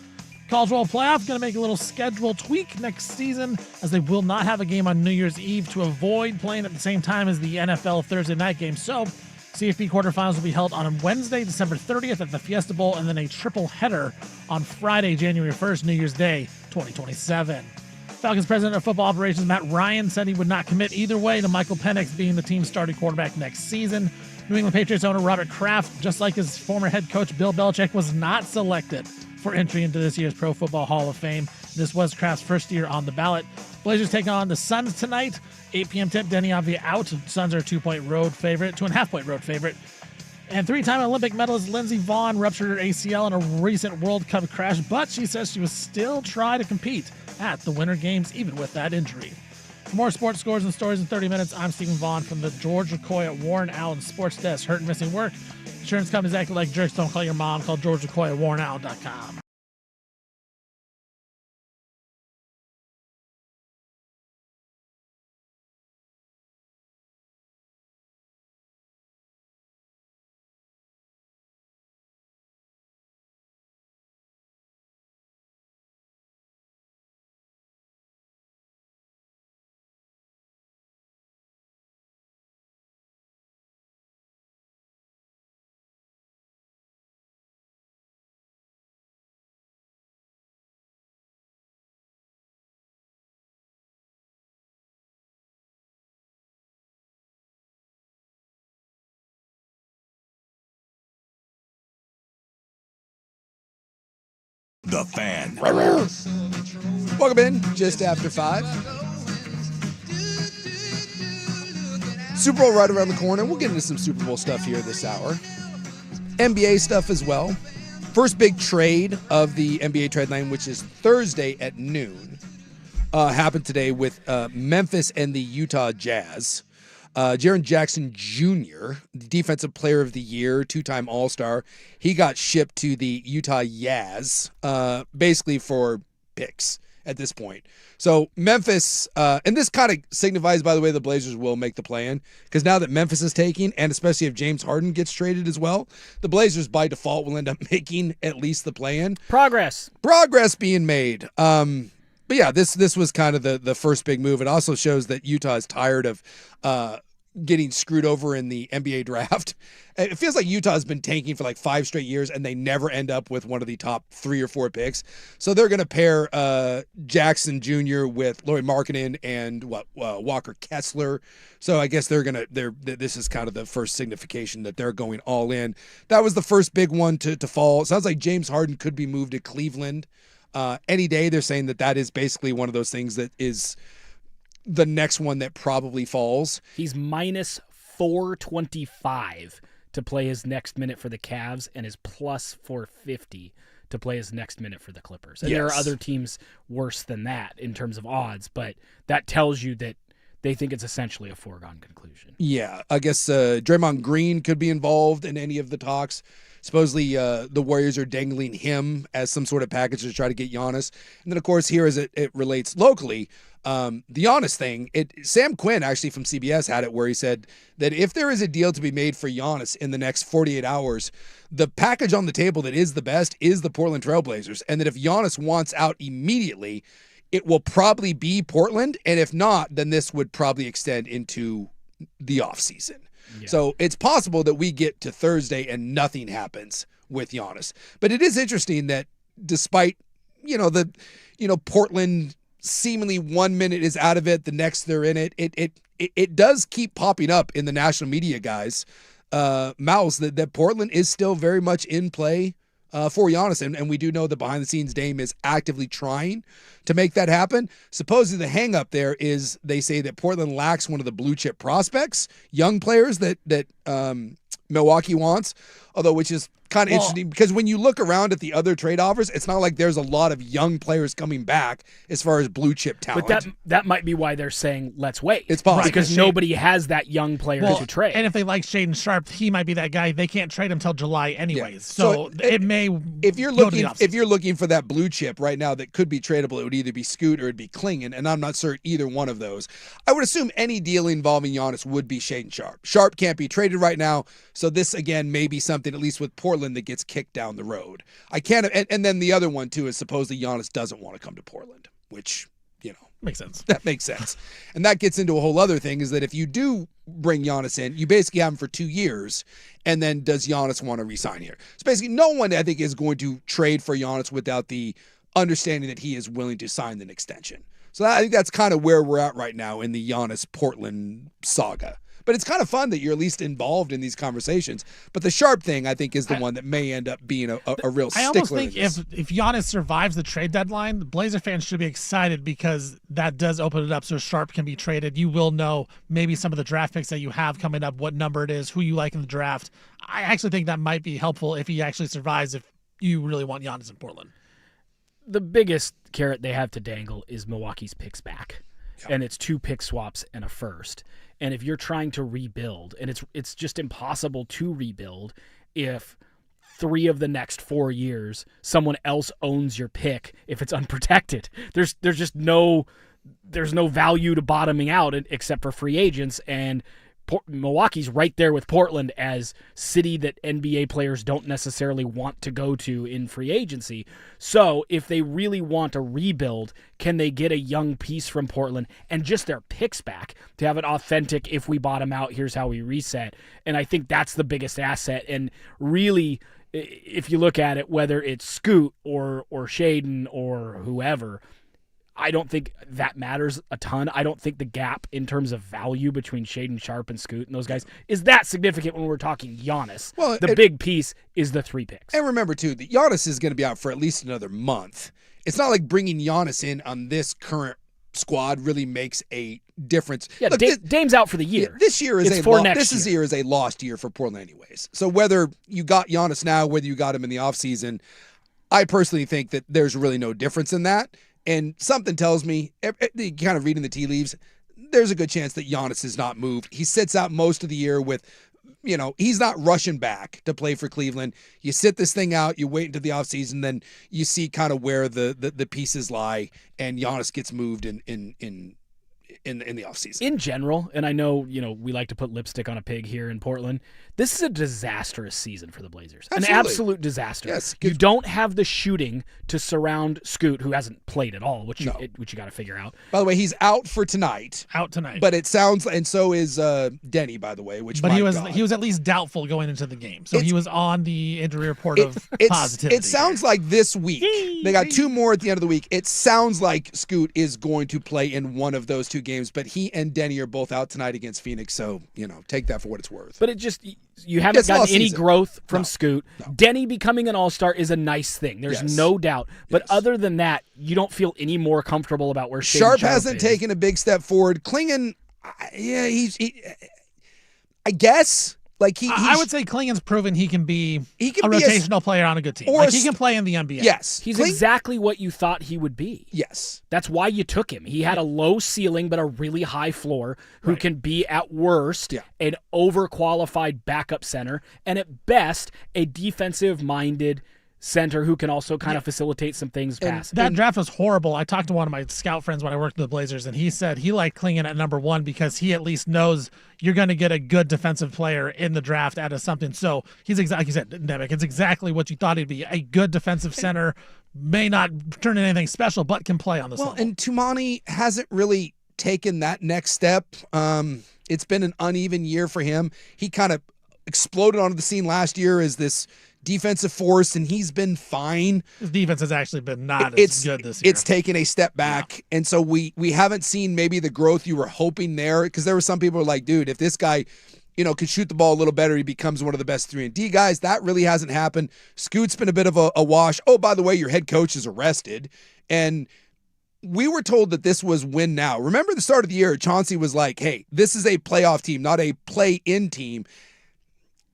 College World Playoff going to make a little schedule tweak next season, as they will not have a game on New Year's Eve to avoid playing at the same time as the NFL Thursday night game. So, CFP quarterfinals will be held on Wednesday, December 30th at the Fiesta Bowl, and then a triple header on Friday, January 1st, New Year's Day, 2027. Falcons president of football operations Matt Ryan said he would not commit either way to Michael Penix being the team's starting quarterback next season. New England Patriots owner Robert Kraft, just like his former head coach Bill Belichick, was not selected for entry into this year's Pro Football Hall of Fame. This was Kraft's first year on the ballot. Blazers take on the Suns tonight. 8 p.m. tip, Denny Avdia out. Suns are a 2.5-point road favorite. And 3-time Olympic medalist Lindsey Vonn ruptured her ACL in a recent World Cup crash, but she says she will still try to compete at the Winter Games, even with that injury. For more sports scores and stories in 30 minutes, I'm Stephen Vaughn from the George McCoy at Warren Allen Sports Desk. Hurt and missing work? Insurance companies acting like jerks. Don't call your mom. Call George McCoy at WarrenAllen.com. The Fan. Welcome in, just after 5. Super Bowl right around the corner. We'll get into some Super Bowl stuff here this hour. NBA stuff as well. First big trade of the NBA trade line, which is Thursday at noon, happened today with Memphis and the Utah Jazz. Jaren Jackson Jr., the Defensive Player of the Year, 2-time All-Star, he got shipped to the Utah Jazz, basically for picks at this point. So Memphis, and this kind of signifies, by the way, the Blazers will make the play-in, because now that Memphis is taking, and especially if James Harden gets traded as well, the Blazers by default will end up making at least the play-in. Progress being made. But yeah, this was kind of the first big move. It also shows that Utah is tired of getting screwed over in the NBA draft. It feels like Utah has been tanking for like 5 straight years, and they never end up with one of the top 3 or 4 picks. So they're going to pair Jackson Jr. with Lauri Markkanen and Walker Kessler. So I guess this is kind of the first signification that they're going all in. That was the first big one to fall. It sounds like James Harden could be moved to Cleveland any day. They're saying that is basically one of those things that is the next one that probably falls. He's minus 425 to play his next minute for the Cavs, and is plus 450 to play his next minute for the Clippers. And there are other teams worse than that in terms of odds, but that tells you that they think it's essentially a foregone conclusion. Yeah, I guess Draymond Green could be involved in any of the talks. Supposedly, the Warriors are dangling him as some sort of package to try to get Giannis. And then, of course, here as it relates locally, the Giannis thing, Sam Quinn actually from CBS had it where he said that if there is a deal to be made for Giannis in the next 48 hours, the package on the table that is the best is the Portland Trailblazers. And that if Giannis wants out immediately, it will probably be Portland. And if not, then this would probably extend into the offseason. Yeah. So it's possible that we get to Thursday and nothing happens with Giannis. But it is interesting that despite, Portland seemingly 1 minute is out of it, the next they're in it. It does keep popping up in the national media guys' mouths that Portland is still very much in play for Giannis. And we do know the behind-the-scenes Dame is actively trying to make that happen. Supposedly the hang-up there is they say that Portland lacks one of the blue-chip prospects, young players that Milwaukee wants, although which is kind of interesting because when you look around at the other trade offers, it's not like there's a lot of young players coming back as far as blue chip talent. But that might be why they're saying let's wait. It's possible because nobody has that young player to trade. And if they like Shaden Sharp, he might be that guy. They can't trade him till July anyways. Yeah. So it may. If you're looking for that blue chip right now that could be tradable, it would either be Scoot or it'd be Klingon, and I'm not certain either one of those. I would assume any deal involving Giannis would be Shaden Sharp. Sharp can't be traded right now, so this again may be something at least with Portland that gets kicked down the road. I can't, and then the other one too is supposedly Giannis doesn't want to come to Portland, which makes sense. That makes sense, and that gets into a whole other thing is that if you do bring Giannis in, you basically have him for 2 years, and then does Giannis want to resign here? So basically, no one I think is going to trade for Giannis without the understanding that he is willing to sign an extension. So I think that's kind of where we're at right now in the Giannis Portland saga. But it's kind of fun that you're at least involved in these conversations. But the Sharp thing, I think, is the one that may end up being a real stickler. I almost think if Giannis survives the trade deadline, the Blazer fans should be excited because that does open it up so Sharp can be traded. You will know maybe some of the draft picks that you have coming up, what number it is, who you like in the draft. I actually think that might be helpful if he actually survives, if you really want Giannis in Portland. The biggest carrot they have to dangle is Milwaukee's picks back. Yeah. And it's 2 pick swaps and a first. And if you're trying to rebuild, and it's just impossible to rebuild if 3 of the next 4 years someone else owns your pick if it's unprotected. There's just no value to bottoming out except for free agents, and Milwaukee's right there with Portland as city that NBA players don't necessarily want to go to in free agency. So if they really want to rebuild, can they get a young piece from Portland and just their picks back to have an authentic, if we bottom out, here's how we reset? And I think that's the biggest asset. And really, if you look at it, whether it's Scoot or Shaden or whoever, I don't think that matters a ton. I don't think the gap in terms of value between Shaden Sharp and Scoot and those guys is that significant when we're talking Giannis. Well, the big piece is the 3 picks. And remember, too, that Giannis is going to be out for at least another month. It's not like bringing Giannis in on this current squad really makes a difference. Yeah, look, Dame's out for the year. This year is a lost year for Portland anyways. So whether you got Giannis now, whether you got him in the offseason, I personally think that there's really no difference in that. And something tells me, kind of reading the tea leaves, there's a good chance that Giannis is not moved. He sits out most of the year with, he's not rushing back to play for Cleveland. You sit this thing out, you wait until the offseason, then you see kind of where the pieces lie, and Giannis gets moved in the offseason. In general, and I know, we like to put lipstick on a pig here in Portland, this is a disastrous season for the Blazers. Absolutely. An absolute disaster. Yes, you don't have the shooting to surround Scoot, who hasn't played at all, which you got to figure out. By the way, he's out for tonight. But it sounds, and so is Denny, by the way. But he was at least doubtful going into the game, so he was on the injury report of positivity. It sounds like this week they got 2 more at the end of the week. It sounds like Scoot is going to play in one of those 2 games, but he and Denny are both out tonight against Phoenix, so take that for what it's worth. But you haven't gotten any growth from Scoot. No. Denny becoming an all-star is a nice thing. There's no doubt. But other than that, you don't feel any more comfortable about where Sharp hasn't taken a big step forward. Klingon, I guess. I would say Klingon's proven he can be a rotational player on a good team. He can play in the NBA. Yes. He's exactly what you thought he would be. Yes. That's why you took him. He had a low ceiling but a really high floor who can be at worst an overqualified backup center and at best a defensive-minded center who can also kind of facilitate some things past. That draft was horrible. I talked to one of my scout friends when I worked with the Blazers, and he said he liked Klingon at number 1 because he at least knows you're going to get a good defensive player in the draft out of something. So he's exactly, like you said, Nemec, it's exactly what you thought he'd be. A good defensive center, may not turn into anything special, but can play on this level. And Tumani hasn't really taken that next step. It's been an uneven year for him. He kind of exploded onto the scene last year as this defensive force, and he's been fine. His defense has actually been not as good this year. It's taken a step back, and so we haven't seen maybe the growth you were hoping there, because there were some people who were like, dude, if this guy could shoot the ball a little better, he becomes one of the best 3-and-D guys. That really hasn't happened. Scoot's been a bit of a wash. Oh, by the way, your head coach is arrested. And we were told that this was win now. Remember the start of the year, Chauncey was like, hey, this is a playoff team, not a play-in team.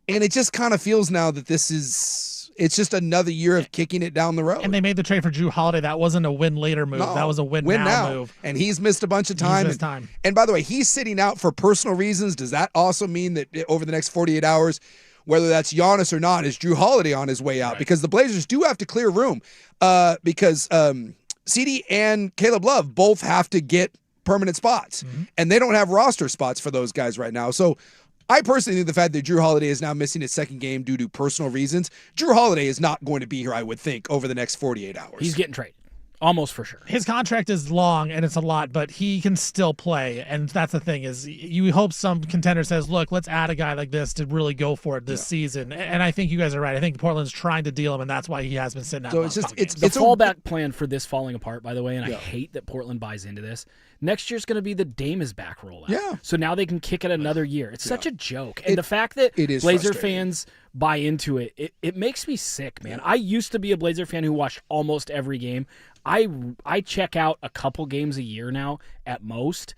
And it just kind of feels now that it's just another year of kicking it down the road. And they made the trade for Drew Holiday. That wasn't a win later move. No, that was a win now move. And he's missed a bunch of time. He's missed time. And by the way, he's sitting out for personal reasons. Does that also mean that over the next 48 hours, whether that's Giannis or not, is Drew Holiday on his way out? Right. Because the Blazers do have to clear room because CD and Caleb Love both have to get permanent spots. Mm-hmm. And they don't have roster spots for those guys right now. So I personally think the fact that Drew Holiday is now missing his second game due to personal reasons, Drew Holiday is not going to be here, I would think, over the next 48 hours. He's getting traded. Almost for sure. His contract is long and it's a lot, but he can still play. And that's the thing is you hope some contender says, look, let's add a guy like this to really go for it this season. And I think you guys are right. I think Portland's trying to deal him, and that's why he has been sitting out. So it's the fallback plan for this falling apart, by the way, and I hate that Portland buys into this. Next year's going to be the Dame is back rollout. Yeah. So now they can kick it another year. It's such a joke. And the fact that Blazer fans buy into it, it makes me sick, man. I used to be a Blazer fan who watched almost every game. I check out a couple games a year now at most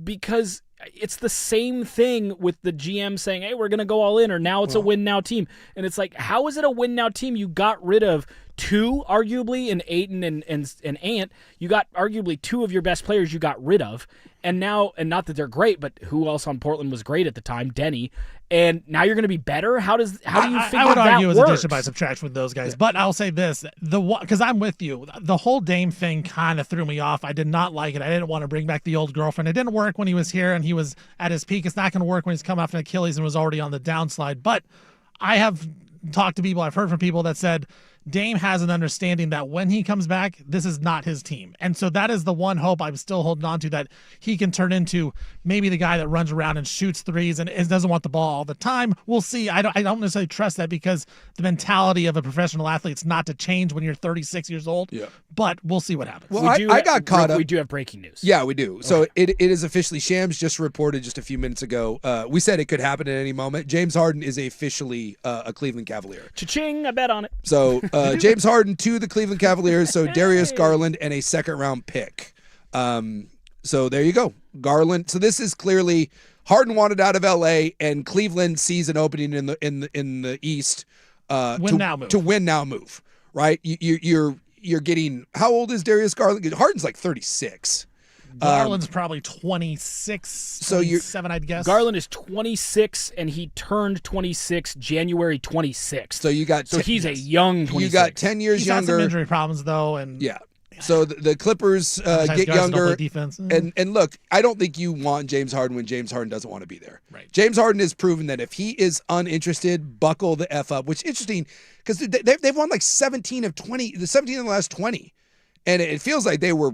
because it's the same thing with the GM saying, hey, we're going to go all in, or now it's a win-now team. And it's like, how is it a win-now team? You got rid of two, arguably, in Ayton and Ant. You got arguably two of your best players you got rid of. And now, and not that they're great, but who else on Portland was great at the time? Denny. And now you're going to be better? How do you figure I would argue it was works? addition by subtraction with those guys. Yeah. But I'll say this, because I'm with you. The whole Dame thing kind of threw me off. I did not like it. I didn't want to bring back the old girlfriend. It didn't work when he was here and he was at his peak. It's not going to work when he's come off an Achilles and was already on the downslide. But I have talked to people, I've heard from people that said Dame has an understanding that when he comes back, this is not his team. And so that is the one hope I'm still holding on to, that he can turn into maybe the guy that runs around and shoots threes and doesn't want the ball all the time. We'll see. I don't necessarily trust that because the mentality of a professional athlete is not to change when you're 36 years old. Yeah. But we'll see what happens. Well, I got caught up. We do have breaking news. Yeah, we do. So it is officially, Shams just reported just a few minutes ago. We said it could happen at any moment. James Harden is officially a Cleveland Cavalier. Cha-ching, I bet on it. So James Harden to the Cleveland Cavaliers. So Darius Garland and a second-round pick. So there you go. Garland. So this is clearly Harden wanted out of L.A. and Cleveland sees an opening in the East to win now move. Right? You're getting, how old is Darius Garland? Harden's like 36. Garland's probably 26, 27, I'd guess. Garland is 26, and he turned 26 January 26th. So you got he's a young 26. You got 10 years He's younger. Had some injury problems though, and yeah. So the Clippers get younger. Defense. And look, I don't think you want James Harden when James Harden doesn't want to be there. Right. James Harden has proven that if he is uninterested, buckle the F up, which is interesting because they've won like 17 of the last 20. And it feels like they were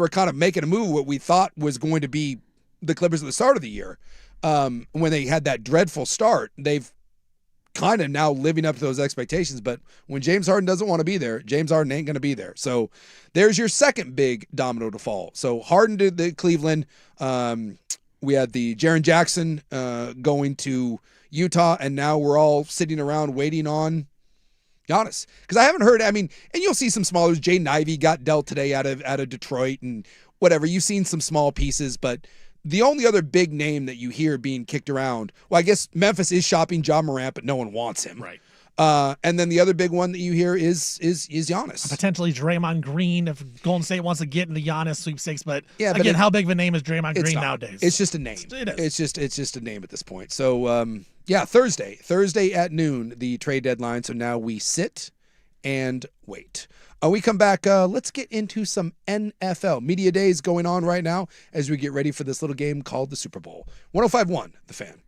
kind of making a move what we thought was going to be the Clippers at the start of the year. When they had that dreadful start, they've kind of now living up to those expectations. But when James Harden doesn't want to be there, James Harden ain't going to be there. So there's your second big domino to fall. So Harden to the Cleveland. We had the Jaren Jackson going to Utah, and now we're all sitting around waiting on Giannis. Because I haven't heard, and you'll see some smallers. Jay Ivey got dealt today out of Detroit and whatever. You've seen some small pieces, but the only other big name that you hear being kicked around, well, I guess Memphis is shopping Ja Morant, but no one wants him. Right. And then the other big one that you hear is Giannis. Potentially Draymond Green if Golden State wants to get in the Giannis sweepstakes. But again, how big of a name is Draymond Green nowadays? It's just a name. It is. It's just a name at this point. So Thursday at noon, the trade deadline. So now we sit and wait. When we come back, let's get into some NFL. Media Days going on right now as we get ready for this little game called the Super Bowl. 105.1, The Fan.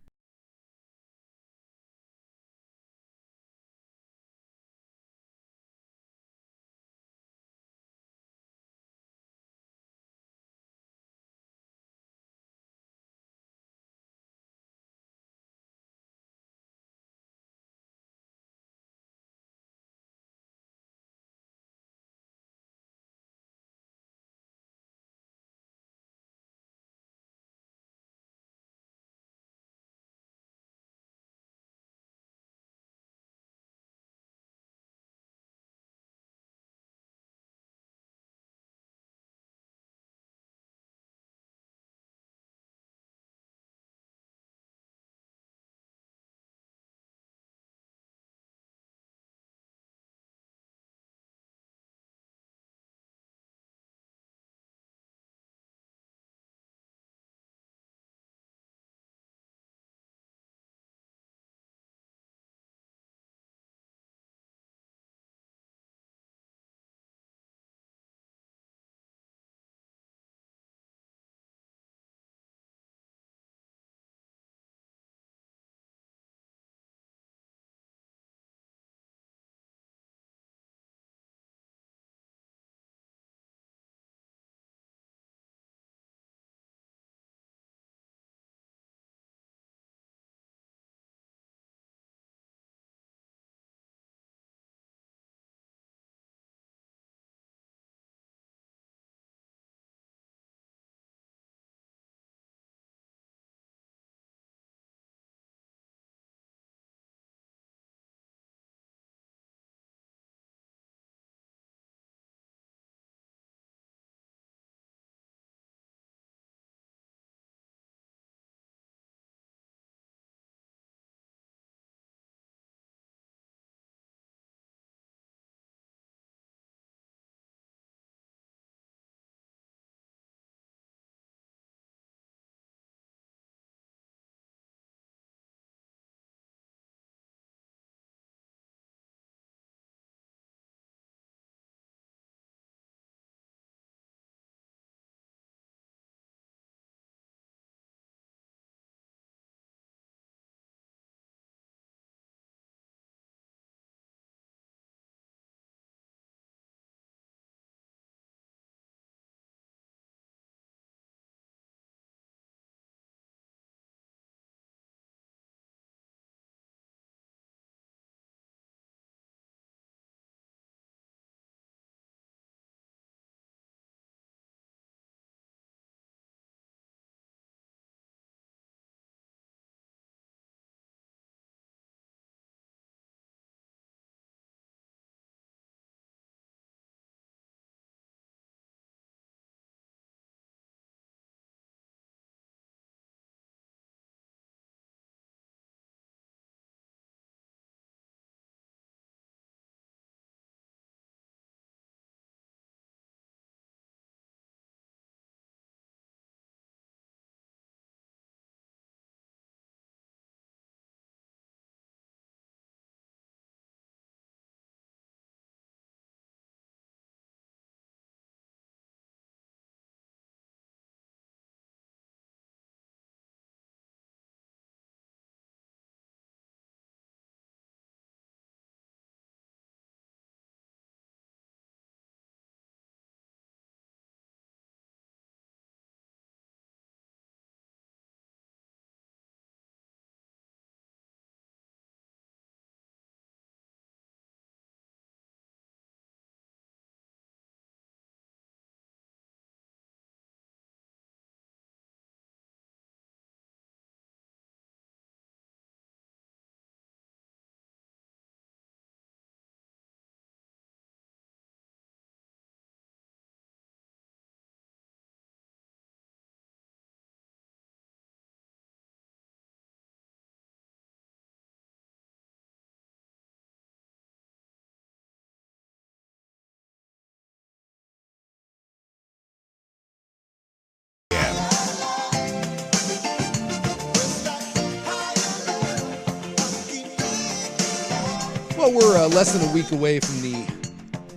Well, we're less than a week away from the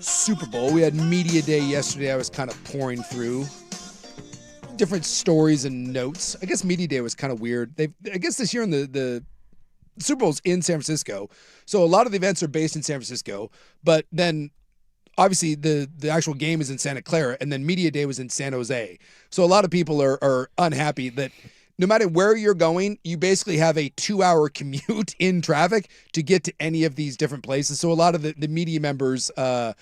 Super Bowl. We had Media Day yesterday. I was kind of pouring through different stories and notes. I guess Media Day was kind of weird. I guess this year in the Super Bowl's in San Francisco, so a lot of the events are based in San Francisco, but then obviously the actual game is in Santa Clara, and then Media Day was in San Jose. So a lot of people are unhappy that no matter where you're going, you basically have a 2-hour commute in traffic to get to any of these different places. So a lot of the media members are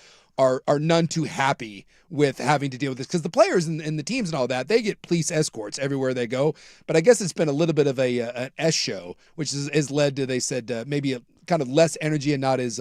none too happy with having to deal with this, because the players and the teams and all that, they get police escorts everywhere they go. But I guess it's been a little bit of an S show, which has led to, they said, maybe a kind of less energy and not as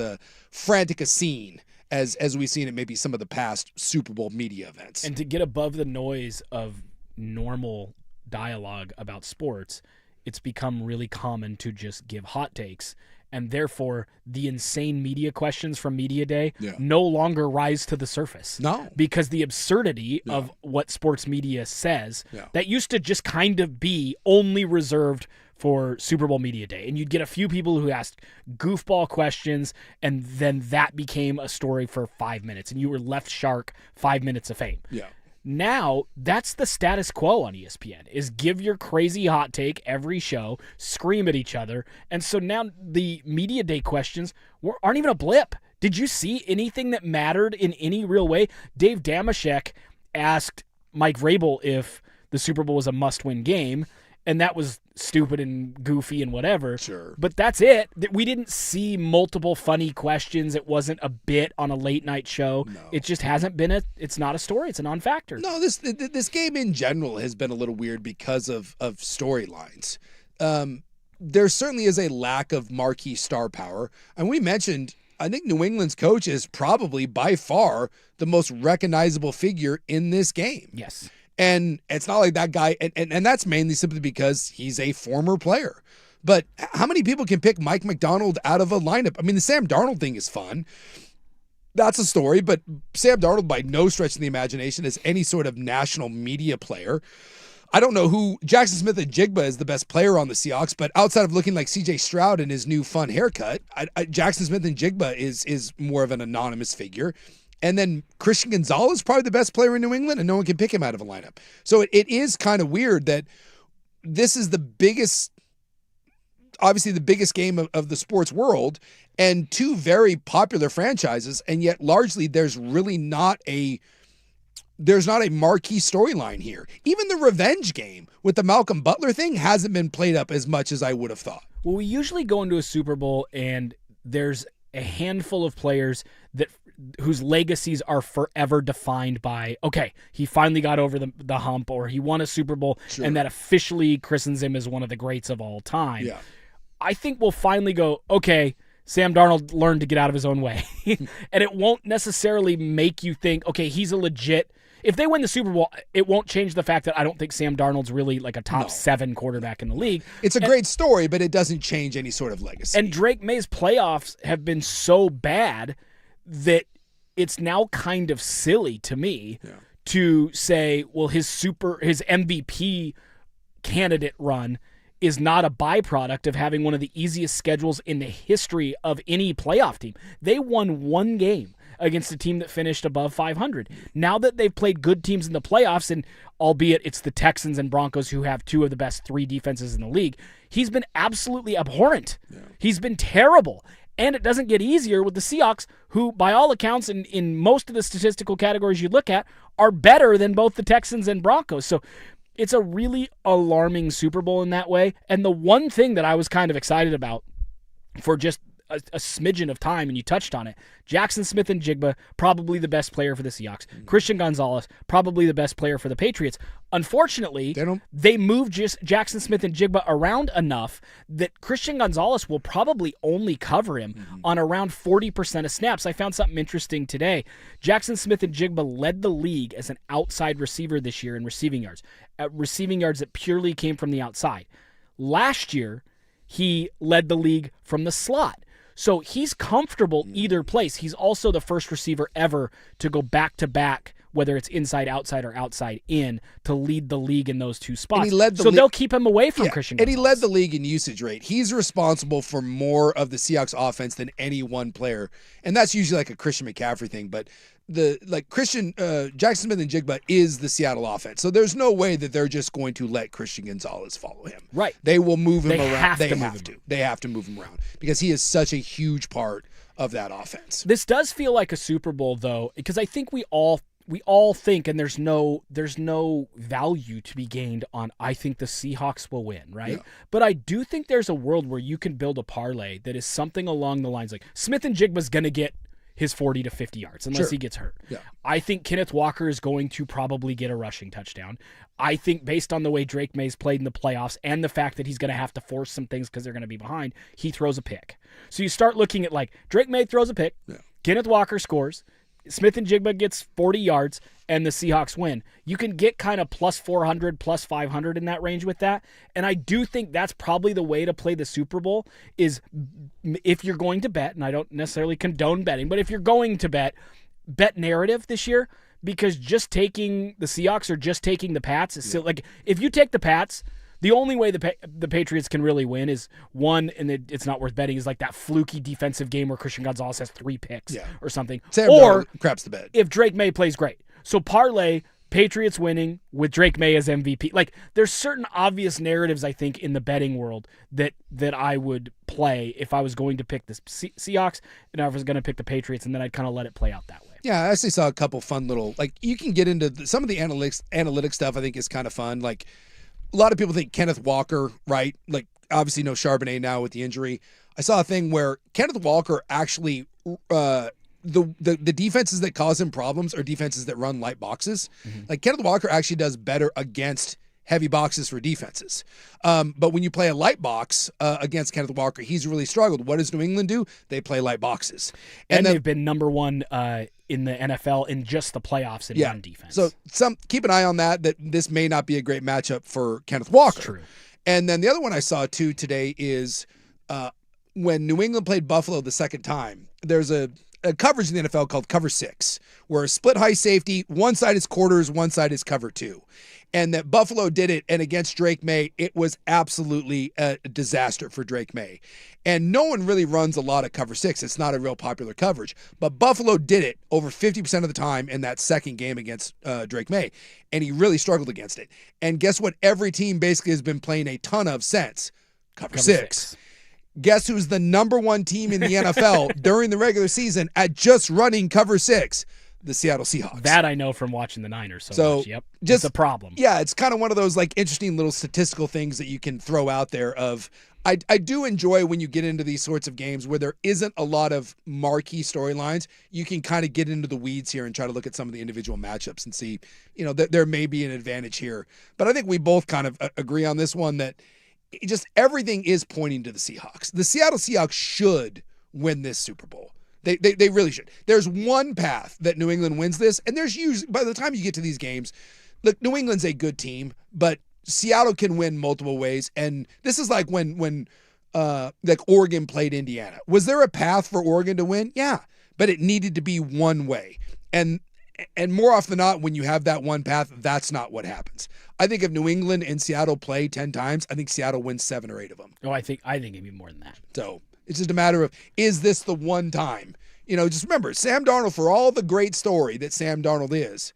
frantic a scene as we've seen it maybe some of the past Super Bowl media events. And to get above the noise of normal dialogue about sports, it's become really common to just give hot takes, and therefore the insane media questions from Media Day no longer rise to the surface. No. Because the absurdity of what sports media says, that used to just kind of be only reserved for Super Bowl Media Day. And you'd get a few people who asked goofball questions, and then that became a story for 5 minutes, and you were left shark 5 minutes of fame. Yeah. Now, that's the status quo on ESPN, is give your crazy hot take every show, scream at each other. And so now the Media Day questions aren't even a blip. Did you see anything that mattered in any real way? Dave Damashek asked Mike Vrabel if the Super Bowl was a must-win game, and that was stupid and goofy and whatever. Sure. But that's it. We didn't see multiple funny questions. It wasn't a bit on a late-night show. No. It just hasn't been it's not a story. It's a non-factor. No, this game in general has been a little weird because of storylines. There certainly is a lack of marquee star power. And we mentioned, I think New England's coach is probably by far the most recognizable figure in this game. Yes. And it's not like that guy, and that's mainly simply because he's a former player. But how many people can pick Mike McDonald out of a lineup? I mean, the Sam Darnold thing is fun. That's a story, but Sam Darnold by no stretch of the imagination is any sort of national media player. I don't know who, Jackson Smith and Jigba is the best player on the Seahawks, but outside of looking like CJ Stroud in his new fun haircut, Jackson Smith and Jigba is more of an anonymous figure. And then Christian Gonzalez is probably the best player in New England, and no one can pick him out of a lineup. So it is kind of weird that this is the biggest, obviously the biggest game of the sports world, and two very popular franchises, and yet largely there's really not a marquee storyline here. Even the revenge game with the Malcolm Butler thing hasn't been played up as much as I would have thought. Well, we usually go into a Super Bowl and there's a handful of players whose legacies are forever defined by, okay, he finally got over the hump, or he won a Super Bowl, and that officially christens him as one of the greats of all time. Yeah. I think we'll finally go, okay, Sam Darnold learned to get out of his own way. And it won't necessarily make you think, okay, he's a legit. If they win the Super Bowl, it won't change the fact that I don't think Sam Darnold's really like a top 7 quarterback in the league. It's a great story, but it doesn't change any sort of legacy. And Drake May's playoffs have been so bad that it's now kind of silly to me to say, well, his MVP candidate run is not a byproduct of having one of the easiest schedules in the history of any playoff team. They won one game against a team that finished above 500. Now that they've played good teams in the playoffs, and albeit it's the Texans and Broncos who have two of the best 3 defenses in the league, he's been absolutely abhorrent. He's been terrible. And it doesn't get easier with the Seahawks, who, by all accounts, in most of the statistical categories you look at, are better than both the Texans and Broncos. So it's a really alarming Super Bowl in that way. And the one thing that I was kind of excited about for just a smidgen of time, and you touched on it, Jackson Smith and Jigba, probably the best player for the Seahawks. Christian Gonzalez, probably the best player for the Patriots. Unfortunately, they moved Jackson Smith and Jigba around enough that Christian Gonzalez will probably only cover him on around 40% of snaps. I found something interesting today. Jackson Smith and Jigba led the league as an outside receiver this year in receiving yards that purely came from the outside. Last year, he led the league from the slot. So he's comfortable either place. He's also the first receiver ever to go back-to-back whether it's inside, outside, or outside in, to lead the league in those two spots. And he led the so they'll keep him away from Christian And he Gonzalez. led the league in usage rate. He's responsible for more of the Seahawks offense than any one player. And that's usually like a Christian McCaffrey thing. But Jackson Smith and Jigba is the Seattle offense. So there's no way that they're just going to let Christian Gonzalez follow him. Right. They will move him around. Have they to have move to. him. They have to move him around because he is such a huge part of that offense. This does feel like a Super Bowl, though, because I think we all think, and there's no value to be gained on, I think the Seahawks will win, right? Yeah. But I do think there's a world where you can build a parlay that is something along the lines like Smith and Jigba's going to get his 40 to 50 yards unless he gets hurt. Yeah. I think Kenneth Walker is going to probably get a rushing touchdown. I think based on the way Drake May's played in the playoffs and the fact that he's going to have to force some things because they're going to be behind, he throws a pick. So you start looking at like Drake May throws a pick, Kenneth Walker scores, Smith and Jigba gets 40 yards, and the Seahawks win. You can get kind of plus 400, plus 500 in that range with that. And I do think that's probably the way to play the Super Bowl is if you're going to bet, and I don't necessarily condone betting, but if you're going to bet narrative this year, because just taking the Seahawks or just taking the Pats is still like, if you take the Pats, the only way the Patriots can really win is one, and it's not worth betting, is like that fluky defensive game where Christian Gonzalez has 3 picks or something. Sam or Darnold craps the bed. If Drake May plays great. So parlay Patriots winning with Drake May as MVP. Like there's certain obvious narratives I think in the betting world that I would play if I was going to pick the Seahawks and I was going to pick the Patriots, and then I'd kind of let it play out that way. Yeah, I actually saw a couple fun little, like you can get into some of the analytics stuff. I think is kind of fun. Like a lot of people think Kenneth Walker, right? Like obviously no Charbonnet now with the injury. I saw a thing where Kenneth Walker actually the defenses that cause him problems are defenses that run light boxes. Mm-hmm. Like Kenneth Walker actually does better against heavy boxes for defenses. But when you play a light box against Kenneth Walker, he's really struggled. What does New England do? They play light boxes. And they've been number one in the NFL in just the playoffs in run defense. So keep an eye on that this may not be a great matchup for Kenneth Walker. That's true. And then the other one I saw too today is when New England played Buffalo the second time, there's a coverage in the NFL called cover 6, where a split high safety, one side is quarters, one side is cover 2. And that Buffalo did it, and against Drake May, it was absolutely a disaster for Drake May. And no one really runs a lot of cover 6. It's not a real popular coverage. But Buffalo did it over 50% of the time in that second game against Drake May. And he really struggled against it. And guess what every team basically has been playing a ton of since? Cover 6. Guess who's the number one team in the NFL during the regular season at just running cover 6? The Seattle Seahawks. That I know from watching the Niners so much. Yep. Just a problem. Yeah, it's kind of one of those like interesting little statistical things that you can throw out there of I do enjoy when you get into these sorts of games where there isn't a lot of marquee storylines. You can kind of get into the weeds here and try to look at some of the individual matchups and see, that there may be an advantage here. But I think we both kind of agree on this one that just everything is pointing to the Seahawks. The Seattle Seahawks should win this Super Bowl. They really should. There's one path that New England wins this, and there's usually, by the time you get to these games, look, New England's a good team, but Seattle can win multiple ways. And this is like when like Oregon played Indiana. Was there a path for Oregon to win? Yeah, but it needed to be one way. And more often than not, when you have that one path, that's not what happens. I think if New England and Seattle play 10 times, I think Seattle wins 7 or 8 of them. Oh, I think it'd be more than that. So it's just a matter of, is this the one time? Just remember, Sam Darnold, for all the great story that Sam Darnold is,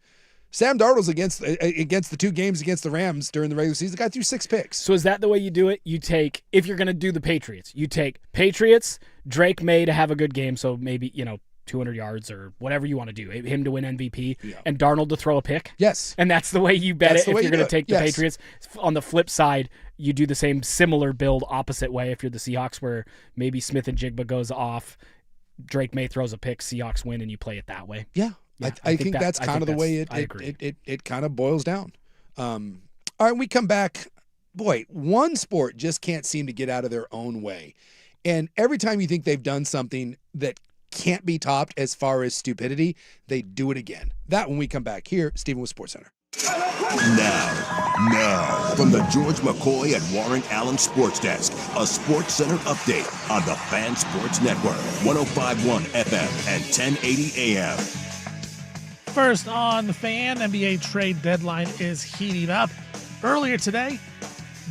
Sam Darnold's against the 2 games against the Rams during the regular season, got through 6 picks. So is that the way you do it? You take, if you're going to do the Patriots, you take Patriots, Drake May to have a good game, so maybe, 200 yards or whatever you want to do, him to win MVP, and Darnold to throw a pick? Yes. And that's the way you bet that's it if you're going to take the yes. Patriots. On the flip side, you do the same similar build opposite way if you're the Seahawks, where maybe Smith and Jigba goes off, Drake May throws a pick, Seahawks win, and you play it that way. Yeah. I think that's kind of the way it kind of boils down. All right, we come back. Boy, one sport just can't seem to get out of their own way. And every time you think they've done something that can't be topped as far as stupidity, they do it again. That when we come back here, Stephen with SportsCenter. Now, from the George McCoy and Warren Allen Sports Desk, a SportsCenter update on the Fan Sports Network, 105.1 FM and 1080 AM. First on the Fan, NBA trade deadline is heating up. Earlier today,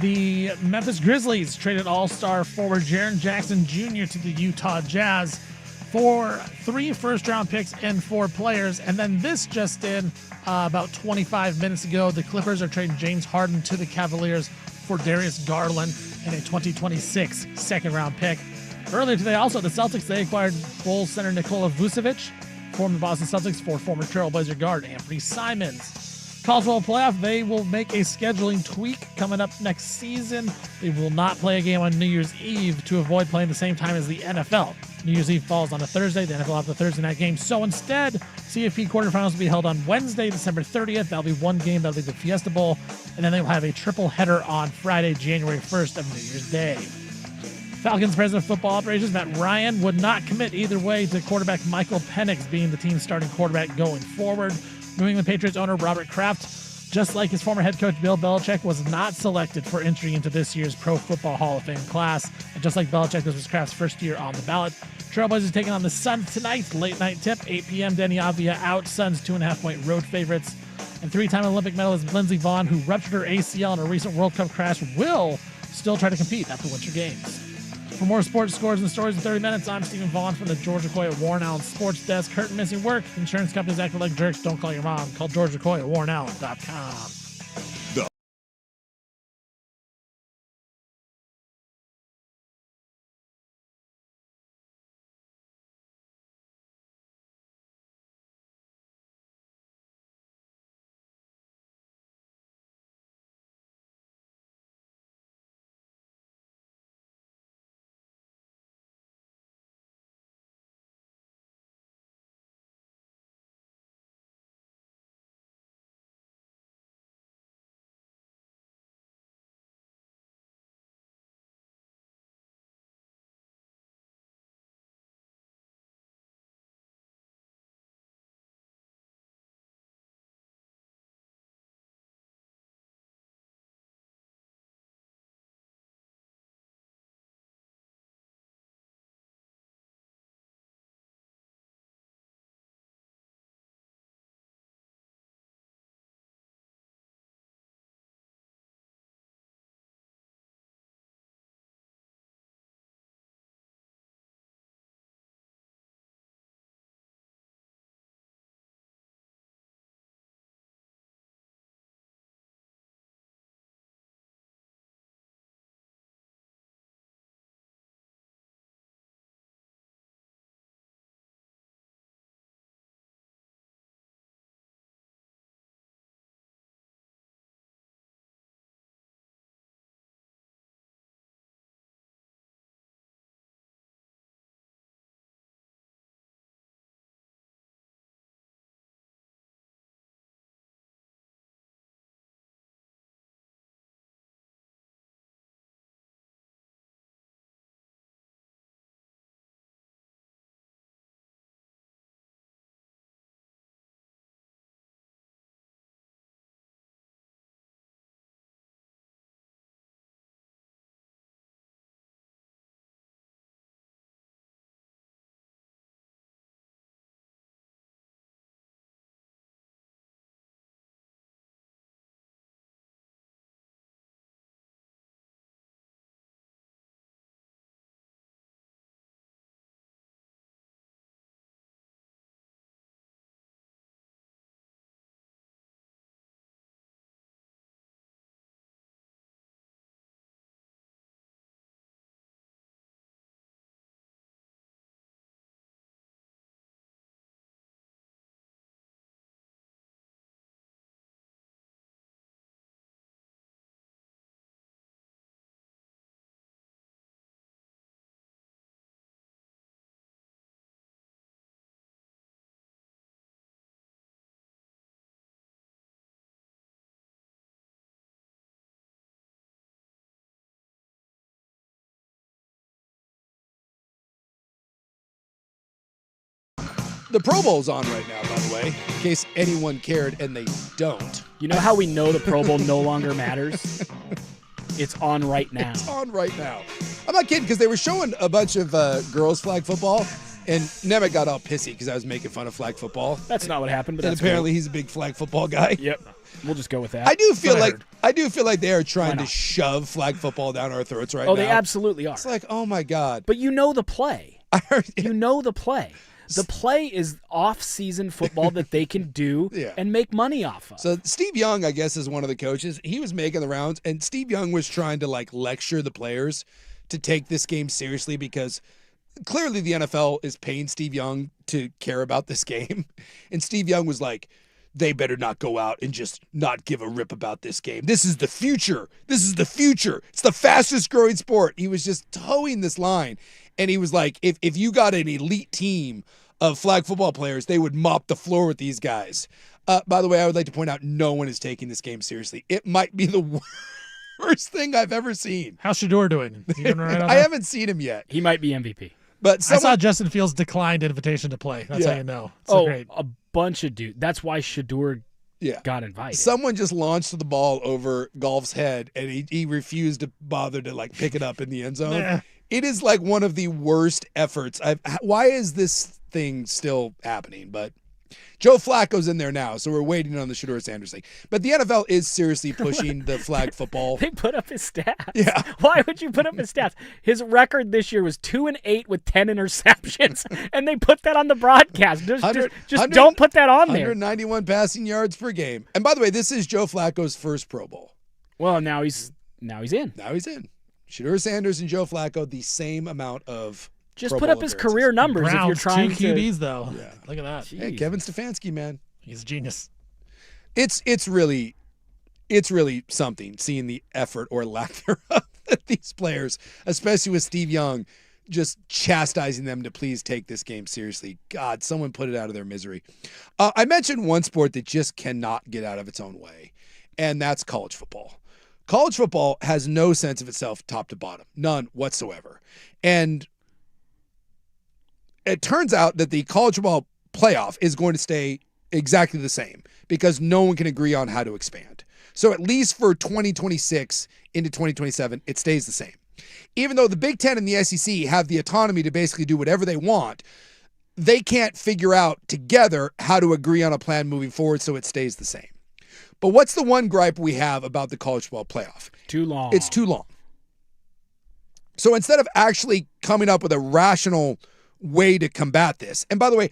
the Memphis Grizzlies traded all-star forward Jaren Jackson Jr. to the Utah Jazz for 3 first-round picks and 4 players. And then this just in, about 25 minutes ago, the Clippers are trading James Harden to the Cavaliers for Darius Garland and a 2026 second-round pick. Earlier today, also, the Celtics, they acquired Bulls center Nikola Vucevic from the Boston Celtics for former Trailblazer guard Anthony Simons. College football playoff, they will make a scheduling tweak coming up next season. They will not play a game on New Year's Eve to avoid playing the same time as the NFL. New Year's Eve falls on a Thursday. The NFL will have the Thursday night game. So instead, CFP quarterfinals will be held on Wednesday, December 30th. That'll be one game. That'll be the Fiesta Bowl. And then they will have a triple header on Friday, January 1st of New Year's Day. Falcons president of football operations, Matt Ryan, would not commit either way to quarterback Michael Penix being the team's starting quarterback going forward. New England Patriots owner Robert Kraft, just like his former head coach Bill Belichick, was not selected for entry into this year's Pro Football Hall of Fame class. And just like Belichick, this was Kraft's first year on the ballot. Trailblazers taking on the Suns tonight, late night tip, 8 p.m. Denny Avdia out. Suns 2.5-point road favorites. And 3-time Olympic medalist Lindsey Vonn, who ruptured her ACL in a recent World Cup crash, will still try to compete at the Winter Games. For more sports scores and stories in 30 minutes, I'm Stephen Vaughn from the George McCoy at Warren Allen Sports Desk. Hurt and missing work. Insurance companies acting like jerks. Don't call your mom. Call George McCoy at WarrenAllen.com. The Pro Bowl's on right now, by the way, in case anyone cared, and they don't. You know how we know the Pro Bowl no longer matters? It's on right now. It's on right now. I'm not kidding, because they were showing a bunch of girls flag football, And Nemec got all pissy because I was making fun of flag football. That's not what happened, but And that's apparently great. he's a big flag football guy. Yep. We'll just go with that. I do feel That's what like they are trying to not? shove flag football down our throats right now. Oh, they absolutely are. It's like, oh my God. But you know the play. I heard, You know the play. The play is off-season football that they can do Yeah. and make money off of. So Steve Young, I guess, is one of the coaches. He was making the rounds, and Steve Young was trying to lecture the players to take this game seriously because clearly the NFL is paying Steve Young to care about this game. And Steve Young was like, they better not go out and just not give a rip about this game. This is the future. This is the future. It's the fastest growing sport. He was just towing this line. And he was like, if you got an elite team of flag football players, they would mop the floor with these guys. By the way, I would like to point out no one is taking this game seriously. It might be the worst thing I've ever seen. How's Shador doing? Is he doing all right on I that? haven't seen him yet. He might be MVP. But I saw someone, Justin Fields declined invitation to play. That's Yeah. how you know. So great. A bunch of dudes. That's why Shador yeah. got invited. Someone just launched the ball over Golf's head, and he refused to bother to pick it up in the end zone. Nah. It is one of the worst efforts. Why is this thing still happening? But Joe Flacco's in there now, so we're waiting on the Shador Sanders thing. But the NFL is seriously pushing the flag football. They put up his stats. Yeah. Why would you put up his stats? His record this year was 2-8 with 10 interceptions, and they put that on the broadcast. Just don't put that on there. 191 passing yards per game. And by the way, this is Joe Flacco's first Pro Bowl. Well, now he's in. Now he's in. Shador Sanders and Joe Flacco, the same amount of Just Pro put Bowl up his appearances. career numbers if you're Browns, trying two to. QBs, though. Yeah. Look at that. Hey, Jeez. Kevin Stefanski, man. He's a genius. It's really something seeing the effort or lack thereof that these players, especially with Steve Young, just chastising them to please take this game seriously. God, someone put it out of their misery. I mentioned one sport that just cannot get out of its own way, and that's college football. College football has no sense of itself top to bottom, none whatsoever. And it turns out that the college football playoff is going to stay exactly the same because no one can agree on how to expand. So at least for 2026 into 2027, it stays the same. Even though the Big Ten and the SEC have the autonomy to basically do whatever they want, they can't figure out together how to agree on a plan moving forward, so it stays the same. But what's the one gripe we have about the college football playoff? Too long. It's too long. So instead of actually coming up with a rational way to combat this, and by the way,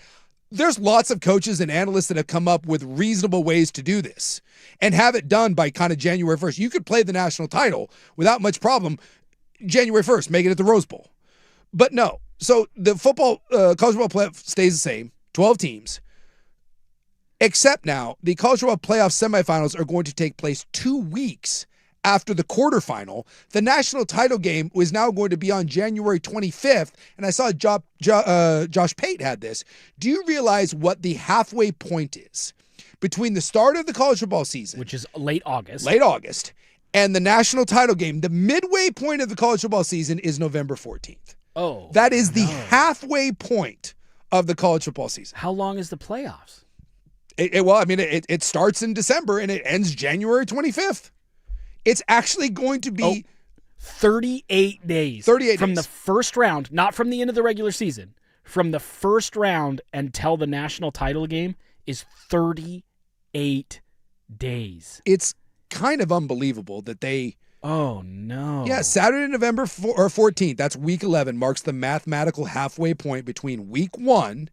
there's lots of coaches and analysts that have come up with reasonable ways to do this and have it done by kind of January 1st. You could play the national title without much problem January 1st, make it at the Rose Bowl. But no. So the college football playoff stays the same, 12 teams. Except now, the college football playoff semifinals are going to take place 2 weeks after the quarterfinal. The national title game was now going to be on January 25th, and I saw Josh Pate had this. Do you realize what the halfway point is between the start of the college football season, which is late August, and the national title game? The midway point of the college football season is November 14th. Oh, That is the halfway point of the college football season. how long is the playoffs? It starts in December and it ends January 25th. It's actually going to be 38 days. 38 from days. the first round, not from the end of the regular season. From the first round until the national title game is 38 days. It's kind of unbelievable that they. Oh no. Yeah, Saturday, November 14th. That's week 11. Marks the mathematical halfway point between week 1.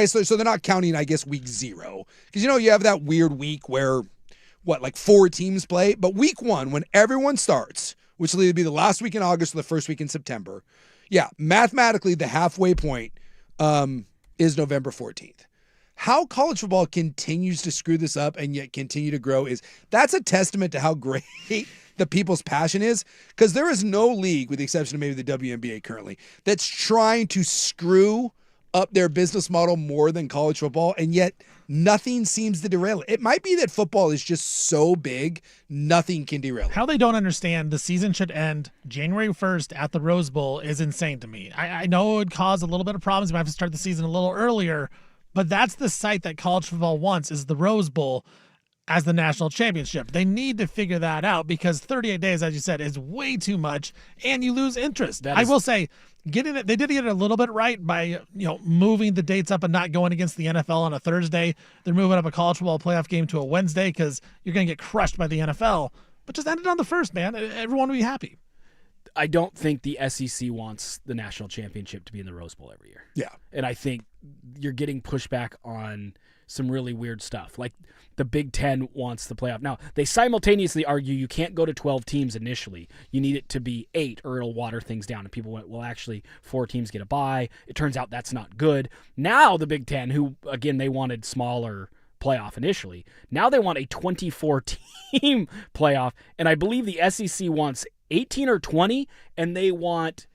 So they're not counting, I guess, week 0 because you have that weird week where 4 teams play. But week 1, when everyone starts, which will either be the last week in August or the first week in September. Yeah, mathematically, the halfway point is November 14th. How college football continues to screw this up and yet continue to grow that's a testament to how great the people's passion is, because there is no league, with the exception of maybe the WNBA currently, that's trying to screw up their business model more than college football, and yet nothing seems to derail it. It might be that football is just so big, nothing can derail it. How they don't understand the season should end January 1st at the Rose Bowl is insane to me. I know it would cause a little bit of problems. You might have to start the season a little earlier, but that's the site that college football wants, is the Rose Bowl. as the national championship. They need to figure that out because 38 days, as you said, is way too much, and you lose interest. I will say, they did get it a little bit right by moving the dates up and not going against the NFL on a Thursday. They're moving up a college football playoff game to a Wednesday because you're going to get crushed by the NFL. But just end it on the first, man. Everyone will be happy. I don't think the SEC wants the national championship to be in the Rose Bowl every year. Yeah. And I think you're getting pushback on some really weird stuff. Like the Big Ten wants the playoff. Now, they simultaneously argue you can't go to 12 teams initially. You need it to be 8 or it'll water things down. And people went, well, actually, 4 teams get a bye. It turns out that's not good. Now the Big Ten, who, again, they wanted smaller playoff initially, now they want a 24-team playoff. And I believe the SEC wants 18 or 20, and they want,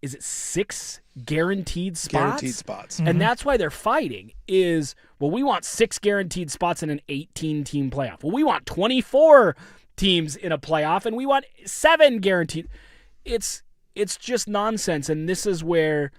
is it 6 guaranteed spots? Guaranteed spots. And that's why they're fighting is, well, we want 6 guaranteed spots in an 18-team playoff. Well, we want 24 teams in a playoff, and we want 7 guaranteed. It's just nonsense, and this is where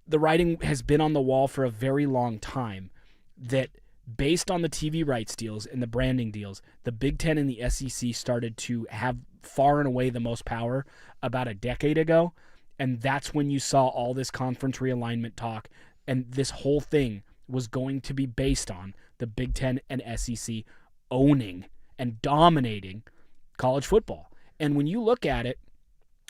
the writing has been on the wall for a very long time that based on the TV rights deals and the branding deals, the Big Ten and the SEC started to have far and away the most power about a decade ago. And that's when you saw all this conference realignment talk. And this whole thing was going to be based on the Big Ten and SEC owning and dominating college football. And when you look at it,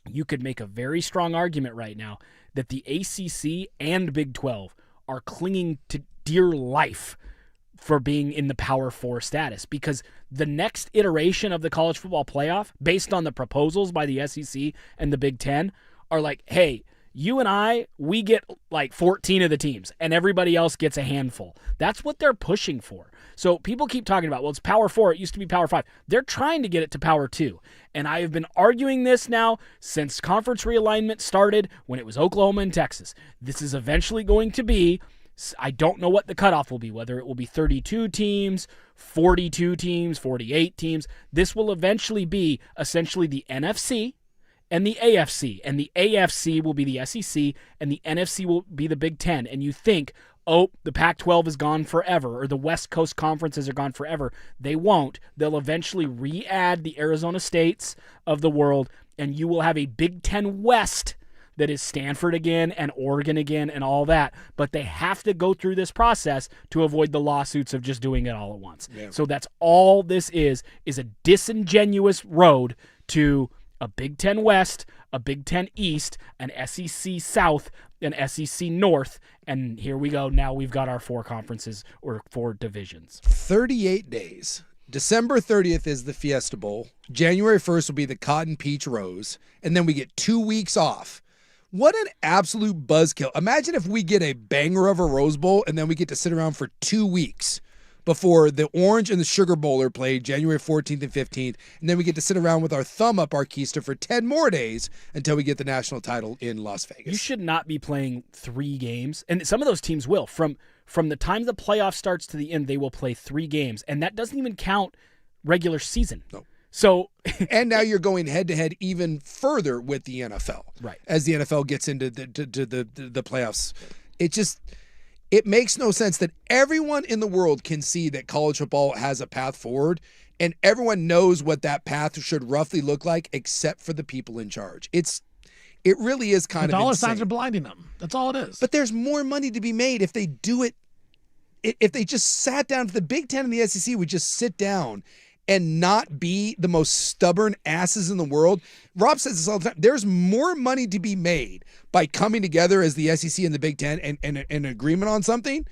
you could make a very strong argument right now that the ACC and Big 12 are clinging to dear life for being in the Power 4 status, because the next iteration of the college football playoff, based on the proposals by the SEC and the Big Ten, are like, hey, you and I, we get like 14 of the teams, and everybody else gets a handful. That's what they're pushing for. So people keep talking about, well, it's Power 4, it used to be Power 5. They're trying to get it to Power 2. And I have been arguing this now since conference realignment started when it was Oklahoma and Texas. This is eventually going to be, I don't know what the cutoff will be, whether it will be 32 teams, 42 teams, 48 teams. This will eventually be essentially the NFC and the AFC. And the AFC will be the SEC, and the NFC will be the Big Ten. And you think, oh, the Pac-12 is gone forever, or the West Coast conferences are gone forever. They won't. They'll eventually re-add the Arizona States of the world, and you will have a Big Ten West that is Stanford again and Oregon again and all that. But they have to go through this process to avoid the lawsuits of just doing it all at once. Yeah. So that's all this is a disingenuous road to a Big Ten West, a Big Ten East, an SEC South, an SEC North, and here we go. Now we've got our 4 conferences or 4 divisions. 38 days. December 30th is the Fiesta Bowl. January 1st will be the Cotton Peach Rose, and then we get 2 weeks off. What an absolute buzzkill. Imagine if we get a banger of a Rose Bowl and then we get to sit around for 2 weeks before the Orange and the Sugar Bowl are played January 14th and 15th, and then we get to sit around with our thumb up our keister for 10 more days until we get the national title in Las Vegas. You should not be playing 3 games, and some of those teams will. From the time the playoff starts to the end, they will play 3 games, and that doesn't even count regular season. No. So, and now you're going head-to-head even further with the NFL. Right. As the NFL gets into the playoffs. It makes no sense that everyone in the world can see that college football has a path forward, and everyone knows what that path should roughly look like except for the people in charge. It really is kind of insane. The dollar signs are blinding them. That's all it is. But there's more money to be made if they do it. If they just sat down, if the Big Ten and the SEC would just sit down and not be the most stubborn asses in the world. Rob says this all the time. There's more money to be made by coming together as the SEC and the Big Ten and an agreement on something.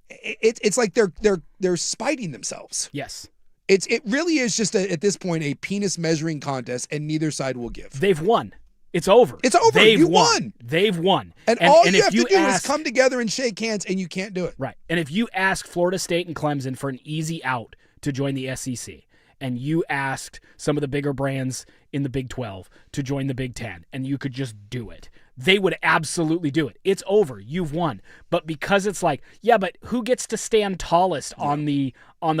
It's like they're spiting themselves. Yes. It really is just at this point a penis measuring contest, and neither side will give. They've won. It's over. It's over. You won. They've won. And all you have to do is come together and shake hands, and you can't do it. Right. And if you ask Florida State and Clemson for an easy out to join the SEC, and you asked some of the bigger brands in the Big 12 to join the Big 10, and you could just do it, they would absolutely do it. It's over. You've won. But because it's like, yeah, but who gets to stand tallest on the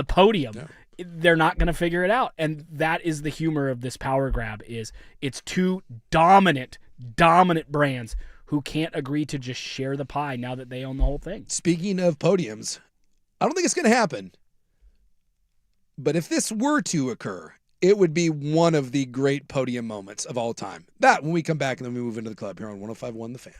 podium? No. They're not going to figure it out. And that is the humor of this power grab is it's 2 dominant brands who can't agree to just share the pie now that they own the whole thing. Speaking of podiums, I don't think it's going to happen. But if this were to occur, it would be one of the great podium moments of all time. That when we come back and then we move into the club here on 105.1 The Fan.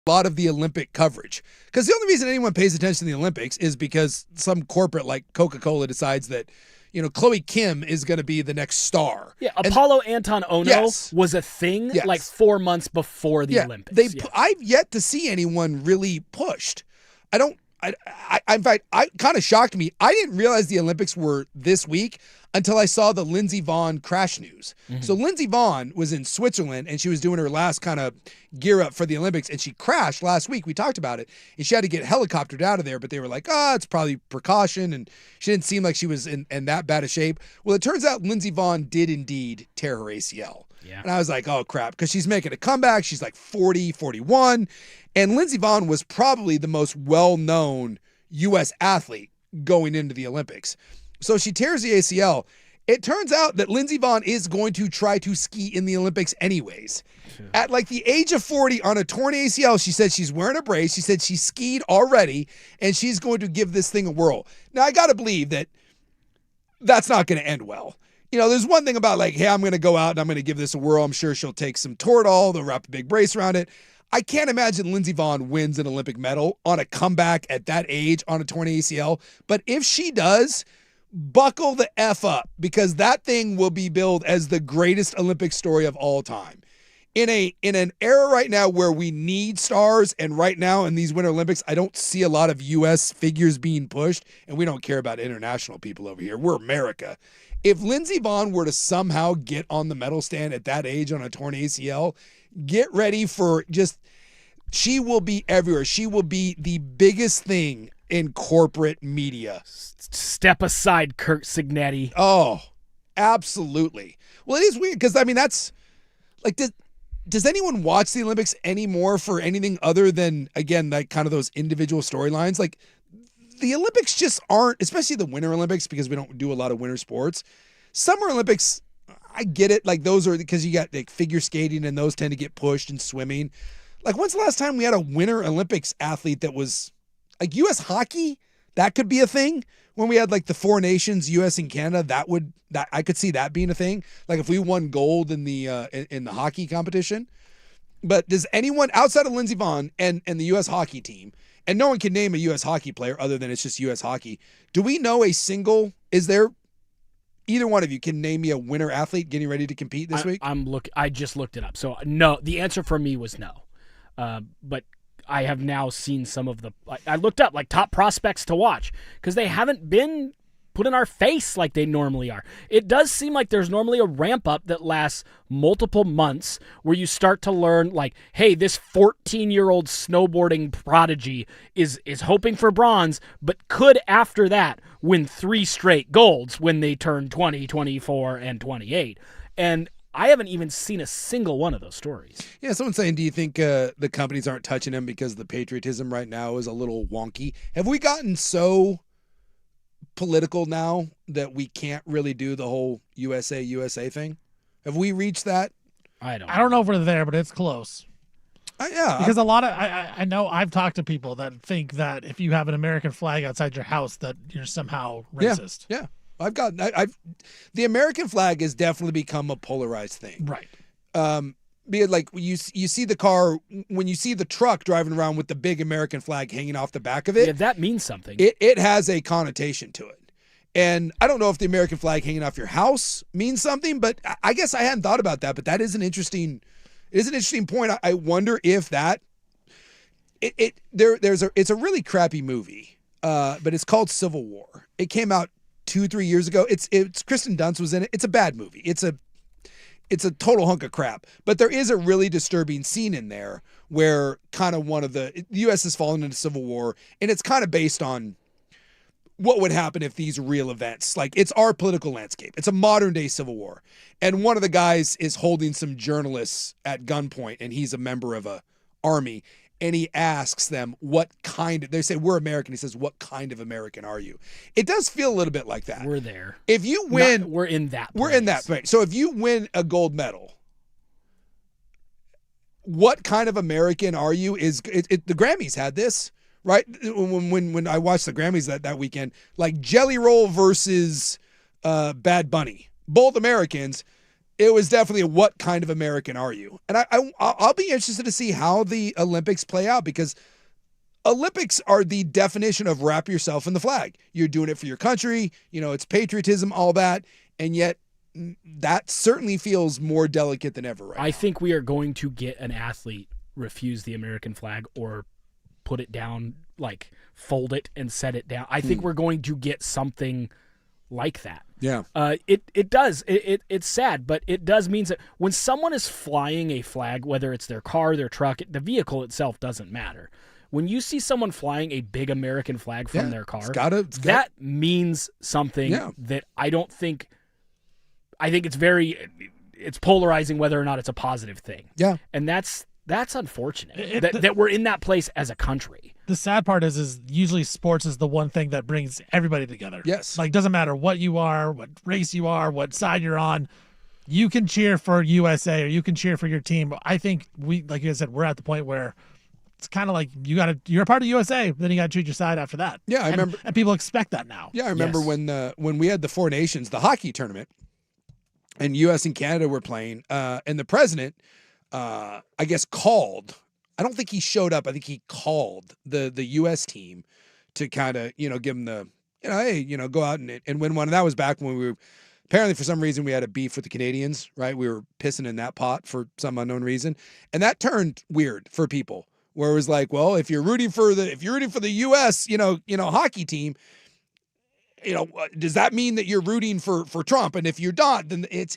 a lot of the Olympic coverage. Because the only reason anyone pays attention to the Olympics is because some corporate like Coca-Cola decides that, Chloe Kim is going to be the next star. Yeah, Apollo Anton Ono was a thing like 4 months before the Olympics. I've yet to see anyone really pushed. In fact, it kind of shocked me. I didn't realize the Olympics were this week until I saw the Lindsey Vonn crash news. Mm-hmm. So Lindsey Vonn was in Switzerland and she was doing her last kind of gear up for the Olympics and she crashed last week. We talked about it and she had to get helicoptered out of there, but they were like, it's probably precaution. And she didn't seem like she was in that bad a shape. Well, it turns out Lindsey Vonn did indeed tear her ACL. Yeah. And I was like, oh crap, because she's making a comeback. She's like 40, 41. And Lindsey Vonn was probably the most well-known U.S. athlete going into the Olympics. So she tears the ACL. It turns out that Lindsey Vonn is going to try to ski in the Olympics anyways. Sure. At like the age of 40 on a torn ACL, she said she's wearing a brace. She said she skied already, and she's going to give this thing a whirl. Now, I got to believe that that's not going to end well. There's one thing about like, hey, I'm going to go out and I'm going to give this a whirl. I'm sure she'll take some Toradol. They'll wrap a big brace around it. I can't imagine Lindsey Vonn wins an Olympic medal on a comeback at that age on a torn ACL. But if she does, buckle the F up because that thing will be billed as the greatest Olympic story of all time. In an era right now where we need stars, and right now in these Winter Olympics, I don't see a lot of U.S. figures being pushed, and we don't care about international people over here. We're America. If Lindsey Vonn were to somehow get on the medal stand at that age on a torn ACL, get ready for she will be everywhere. She will be the biggest thing in corporate media. Step aside, Kurt Signetti. Oh, absolutely. Well, it is weird because, that's like, does anyone watch the Olympics anymore for anything other than, again, like kind of those individual storylines? Like, the Olympics just aren't, especially the Winter Olympics, because we don't do a lot of winter sports. Summer Olympics, I get it. Like, those are because you got like figure skating and those tend to get pushed, and swimming. Like, when's the last time we had a Winter Olympics athlete that was like U.S. hockey? That could be a thing. When we had like the four nations, U.S. and Canada, that I could see that being a thing. Like if we won gold in the hockey competition. But does anyone outside of Lindsey Vonn and the U.S. hockey team, and no one can name a U.S. hockey player other than it's just U.S. hockey, do we know is there either one of you can name me a winter athlete getting ready to compete this week? I just looked it up. So no, the answer for me was no. But I have now seen some of I looked up like top prospects to watch because they haven't been put in our face like they normally are. It does seem like there's normally a ramp up that lasts multiple months where you start to learn like, hey, this 14-year-old snowboarding prodigy is hoping for bronze, but could after that win 3 straight golds when they turn 20, 24, and 28. And I haven't even seen a single one of those stories. Yeah, someone's saying, do you think the companies aren't touching him because the patriotism right now is a little wonky? Have we gotten so political now that we can't really do the whole USA thing? Have we reached that? I don't know if we're there, but it's close. Yeah. Because a lot of, I know I've talked to people that think that if you have an American flag outside your house that you're somehow racist. Yeah. The American flag has definitely become a polarized thing. Right. Be it like you see the car, when you see the truck driving around with the big American flag hanging off the back of it. Yeah, that means something. It has a connotation to it. And I don't know if the American flag hanging off your house means something, but I guess I hadn't thought about that. But that is an interesting point. I wonder if that it's a really crappy movie, but it's called Civil War. It came out 2-3 years ago. It's Kristen Dunst was in it. It's a bad movie. It's a total hunk of crap. But there is a really disturbing scene in there where kind of the U.S. has fallen into civil war, and it's kind of based on what would happen if these real events, like it's our political landscape. It's a modern day civil war. And one of the guys is holding some journalists at gunpoint, and he's a member of a army. And he asks them they say, we're American. He says, what kind of American are you? It does feel a little bit like that. We're there. If you win, we're in that place. We're in that place. So if you win a gold medal, what kind of American are you? The Grammys had this, right? When I watched the Grammys that weekend, like Jelly Roll versus Bad Bunny, both Americans. it was definitely a what kind of American are you? And I'll be interested to see how the Olympics play out, because Olympics are the definition of wrap yourself in the flag. You're doing it for your country, it's patriotism, all that, and yet that certainly feels more delicate than ever right now. I think we are going to get an athlete refuse the American flag or put it down, like fold it and set it down. I think we're going to get something like that. Yeah. It does. It's sad, but it does mean that when someone is flying a flag, whether it's their car, their truck, the vehicle itself doesn't matter. When you see someone flying a big American flag from their car, that means something that I think it's polarizing whether or not it's a positive thing. Yeah. And that's unfortunate that we're in that place as a country. The sad part is usually sports is the one thing that brings everybody together. Yes. Like, doesn't matter what you are, what race you are, what side you're on. You can cheer for USA or you can cheer for your team. I think like you said, we're at the point where it's kind of like you're a part of USA, then you got to choose your side after that. Yeah, I remember. And people expect that now. Yeah, I remember when we had the Four Nations, the hockey tournament, and U.S. and Canada were playing, and the president, I guess, called. I don't think he showed up. I think he called the U.S. team to kind of, give them the, hey, go out and win one. And that was back when we were, apparently for some reason we had a beef with the Canadians, right? We were pissing in that pot for some unknown reason. And that turned weird for people, where it was like, well, if you're rooting for the U.S., hockey team, does that mean that you're rooting for Trump? And if you're not, then it's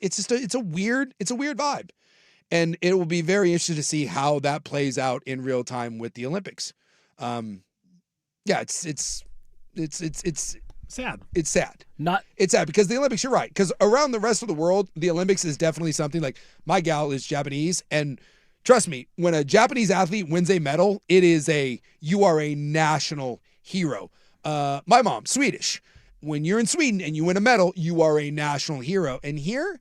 a weird vibe. And it will be very interesting to see how that plays out in real time with the Olympics. It's sad. It's sad. It's sad because the Olympics, you're right. Because around the rest of the world, the Olympics is definitely something like, my gal is Japanese, and trust me, when a Japanese athlete wins a medal, you are a national hero. My mom, Swedish. When you're in Sweden and you win a medal, you are a national hero. And here,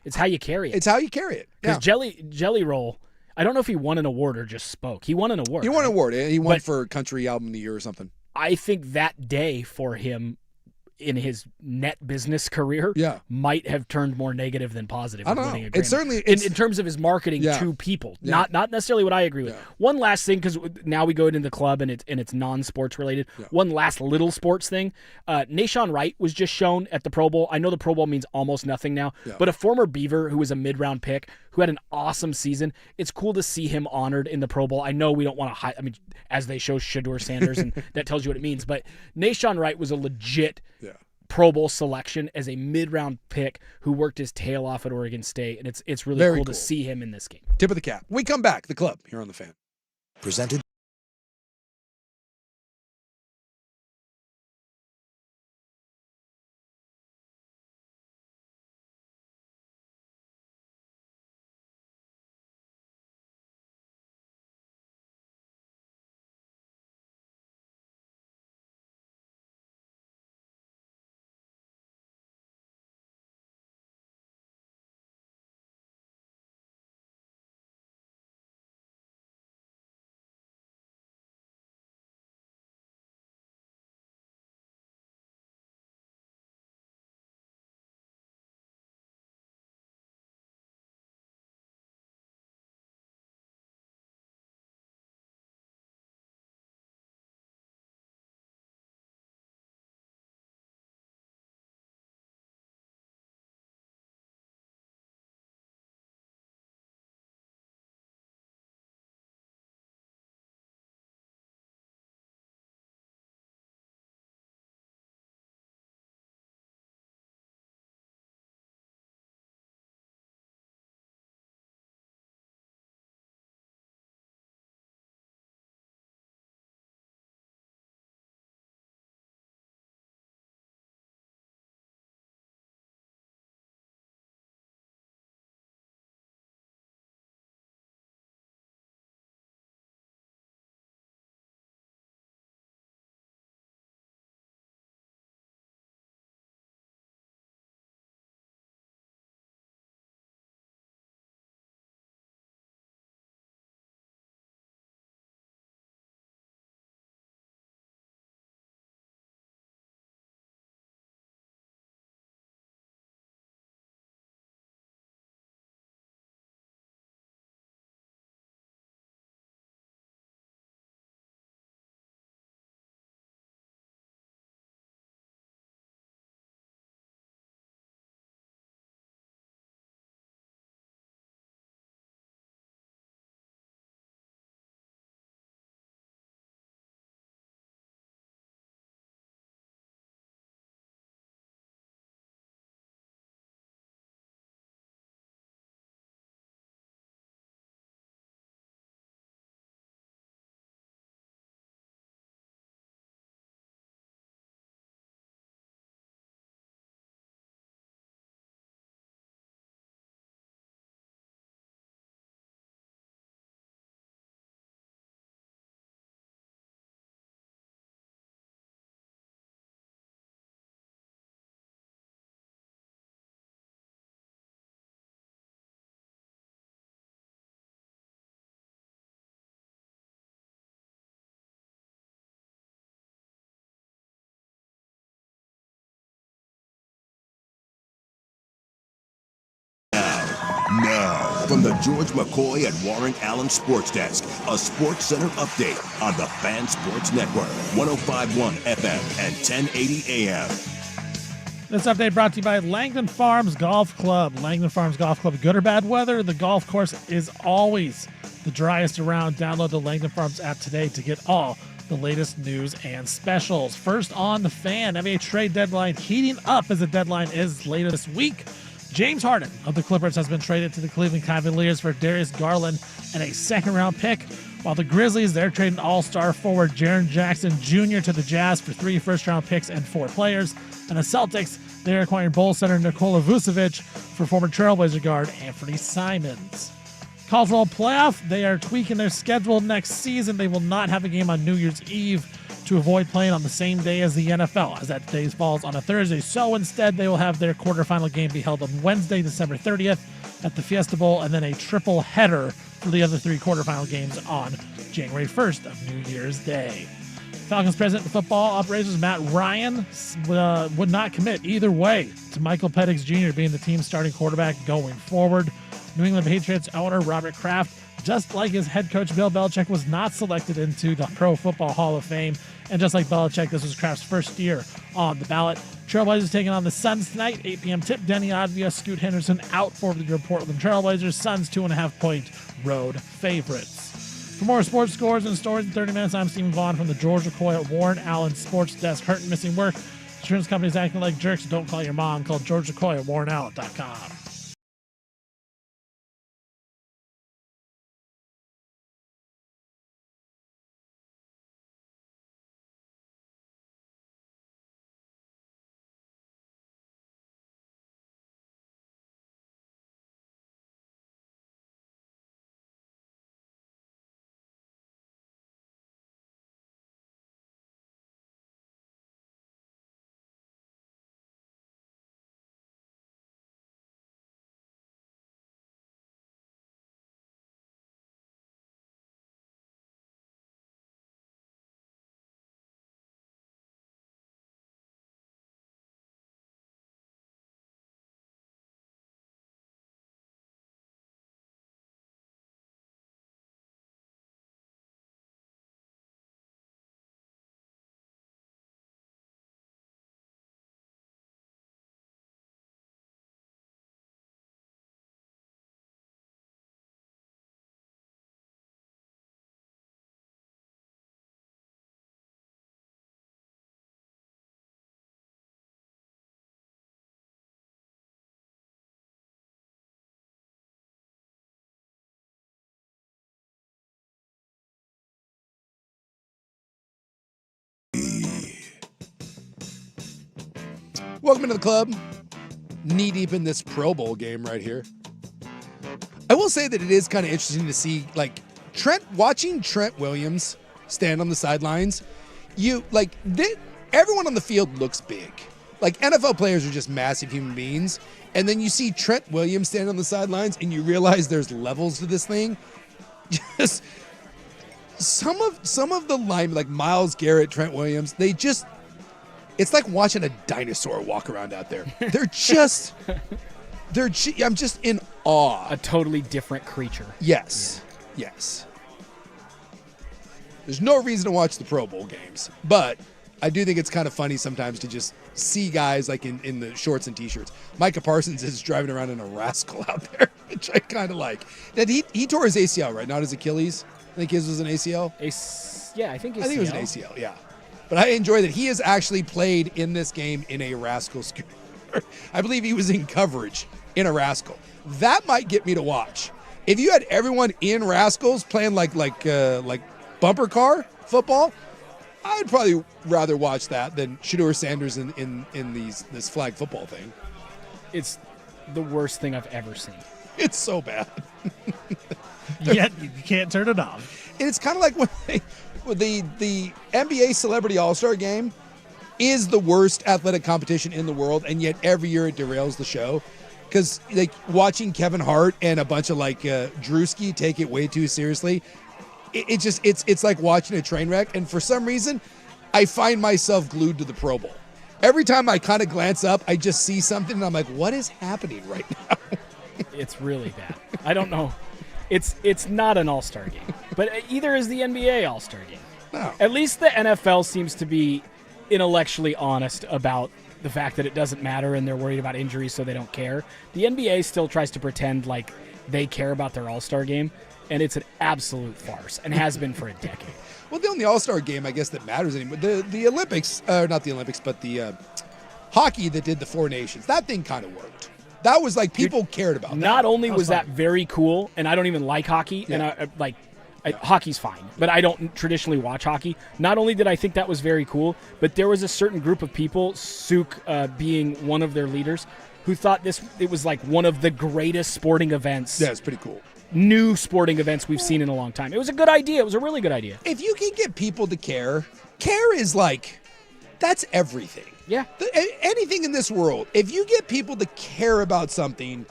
it's how you carry it. It's how you carry it. Because Jelly Roll, I don't know if he won an award or just spoke. He won an award. He won an award. He won for Country Album of the Year or something. I think that day for him in his net business career might have turned more negative than positive. I don't know. It's certainly in terms of his marketing to people, not necessarily what I agree with. One last thing, because now we go into the club and it's non-sports related. One last little sports thing. Nashawn Wright was just shown at the Pro Bowl. I know the Pro Bowl means almost nothing now, but a former Beaver who was a mid-round pick who had an awesome season. It's cool to see him honored in the Pro Bowl. I know we don't want to as they show Shedeur Sanders, and that tells you what it means. But Nashawn Wright was a legit Pro Bowl selection as a mid-round pick who worked his tail off at Oregon State, and it's really cool to see him in this game. Tip of the cap. When we come back, the club here on The Fan. Presented Now, from the George McCoy and Warren Allen Sports Desk, a Sports Center update on the Fan Sports Network, 105.1 FM and 1080 AM. This update brought to you by Langdon Farms Golf Club. Langdon Farms Golf Club, good or bad weather, the golf course is always the driest around. Download the Langdon Farms app today to get all the latest news and specials. First on the Fan, NBA trade deadline heating up as the deadline is later this week. James Harden of the Clippers has been traded to the Cleveland Cavaliers for Darius Garland and a second-round pick, while the Grizzlies, they're trading all-star forward Jaren Jackson Jr. to the Jazz for 3 first-round picks and 4 players. And the Celtics, they're acquiring Bulls center Nikola Vucevic for former Trailblazer guard Anthony Simons. College football playoff, they are tweaking their schedule next season. They will not have a game on New Year's Eve to avoid playing on the same day as the NFL, as that day falls on a Thursday. So instead, they will have their quarterfinal game be held on Wednesday, December 30th at the Fiesta Bowl, and then a triple header for the other 3 quarterfinal games on January 1st of New Year's Day. Falcons president of football operations Matt Ryan would not commit either way to Michael Penix Jr. being the team's starting quarterback going forward. New England Patriots owner Robert Kraft, just like his head coach Bill Belichick, was not selected into the Pro Football Hall of Fame. And just like Belichick, this was Kraft's first year on the ballot. Trailblazers taking on the Suns tonight, 8 p.m. tip. Denny Advia, Scoot Henderson out for the Portland Trailblazers. Suns 2.5-point road favorites. For more sports scores and stories in 30 minutes, I'm Stephen Vaughn from the George McCoy at Warren Allen Sports Desk. Hurt and missing work. Insurance companies acting like jerks. Don't call your mom. Call George McCoy at warrenallen.com. Welcome into the club. Knee deep in this Pro Bowl game right here. I will say that it is kind of interesting to see, like, watching Trent Williams stand on the sidelines. Everyone on the field looks big. Like, NFL players are just massive human beings. And then you see Trent Williams stand on the sidelines and you realize there's levels to this thing. Just some of the line, like Myles Garrett, Trent Williams, it's like watching a dinosaur walk around out there. I'm just in awe. A totally different creature. Yes. Yeah. Yes. There's no reason to watch the Pro Bowl games, but I do think it's kind of funny sometimes to just see guys like in the shorts and t-shirts. Micah Parsons is driving around in a rascal out there, which I kind of like. That he tore his ACL, right? Not his Achilles. I think his was an ACL. I think ACL. I think it was an ACL, yeah. But I enjoy that he has actually played in this game in a rascal scooter. I believe he was in coverage in a rascal. That might get me to watch. If you had everyone in rascals playing like bumper car football, I'd probably rather watch that than Shedeur Sanders in this flag football thing. It's the worst thing I've ever seen. It's so bad. Yet you can't turn it off. And it's kind of like when the NBA Celebrity All-Star Game is the worst athletic competition in the world, and yet every year it derails the show. Because like watching Kevin Hart and a bunch of Drewski take it way too seriously, it's like watching a train wreck. And for some reason, I find myself glued to the Pro Bowl. Every time I kind of glance up, I just see something, and I'm like, what is happening right now? It's really bad. I don't know. It's not an all-star game, but either is the NBA all-star game. No. At least the NFL seems to be intellectually honest about the fact that it doesn't matter and they're worried about injuries, so they don't care. The NBA still tries to pretend like they care about their all-star game, and it's an absolute farce and has been for a decade. Well, the only all-star game, I guess, that matters anymore, the Olympics, not the Olympics, but the hockey that did the Four Nations, that thing kind of worked. That was like people cared about that. Not only was that very cool, and I don't even like hockey, and hockey's fine, but I don't traditionally watch hockey. Not only did I think that was very cool, but there was a certain group of people, Souk being one of their leaders, who thought it was like one of the greatest sporting events. Yeah, it's pretty cool. New sporting events we've seen in a long time. It was a good idea. It was a really good idea. If you can get people to care is like, that's everything. Yeah. Anything in this world, if you get people to care about something,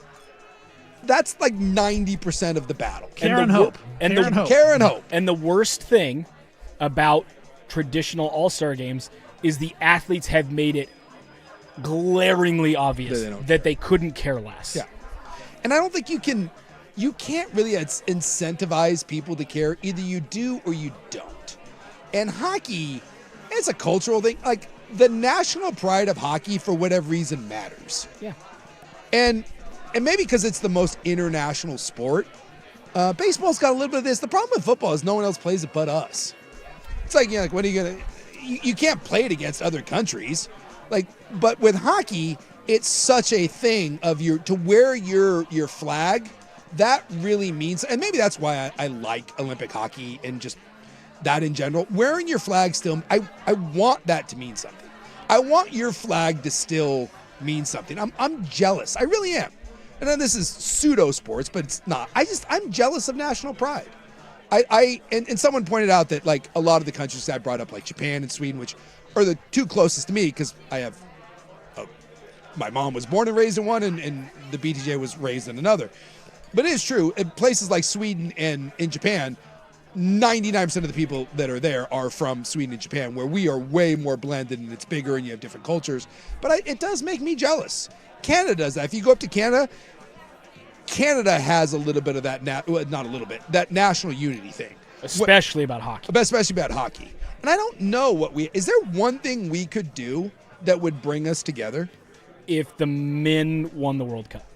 that's like 90% of the battle. Care and hope. Care and hope. And the worst thing about traditional all-star games is the athletes have made it glaringly obvious that they couldn't care less. Yeah. And I don't think you can't really incentivize people to care. Either you do or you don't. And hockey, it's a cultural thing. Like, the national pride of hockey, for whatever reason, matters. Yeah. And maybe because it's the most international sport, baseball's got a little bit of this. The problem with football is no one else plays it but us. It's like, when are you going to... You can't play it against other countries. But with hockey, it's such a thing of to wear your flag. That really means... And maybe that's why I like Olympic hockey and just that in general. Wearing your flag still... I want that to mean something. I want your flag to still mean something. I'm jealous. I really am. And then this is pseudo sports, but it's not. I'm jealous of national pride. And someone pointed out that like a lot of the countries I brought up, like Japan and Sweden, which are the two closest to me, because I have my mom was born and raised in one, and the BTJ was raised in another. But it is true. In places like Sweden and in Japan, 99% of the people that are there are from Sweden and Japan, where we are way more blended and it's bigger and you have different cultures. But it does make me jealous. Canada does that. If you go up to Canada, Canada has a little bit of that, not a little bit, that national unity thing. Especially about hockey. Especially about hockey. And I don't know is there one thing we could do that would bring us together? If the men won the World Cup.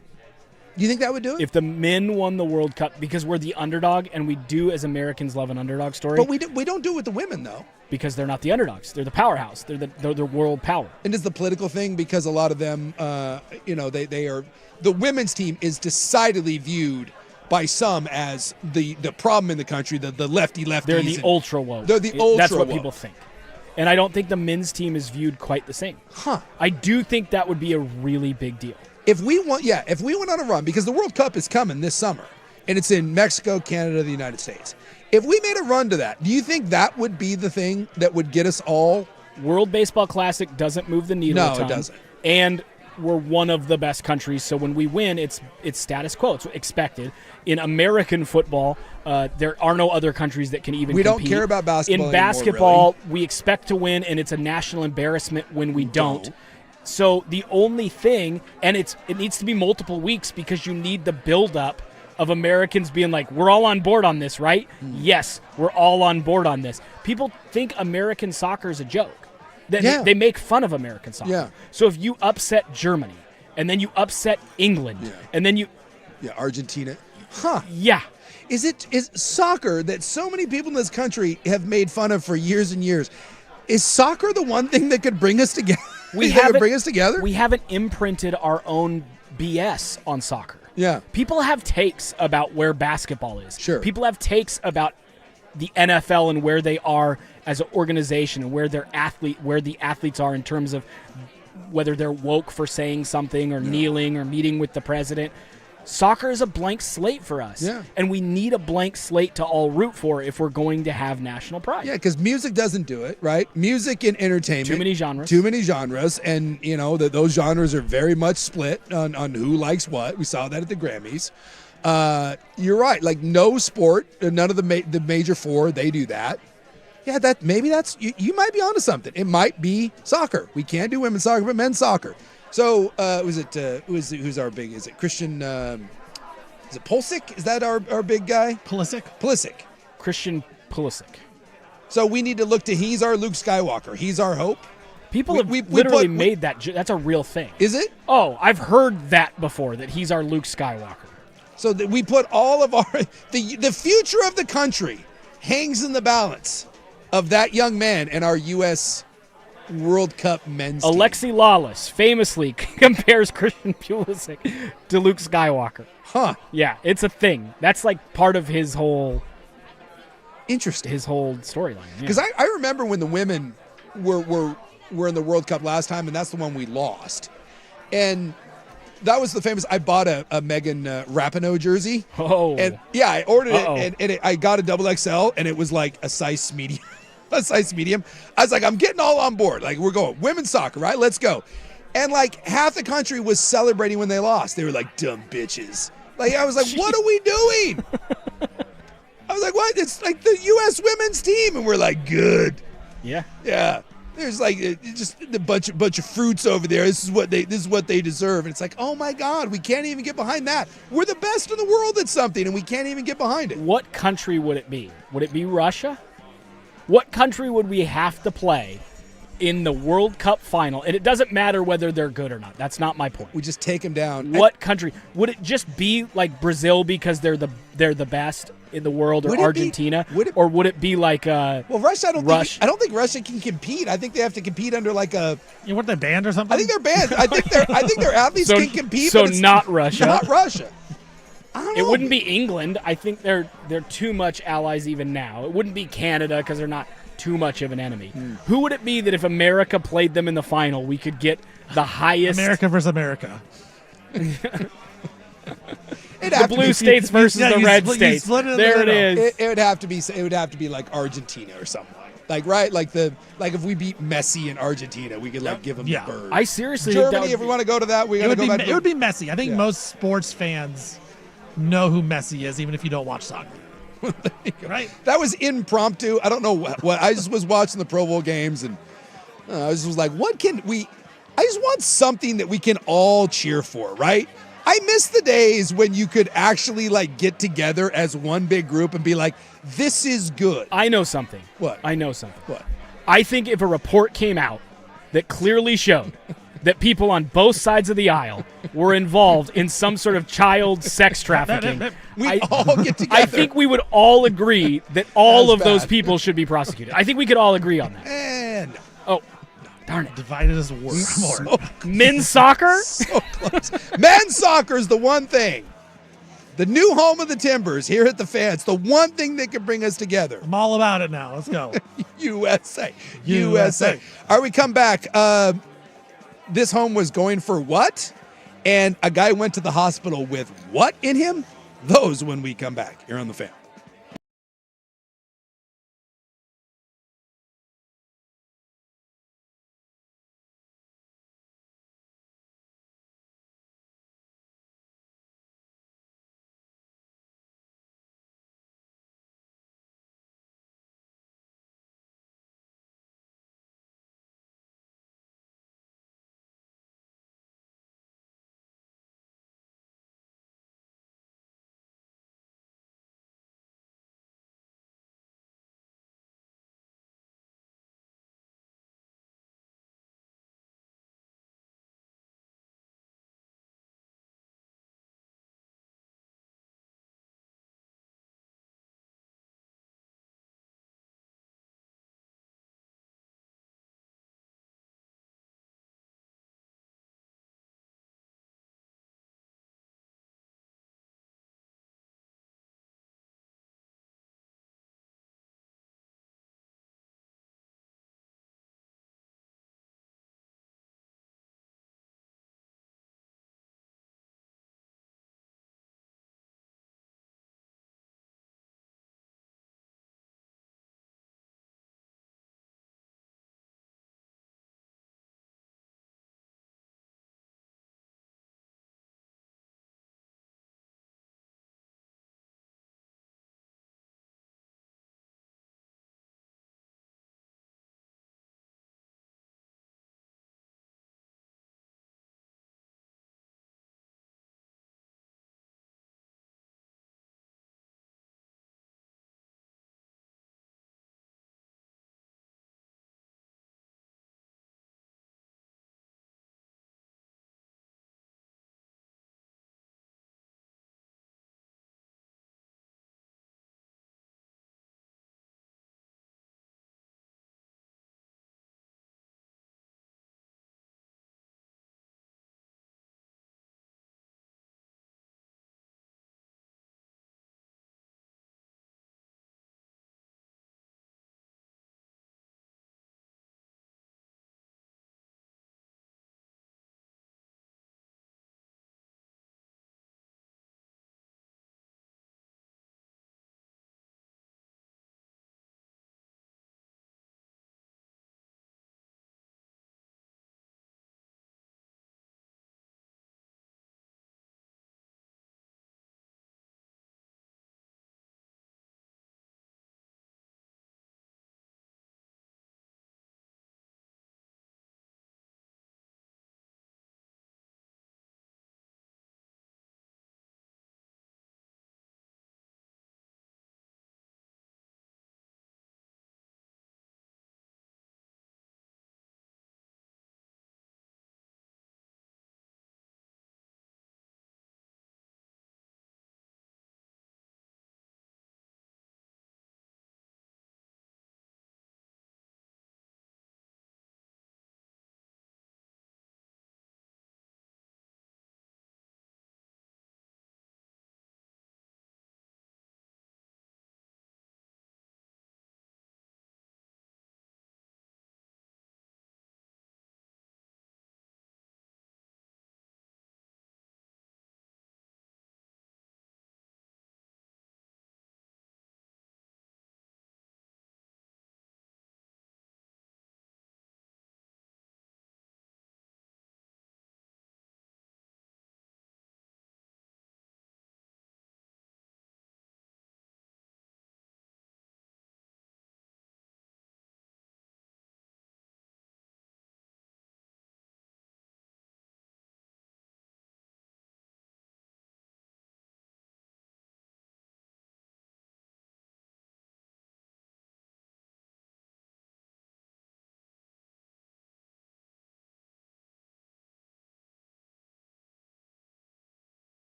You think that would do it? If the men won the World Cup, because we're the underdog, and we do as Americans love an underdog story. But we don't do it with the women, though. Because they're not the underdogs. They're the powerhouse. They're the world power. And is the political thing, because a lot of them, they are, the women's team is decidedly viewed by some as the problem in the country, the lefties. They're the ultra woke. They're the ultra That's what woke. people think. And I don't think the men's team is viewed quite the same. Huh. I do think that would be a really big deal. If we went on a run, because the World Cup is coming this summer, and it's in Mexico, Canada, the United States. If we made a run to that, do you think that would be the thing that would get us all? World Baseball Classic doesn't move the needle a ton. No, it doesn't. And we're one of the best countries, so when we win, it's status quo. It's expected. In American football, there are no other countries that can even compete. We don't care about basketball In basketball, anymore, really. we expect to win, and it's a national embarrassment when we don't. So the only thing, and it needs to be multiple weeks, because you need the buildup of Americans being like, we're all on board on this, right? Yes, we're all on board on this. People think American soccer is a joke. They make fun of American soccer. Yeah. So if you upset Germany, and then you upset England, and then you... Yeah, Argentina. Huh. Yeah. Is soccer that so many people in this country have made fun of for years and years, is soccer the one thing that could bring us together? We haven't imprinted our own BS on soccer. Yeah. People have takes about where basketball is. Sure. People have takes about the NFL and where they are as an organization, and where the athletes are in terms of whether they're woke for saying something or kneeling or meeting with the president. Soccer is a blank slate for us. Yeah. And we need a blank slate to all root for if we're going to have national pride. Yeah, because music doesn't do it, right? Music and entertainment. Too many genres. And, those genres are very much split on who likes what. We saw that at the Grammys. You're right. Like, no sport, none of the major four, they do that. Yeah, you might be onto something. It might be soccer. We can't do women's soccer, but men's soccer. So, who's our big? Is it Christian? Is it Pulisic? Is that our big guy? Pulisic. Christian Pulisic. So we need to look to he's our Luke Skywalker. He's our hope. People have literally made that. That's a real thing. Is it? Oh, I've heard that before, that he's our Luke Skywalker. So that we put all of our the future of the country hangs in the balance of that young man and our U.S. World Cup men's team. Alexi Lawless famously compares Christian Pulisic to Luke Skywalker. Huh. Yeah, it's a thing. That's like part of his whole Interesting. his whole storyline. Because I remember when the women were in the World Cup last time, and that's the one we lost. And that was the famous. I bought a Megan Rapinoe jersey. Oh. And yeah, I ordered it, and I got a XXL, and it was like a size medium. A size medium. I was like, I'm getting all on board. Like, we're going women's soccer, right? Let's go. And like half the country was celebrating when they lost. They were like, dumb bitches. Like, I was like, what are we doing? I was like, what? It's like the U.S. women's team, and we're like, good. Yeah. Yeah. There's like just a bunch of fruits over there. This is what they deserve. And it's like, oh my God, we can't even get behind that. We're the best in the world at something, and we can't even get behind it. What country would it be? Would it be Russia? What country would we have to play in the World Cup final? And it doesn't matter whether they're good or not. That's not my point. We just take them down. What country? Would it just be like Brazil because they're the best in the world, or Argentina? Or would it be like well, Russia? I don't think Russia can compete. I think they have to compete under like a. What, they're banned or something? I think they're banned. I think their athletes can compete. So but it's not Russia. Not Russia. I don't know. It wouldn't be England. I think they're too much allies even now. It wouldn't be Canada because they're not too much of an enemy. Who would it be that if America played them in the final, we could get the highest? America versus America. The blue states versus the red states. There it is. It would have to be. It would have to be like Argentina or something. Like right, like if we beat Messi in Argentina, we could like give them the bird. I seriously Germany. think If we want to go to that, we got to go back. It would be Messi. I think most sports fans know who Messi is, even if you don't watch soccer. Right? That was impromptu. I don't know what. I just was watching the Pro Bowl games, and I just was like, what can we? I just want something that we can all cheer for, right? I miss the days when you could actually like get together as one big group and be like, this is good. I know something. What? I know something. What? I think if a report came out that clearly showed that people on both sides of the aisle were involved in some sort of child sex trafficking, we all get together. I think we would all agree that all of those bad. people should be prosecuted. I think we could all agree on that. And Oh, darn it. Divided as war. so, Men's soccer? so close. Men's soccer is the one thing. The new home of the Timbers here at the Fans. The one thing that can bring us together. I'm all about it now. Let's go. USA. USA. All right, we come back. This home was going for what? And a guy went to the hospital with what in him? Those when we come back here on the Fan.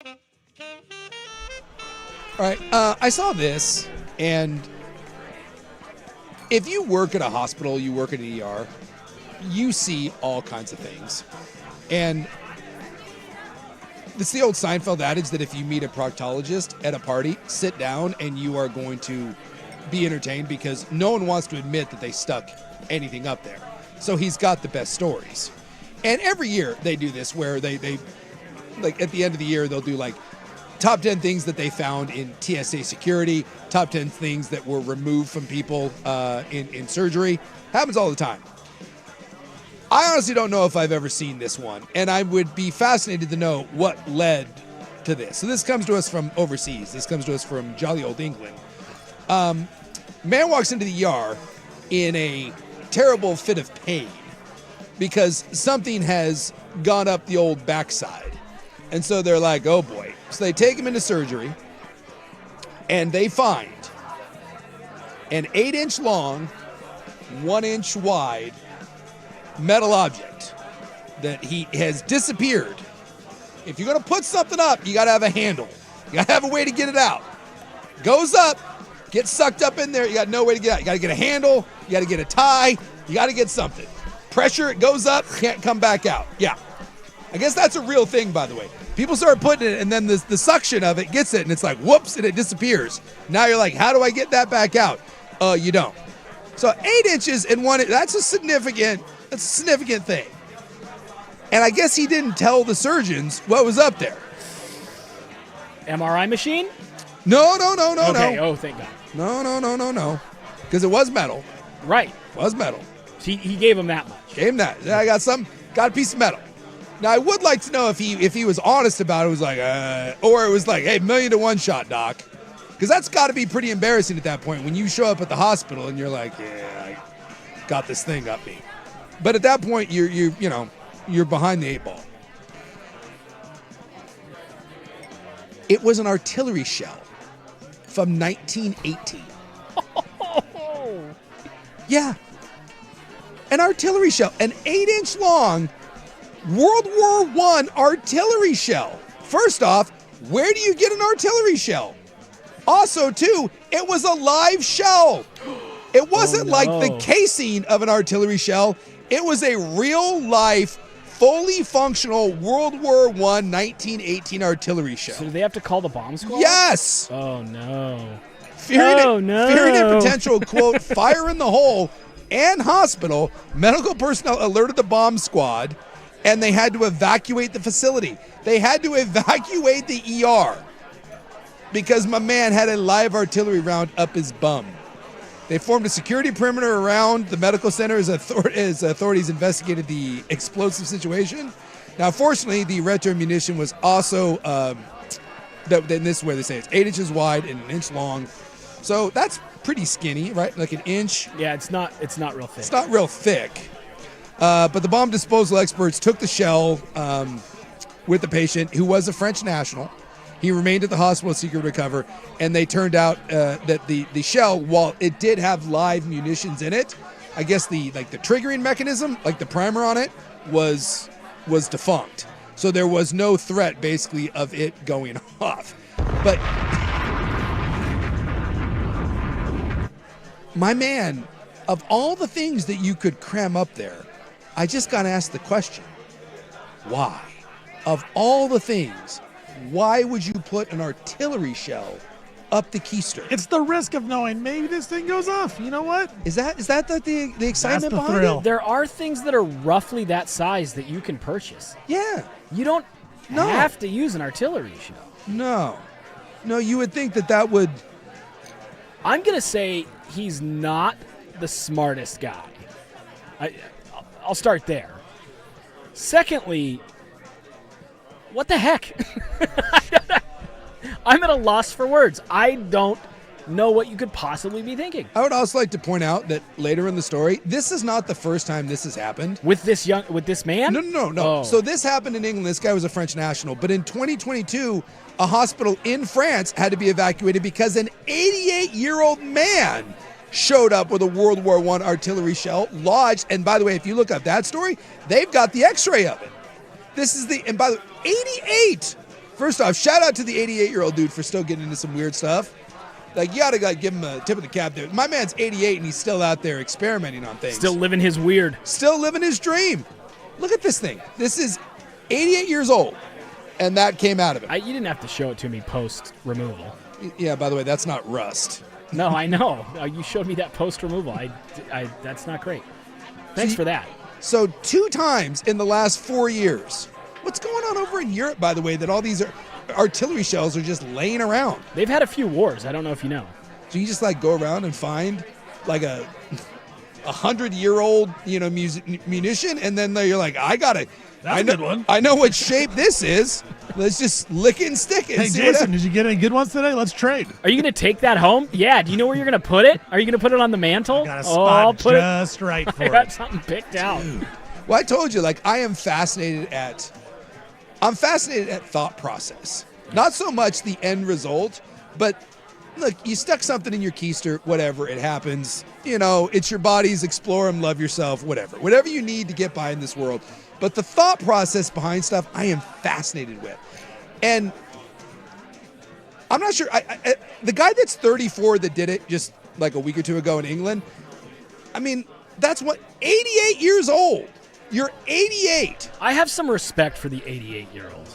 All right, I saw this, and if you work at a hospital, you work at an ER, you see all kinds of things. And it's the old Seinfeld adage that if you meet a proctologist at a party, sit down and you are going to be entertained because no one wants to admit that they stuck anything up there. So he's got the best stories. And every year they do this where they like at the end of the year, they'll do like top 10 things that they found in TSA security, top 10 things that were removed from people in surgery. Happens all the time. I honestly don't know if I've ever seen this one, and I would be fascinated to know what led to this. So this comes to us from overseas. This comes to us from jolly old England. Man walks into the ER in a terrible fit of pain because something has gone up the old backside. And so they're like, oh boy. So they take him into surgery, and they find an 8-inch long, 1-inch wide metal object that he has disappeared. If you're going to put something up, you got to have a handle. You got to have a way to get it out. Goes up, gets sucked up in there. You got no way to get out. You got to get a handle. You got to get a tie. You got to get something. Pressure, it goes up, can't come back out. Yeah. I guess that's a real thing, by the way. People start putting it, and then the suction of it gets it, and it's like, whoops, and it disappears. Now you're like, how do I get that back out? You don't. So 8 inches and that's a significant thing. And I guess he didn't tell the surgeons what was up there. MRI machine? No. Okay, oh, thank God. No. Because it was metal. Right. It was metal. He gave him that much. Gave him that. Yeah, I got a piece of metal. Now, I would like to know if he was honest about it. It was like, or it was like, hey, 1,000,000 to 1 shot, doc. Because that's got to be pretty embarrassing at that point when you show up at the hospital and you're like, yeah, I got this thing up me. But at that point, you're behind the 8 ball. It was an artillery shell from 1918. Yeah. An artillery shell. An 8-inch long World War I artillery shell. First off, where do you get an artillery shell? Also, too, it was a live shell. It wasn't like the casing of an artillery shell. It was a real-life, fully functional World War I 1918 artillery shell. So do they have to call the bomb squad? Yes! Oh, no. Fearing a potential, quote, fire in the hole and hospital, medical personnel alerted the bomb squad, and they had to evacuate the facility. They had to evacuate the ER because my man had a live artillery round up his bum. They formed a security perimeter around the medical center as authorities investigated the explosive situation. Now, fortunately, the retro munition was also, this is where they say it's 8 inches wide and 1 inch long. So that's pretty skinny, right? Like an inch. Yeah, it's not real thick. It's not real thick. But the bomb disposal experts took the shell with the patient, who was a French national. He remained at the hospital seeking to recover, and they turned out that the shell, while it did have live munitions in it, I guess the triggering mechanism, like the primer on it, was defunct. So there was no threat, basically, of it going off. But my man, of all the things that you could cram up there, I just got to ask the question, why? Of all the things, why would you put an artillery shell up the keister? It's the risk of knowing maybe this thing goes off. You know what? Is that the excitement the behind thrill. it? There are things that are roughly that size that you can purchase. Yeah. You don't have to use an artillery shell. No, you would think that would... I'm going to say he's not the smartest guy. I'll start there. Secondly, what the heck? I'm at a loss for words. I don't know what you could possibly be thinking. I would also like to point out that later in the story, this is not the first time this has happened. With this man? No. Oh. So this happened in England. This guy was a French national. But in 2022, a hospital in France had to be evacuated because an 88-year-old man showed up with a World War I artillery shell lodged. And by the way, if you look up that story, they've got the x-ray of it. And by the way, 88! First off, shout out to the 88-year-old dude for still getting into some weird stuff. Like, you gotta give him a tip of the cap, dude. My man's 88 and he's still out there experimenting on things. Still living his weird. Still living his dream. Look at this thing. This is 88 years old, and that came out of it. You didn't have to show it to me post-removal. Yeah, by the way, that's not rust. No, I know. You showed me that post-removal. That's not great. Thanks for that. So 2 times in the last 4 years. What's going on over in Europe, by the way, that all these artillery shells are just laying around? They've had a few wars. I don't know if you know. So you just like go around and find like a 100-year-old, munition, and then you're like, That's a good one. I know what shape this is. Let's just lick it and stick it. Hey, Jason, did you get any good ones today? Let's trade. Are you going to take that home? Yeah. Do you know where you're going to put it? Are you going to put it on the mantle? Got a spot put just right for I got it. something picked out. Dude. Well, I told you, like, I'm fascinated at thought process. Not so much the end result, but look, you stuck something in your keister, whatever, it happens. It's your bodies, explore them, love yourself, whatever. Whatever you need to get by in this world. But the thought process behind stuff, I am fascinated with. And I'm not sure, the guy that's 34 that did it just like a week or two ago in England, I mean, that's 88 years old. You're 88. I have some respect for the 88-year-old.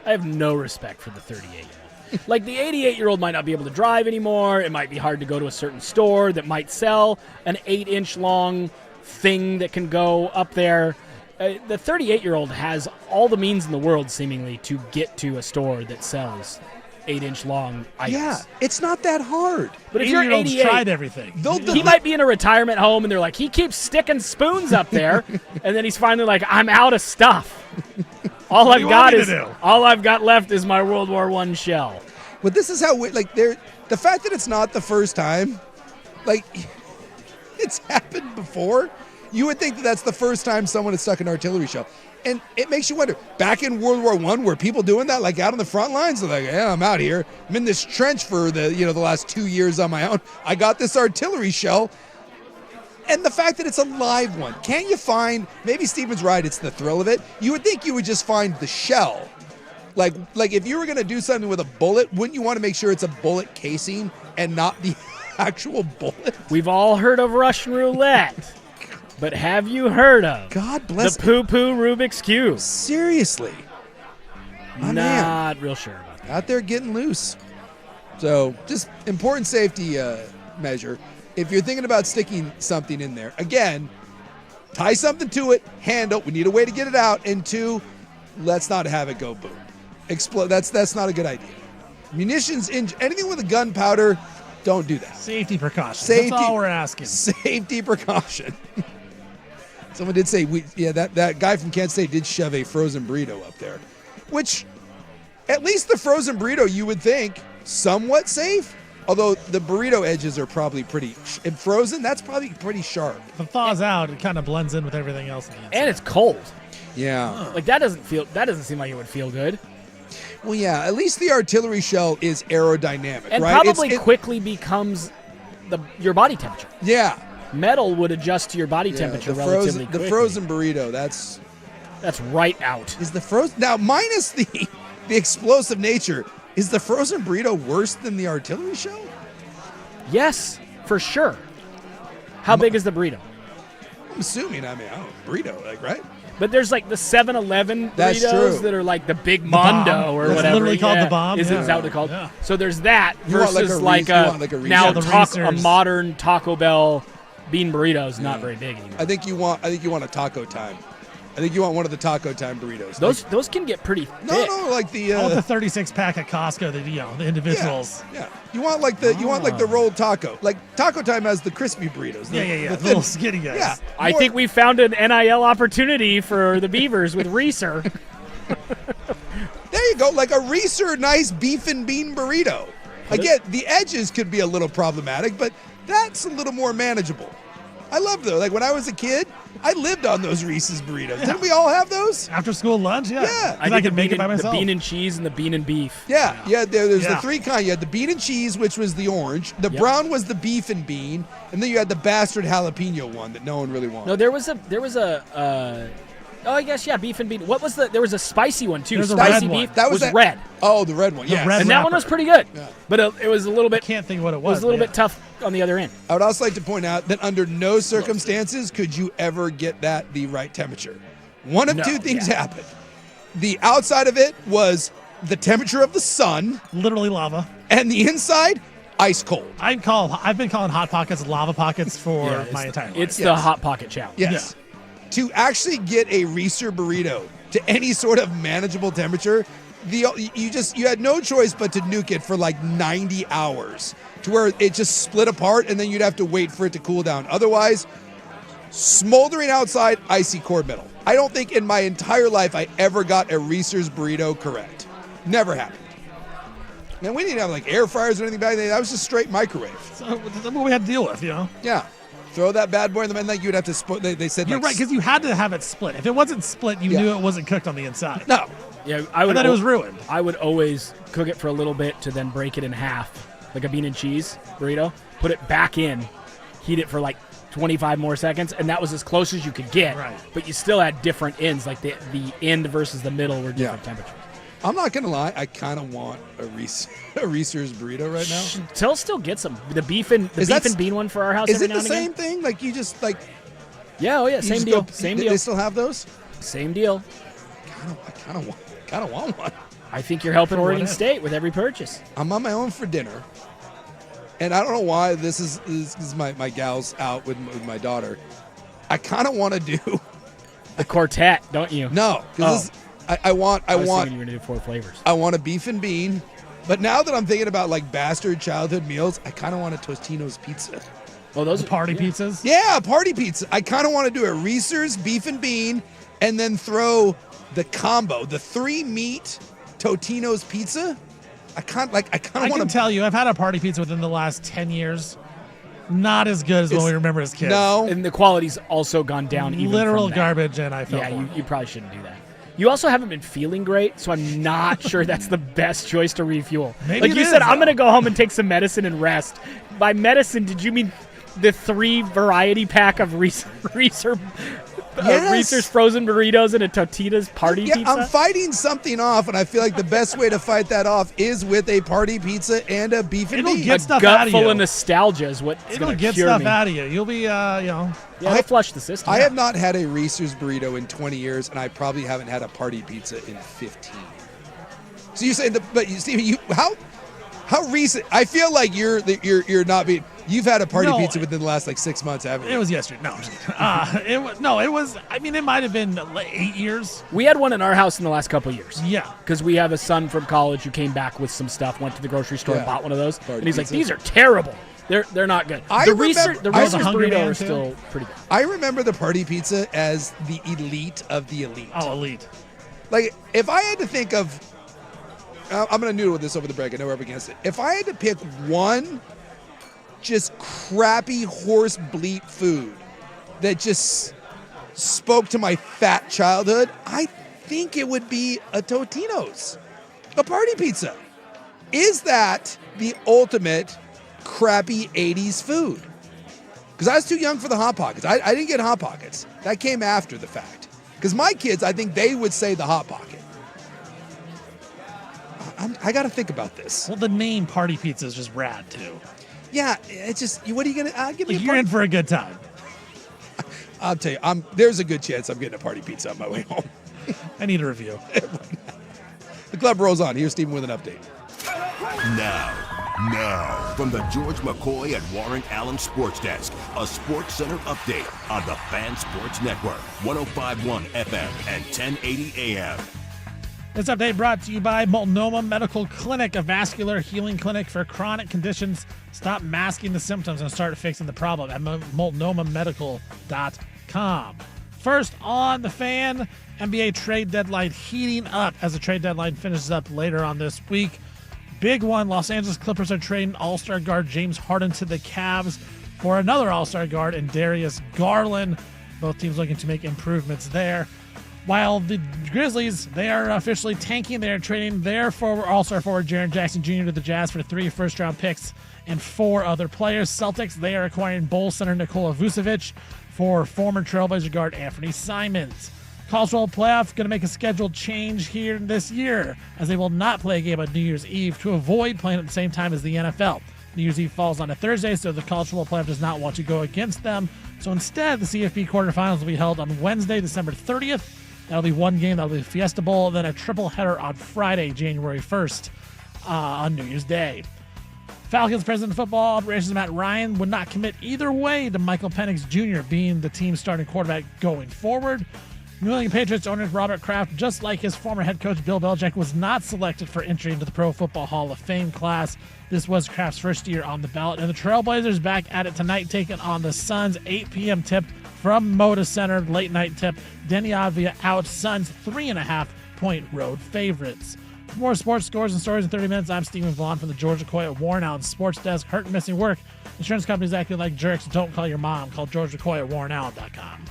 I have no respect for the 38-year-old. Like, the 88-year-old might not be able to drive anymore. It might be hard to go to a certain store that might sell an 8-inch long thing that can go up there. The 38-year-old has all the means in the world, seemingly, to get to a store that sells 8-inch long items. Yeah, it's not that hard. But if you're 88, tried everything. He might be in a retirement home, and they're like, he keeps sticking spoons up there, and then he's finally like, I'm out of stuff. All I've got left is my World War I shell. But this is how the fact that it's not the first time, like, it's happened before. You would think that that's the first time someone has stuck an artillery shell. And it makes you wonder, back in World War I, were people doing that, like out on the front lines? They're like, yeah, I'm out here. I'm in this trench for the last 2 years on my own. I got this artillery shell. And the fact that it's a live one, can't you find, maybe Steven's right, it's the thrill of it. You would think you would just find the shell. Like if you were going to do something with a bullet, wouldn't you want to make sure it's a bullet casing and not the actual bullet? We've all heard of Russian roulette. But have you heard of God bless the poo-poo Rubik's Cube? Seriously. Not real sure about that. Out there getting loose. So just important safety measure. If you're thinking about sticking something in there, again, tie something to it, handle. We need a way to get it out. And 2, let's not have it go boom. Explode. That's not a good idea. Munitions, anything with a gunpowder, don't do that. Safety precautions. That's all we're asking. Safety precaution. Someone did say, that guy from Kansas State did shove a frozen burrito up there, which at least the frozen burrito you would think somewhat safe, although the burrito edges are probably pretty, if frozen, that's probably pretty sharp. If it thaws out, it kind of blends in with everything else. And it's cold. Yeah. Like that doesn't seem like it would feel good. Well, yeah, at least the artillery shell is aerodynamic, and right? Probably quickly becomes your body temperature. Yeah. Metal would adjust to your body temperature relatively quickly. The frozen burrito, that's right out. Is the frozen now minus the explosive nature? Is the frozen burrito worse than the artillery shell? Yes, for sure. How big is the burrito? I'm assuming. Burrito, right? But there's like the 7-Eleven That's burritos true. that are like the Big Mondo or That's whatever. literally called the bomb. Is that what it's called? Yeah. So there's that You want versus like a a modern Taco Bell bean burrito is not very big anymore. I think you want a Taco Time. I think you want one of the Taco Time burritos. Those can get pretty thick. No, like the I want the 36-pack at Costco. The individuals. Yeah. You want like the rolled taco. Like Taco Time has the crispy burritos. The thin- little skinny guys. Yeah. I think we found an NIL opportunity for the Beavers with Reeser. There you go, like a Reeser nice beef and bean burrito. Again, the edges could be a little problematic, but that's a little more manageable. I love those. Like when I was a kid, I lived on those Reese's burritos. Didn't we all have those? After school lunch, yeah. Yeah. I could make it by myself. The bean and cheese and the bean and beef. Yeah. There's the Yeah. 3 kinds. You had the bean and cheese, which was the orange. The brown was the beef and bean, and then you had the bastard jalapeno one that no one really wanted. No, there was a Oh, I guess, yeah, beef and bean. What was there was a spicy one, too. There's a Spicy red one. beef That was red. Oh, the red one. Yeah. red And that one wrapper. was pretty good. Yeah. But it was a little bit, Can't think what it it was a little but bit tough on the other end. I would also like to point out that under no circumstances could you ever get that the right temperature. One of No, two things yeah. happened. The outside of it was the temperature of the sun, literally lava. and the inside, ice cold. I've been calling Hot Pockets lava pockets for my entire life. It's the Yes. Hot Pocket Challenge. Yes. To actually get a Reeser burrito to any sort of manageable temperature, you had no choice but to nuke it for like 90 hours to where it just split apart, and then you'd have to wait for it to cool down. Otherwise, smoldering outside, icy core middle. I don't think in my entire life I ever got a Reese's burrito correct. Never happened. Man, we didn't have like air fryers or anything back then. That was just straight microwave. So that's what we had to deal with, Yeah. Throw that bad boy in the middle. Like you'd have to split. They said You're like, right, because you had to have it split. If it wasn't split, you Yeah. knew it wasn't cooked on the inside. no. Yeah, I would. And then it was ruined. I would always cook it for a little bit to then break it in half, like a bean and cheese burrito. Put it back in, heat it for like 25 more seconds, and that was as close as you could get. Right. But you still had different ends, like the end versus the middle were different Yeah. temperatures. I'm not gonna lie. I kind of want a Reese's burrito right now. Till still get some the beef and bean one for our house Is every it now the and same again. thing? Like you just like Yeah, oh yeah, you same just deal, go- same they- deal, They still have those. same deal. I kind of want one. I think you're helping For Oregon what? State with every purchase. I'm on my own for dinner, and I don't know why this is my gal's out with my daughter. I kind of want to do The quartet, don't you? no because I want I was thinking you were gonna do 4 flavors. I want a beef and bean, but now that I'm thinking about like bastard childhood meals, I kind of want a Tostino's pizza. Oh, those Party yeah. pizzas. Yeah, party pizza. I kind of want to do a Reese's beef and bean, and then throw the combo, the 3-meat Totino's pizza. I kind I of can want to tell you, I've had a party pizza within the last 10 years. Not as good as what It's- we remember as kids. No, And the quality's also gone down even Literal from that. garbage, and I felt Yeah, horrible. you probably shouldn't do that. You also haven't been feeling great, so I'm not sure that's the best choice to refuel. Maybe like it you is, said, I'm though. going to go home and take some medicine and rest. By medicine, did you mean the 3 variety pack of Reese's frozen burritos and a Totino's party yeah, pizza? I'm fighting something off, and I feel like the best way to fight that off is with a party pizza and a beef and It'll bean. get a stuff gut out of full you. of nostalgia is what's It'll going to get cure stuff me. out of you. You'll be, Yeah, it'll flush the system. I have not had a Reese's burrito in 20 years, and I probably haven't had a party pizza in 15. So you say, Stephen, how recent? I feel like you're not being. You've had a party No, pizza within the last like 6 months, haven't you? It was yesterday. No, I'm just kidding. It was. I mean, it might have been like 8 years. We had one in our house in the last couple of years. Yeah. Because we have a son from college who came back with some stuff, went to the grocery store and Yeah. bought one of those, Party and he's like, pizza. "These are terrible. They're not good." I The remember- Reese's, the I was Reese's a Hungry burrito Man, are too. still pretty good. I remember the party pizza as the elite of the elite. Oh, elite. Like, if I had to think of, I'm going to noodle with this over the break. I know we're up against it. If I had to pick one just crappy horse bleat food that just spoke to my fat childhood, I think it would be a Totino's, a party pizza. Is that the ultimate crappy 80s food? Because I was too young for the Hot Pockets. I didn't get Hot Pockets. That came after the fact. Because my kids, I think they would say the Hot Pocket. I got to think about this. Well, the name party pizza is just rad too. Yeah, it's just, what are you going to give me? Like A you're party? in for a good time. I'll tell you, there's a good chance I'm getting a party pizza on my way home. I need a review. The club rolls on. Here's Stephen with an update. Now, from the George McCoy and Warren Allen Sports Desk, a Sports Center update on the Fan Sports Network, 105.1 FM and 1080 AM. This update brought to you by Multnomah Medical Clinic, a vascular healing clinic for chronic conditions. Stop masking the symptoms and start fixing the problem at multnomahmedical.com. First on the Fan, NBA trade deadline heating up as the trade deadline finishes up later on this week. Big one, Los Angeles Clippers are trading All-Star guard James Harden to the Cavs for another All-Star guard in Darius Garland. Both teams looking to make improvements there. While the Grizzlies, they are officially tanking. They're trading their All-Star forward Jaren Jackson Jr. to the Jazz for 3 first-round picks and 4 other players. Celtics, they are acquiring Bulls center Nikola Vucevic for former Trailblazer guard Anthony Simons. College football playoff going to make a scheduled change here this year, as they will not play a game on New Year's Eve to avoid playing at the same time as the NFL. New Year's Eve falls on a Thursday, so the college football playoff does not want to go against them. So instead, the CFP quarterfinals will be held on Wednesday, December 30th. That'll be one game. That'll be the Fiesta Bowl, then a triple header on Friday, January 1st, on New Year's Day. Falcons president of football operations Matt Ryan would not commit either way to Michael Penix Jr. being the team's starting quarterback going forward. New England Patriots owner Robert Kraft, just like his former head coach Bill Belichick, was not selected for entry into the Pro Football Hall of Fame class. This was Kraft's first year on the ballot. And the Trailblazers back at it tonight, taking on the Suns. 8 p.m. tip from Moda Center, late night tip. Denny Avdia out, Suns 3.5-point road favorites. For more sports scores and stories in 30 minutes, I'm Stephen Vaughn from the Georgia Coy at Warren Allen Sports Desk. Hurt and missing work. Insurance companies acting like jerks. Don't call your mom. Call Georgia Coy at warrenallen.com.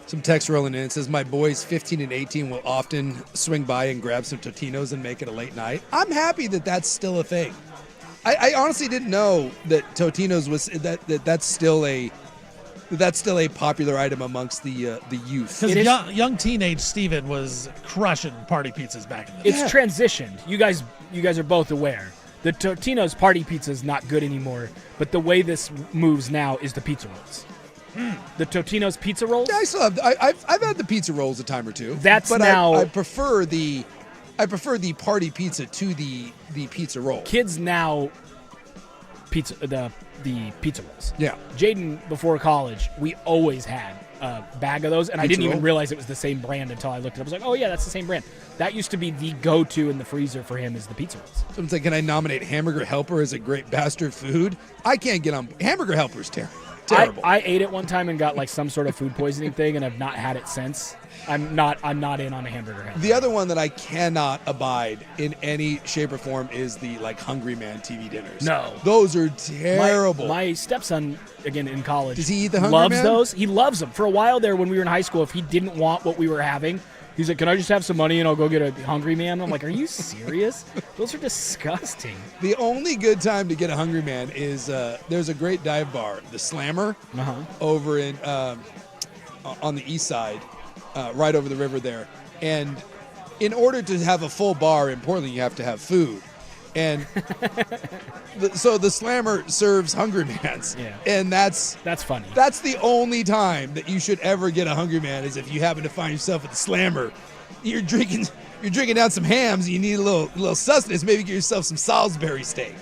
Some text rolling in. It says, my boys 15 and 18 will often swing by and grab some Totinos and make it a late night. I'm happy that that's still a thing. I honestly didn't know that Totinos was that's still a popular item amongst the youth. Because young teenage Steven was crushing party pizzas back in the day. It's transitioned. You guys are both aware. The Totino's party pizza is not good anymore, but the way this moves now is the pizza rolls. The Totino's pizza rolls? Yeah, I still have. I've had the pizza rolls a time or two. That's but now. I prefer the party pizza to the pizza roll. Kids now the pizza rolls. Yeah. Jaden, before college, we always had a bag of those, and I Pizza didn't even roll? realize it was the same brand until I looked it up. I was like, oh yeah, that's the same brand. That used to be the go-to in the freezer for him is the pizza rolls. Someone's like, can I nominate Hamburger Helper as a great bastard food? I can't get on. Hamburger Helper's terrible. I ate it one time and got like some sort of food poisoning thing, and I've not had it since. I'm not in on a hamburger helper. The other one that I cannot abide in any shape or form is the like Hungry Man TV dinners. No. Those are terrible. My stepson, again in college, Does he eat the Hungry loves Man? those. He loves them. For a while there, when we were in high school, if he didn't want what we were having, he's like, "Can I just have some money and I'll go get a Hungry Man?" I'm like, "Are you serious? Those are disgusting." The only good time to get a Hungry Man is there's a great dive bar, the Slammer, over in on the east side, right over the river there. And in order to have a full bar in Portland, you have to have food. And so the Slammer serves Hungry Mans. Yeah. And that's funny. That's the only time that you should ever get a Hungry Man is if you happen to find yourself at the Slammer. You're drinking down some hams and you need a little sustenance. Maybe get yourself some Salisbury steak.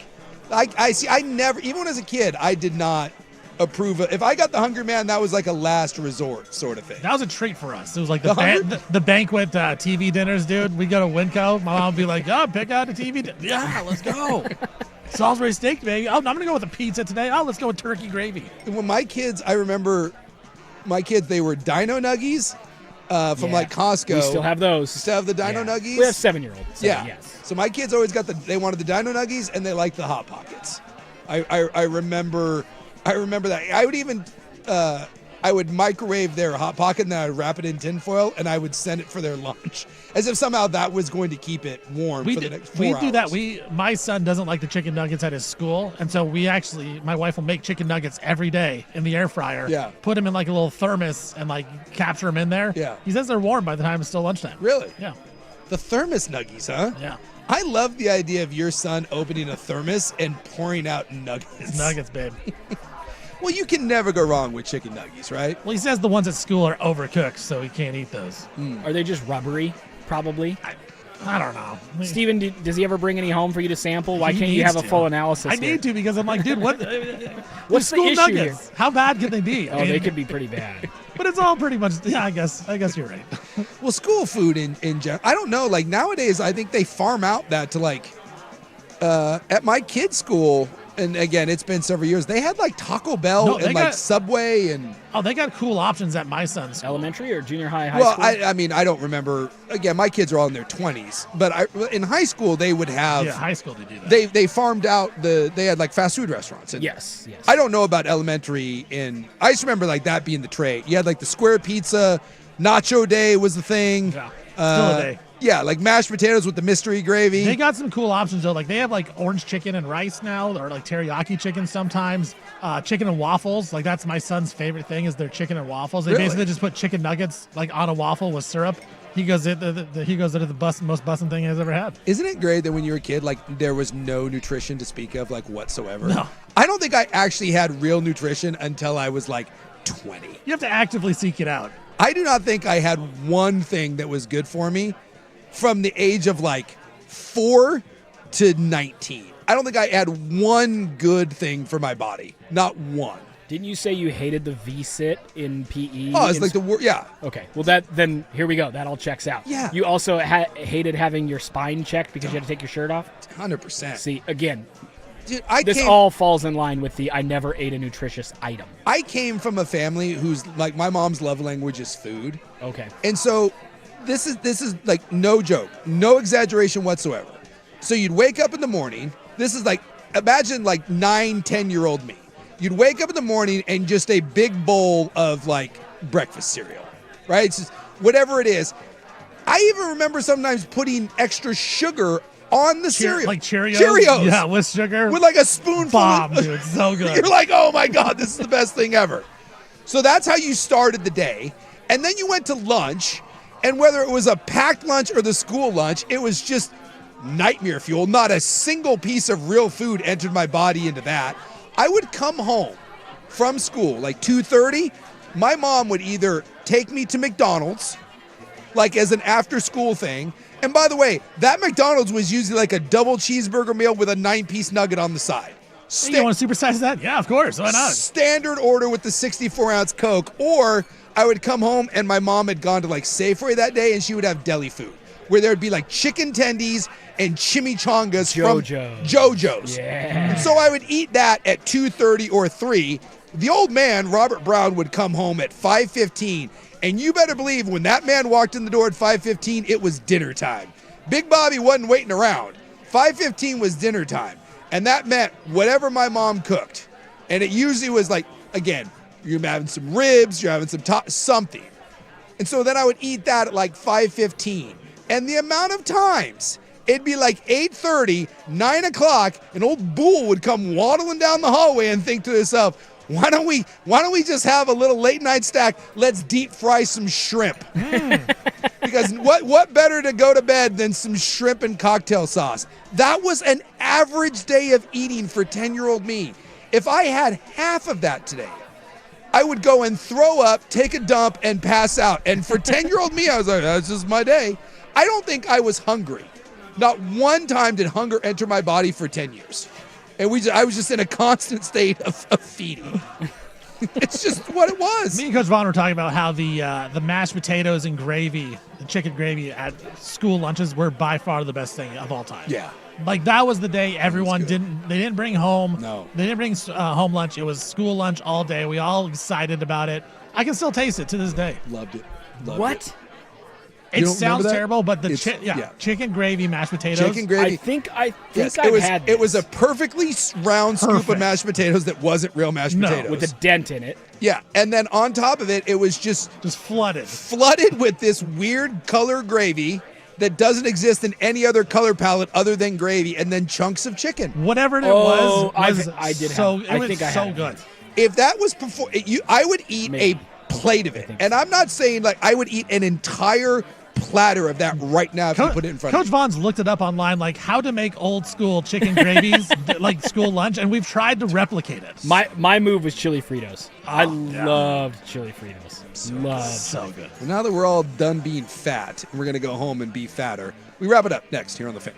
I never, even when I was a kid, I did not approve of. If I got the Hungry Man, that was like a last resort sort of thing. That was a treat for us. It was like the banquet TV dinners, dude. We'd go to Winco. My mom would be like, oh, pick out a TV dinner. Yeah, let's go. Salisbury steak, baby. Oh, I'm going to go with a pizza today. Oh, let's go with turkey gravy. When my kids, I remember they were Dino Nuggies from like Costco. We still have those. You still have the Dino Nuggies? We have 7-year-olds. So Yeah. Yes. So my kids always they wanted the Dino Nuggies and they liked the Hot Pockets. I remember that. I would even I would microwave their Hot Pocket and then I would wrap it in tinfoil and I would send it for their lunch, as if somehow that was going to keep it warm for the next 4 hours. We do that. My son doesn't like the chicken nuggets at his school, and so my wife will make chicken nuggets every day in the air fryer. Yeah. Put them in like a little thermos and like capture them in there. Yeah. He says they're warm by the time it's still lunchtime. Really? Yeah. The thermos nuggies, huh? Yeah. I love the idea of your son opening a thermos and pouring out nuggets. Nuggets, babe. Well, you can never go wrong with chicken nuggies, right? Well, he says the ones at school are overcooked, so he can't eat those. Are they just rubbery? Probably. I don't know. Steven, does he ever bring any home for you to sample? Why He can't you have a needs full to. analysis? I here? need to because I'm like, dude, what? What's the school issue nuggets? here? How bad can they be? Oh, they could be pretty bad. But it's all pretty much. Yeah, I guess you're right. Well, school food in general, I don't know. Like nowadays, I think they farm out that to like at my kids' school. And again, it's been several years. They had like Taco Bell and like Subway and. Oh, they got cool options at my son's school. Elementary or junior high, high Well, school? I mean, I don't remember. Again, my kids are all in their 20s, but in high school they would have. Yeah, high school they do that. They farmed out they had like fast food restaurants. And yes. I don't know about elementary. I just remember like that being the trade. You had like the square pizza, Nacho Day was the thing. Yeah, still a day. Yeah, like mashed potatoes with the mystery gravy. They got some cool options though. Like they have like orange chicken and rice now, or like teriyaki chicken sometimes. Chicken and waffles. Like that's my son's favorite thing is their chicken and waffles. They Really? basically just put chicken nuggets like on a waffle with syrup. He goes into the most bussin' thing he's ever had. Isn't it great that when you were a kid, like there was no nutrition to speak of, like whatsoever? No. I don't think I actually had real nutrition until I was like 20. You have to actively seek it out. I do not think I had one thing that was good for me from the age of like 4 to 19. I don't think I had one good thing for my body. Not one. Didn't you say you hated the V-sit in PE? Oh, it's like the word. Yeah. Okay. Well, then here we go. That all checks out. Yeah. You also hated having your spine checked because you had to take your shirt off? 100%. See, again, Dude, this all falls in line with the I never ate a nutritious item. I came from a family who's like my mom's love language is food. Okay. And so this is like no joke, no exaggeration whatsoever. So you'd wake up in the morning. This is like, imagine like 9, 10-year-old me. you'd wake up in the morning and just a big bowl of like breakfast cereal, right? It's just whatever it is. I even remember sometimes putting extra sugar on the cereal. Like Cheerios? Cheerios. Yeah, with sugar. With like a spoonful. Bomb, dude. So good. You're like, oh my God, this is the best thing ever. So that's how you started the day. And then you went to lunch. And whether it was a packed lunch or the school lunch, it was just nightmare fuel. Not a single piece of real food entered my body into that. I would come home from school like 2:30. My mom would either take me to McDonald's, like as an after school thing. And by the way, that McDonald's was usually like a double cheeseburger meal with a 9-piece nugget on the side. You want to supersize that? Yeah, of course. Why not? Standard order with the 64-ounce Coke. Or I would come home and my mom had gone to like Safeway that day and she would have deli food where there would be like chicken tendies and chimichangas from JoJo's. Yeah. And so I would eat that at 2:30 or 3. The old man, Robert Brown, would come home at 5:15. And you better believe when that man walked in the door at 5:15, it was dinner time. Big Bobby wasn't waiting around. 5:15 was dinner time. And that meant whatever my mom cooked. And it usually was like, again, you're having some ribs, you're having something. And so then I would eat that at like 5:15. And the amount of times, it'd be like 8:30, 9 o'clock, and old Bull would come waddling down the hallway and think to himself, why don't we just have a little late night snack? Let's deep fry some shrimp. Because what better to go to bed than some shrimp and cocktail sauce? That was an average day of eating for 10-year-old me. If I had half of that today, I would go and throw up, take a dump, and pass out. And for 10-year-old me, I was like, that's just my day. I don't think I was hungry. Not one time did hunger enter my body for 10 years. And I was just in a constant state of feeding. It's just what it was. Me and Coach Vaughn were talking about how the mashed potatoes and gravy, the chicken gravy at school lunches were by far the best thing of all time. Yeah. Like that was the day everyone didn't bring home. No. They didn't bring home lunch. It was school lunch all day. We all excited about it. I can still taste it to this day. Loved it. What? It don't sounds remember that? terrible, but the Yeah. chicken gravy, mashed potatoes. Chicken gravy. I think Yes, I've had this. it was a perfectly round scoop of Perfect. mashed potatoes that wasn't real mashed No. potatoes. with a dent in it. Yeah, and then on top of it, it was just flooded. flooded with this weird color gravy that doesn't exist in any other color palette other than gravy, and then chunks of chicken. Whatever it Oh, was I did so have- it I was think I so had good. it. If that was before, I would eat Maybe. a plate of it, and I'm not saying like I would eat an entire platter of that right now if you put it in front Coach of me. Vaughn's looked it up online, like how to make old school chicken gravies, like school lunch, and we've tried to replicate it. My move was chili Fritos. I yeah. loved chili Fritos. So good. Well, now that we're all done being fat, we're gonna go home and be fatter. We wrap it up next here on The Fan.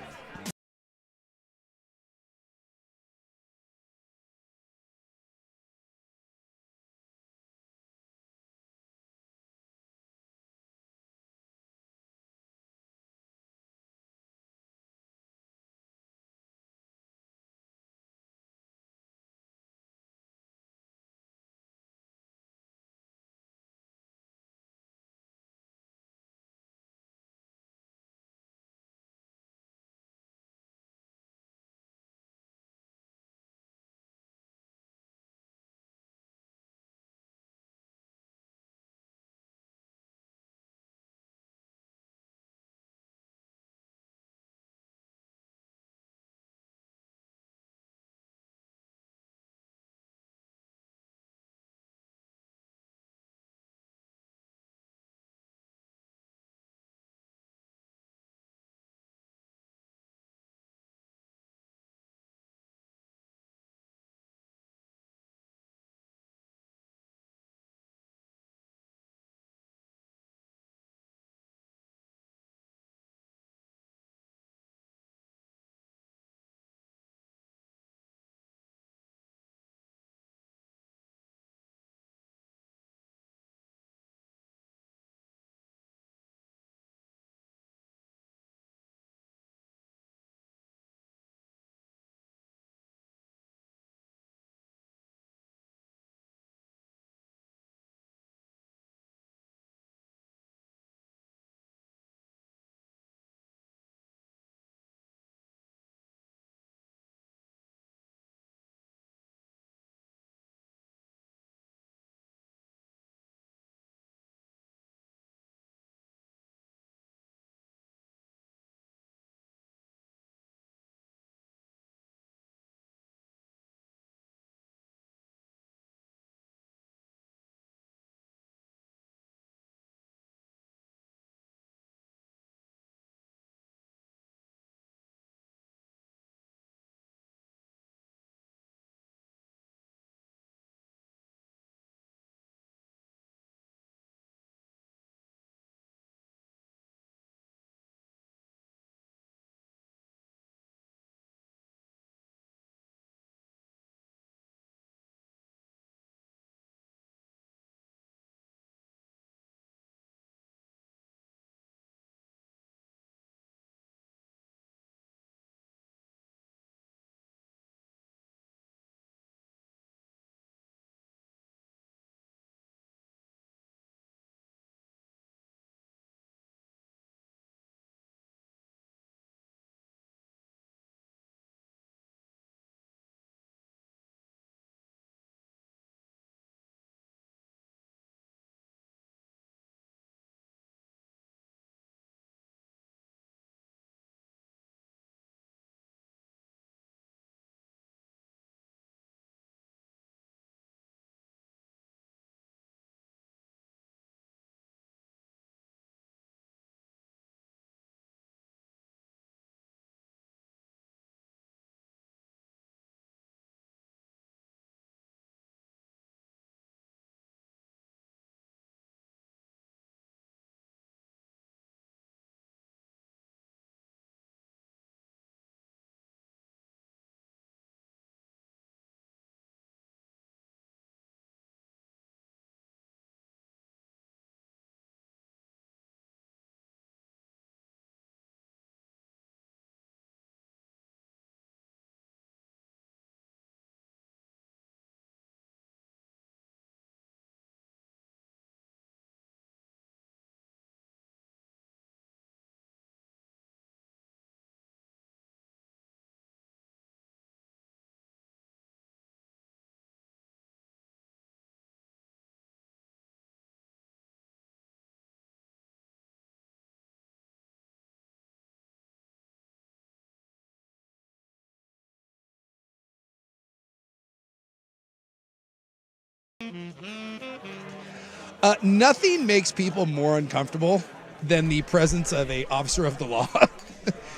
Nothing makes people more uncomfortable than the presence of a officer of the law.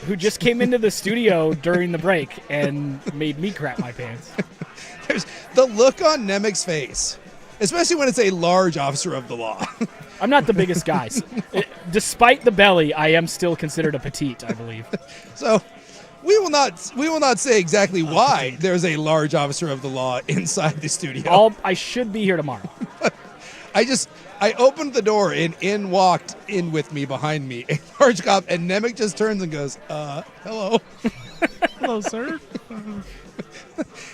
Who just came into the studio during the break and made me crap my pants. There's the look on Nemec's face, especially when it's a large officer of the law. I'm not the biggest guy. Despite the belly, I am still considered a petite, I believe. So we will not say exactly why there's a large officer of the law inside the studio. I should be here tomorrow. I opened the door and in walked in with me behind me a large cop, and Nemec just turns and goes, hello. Hello, sir.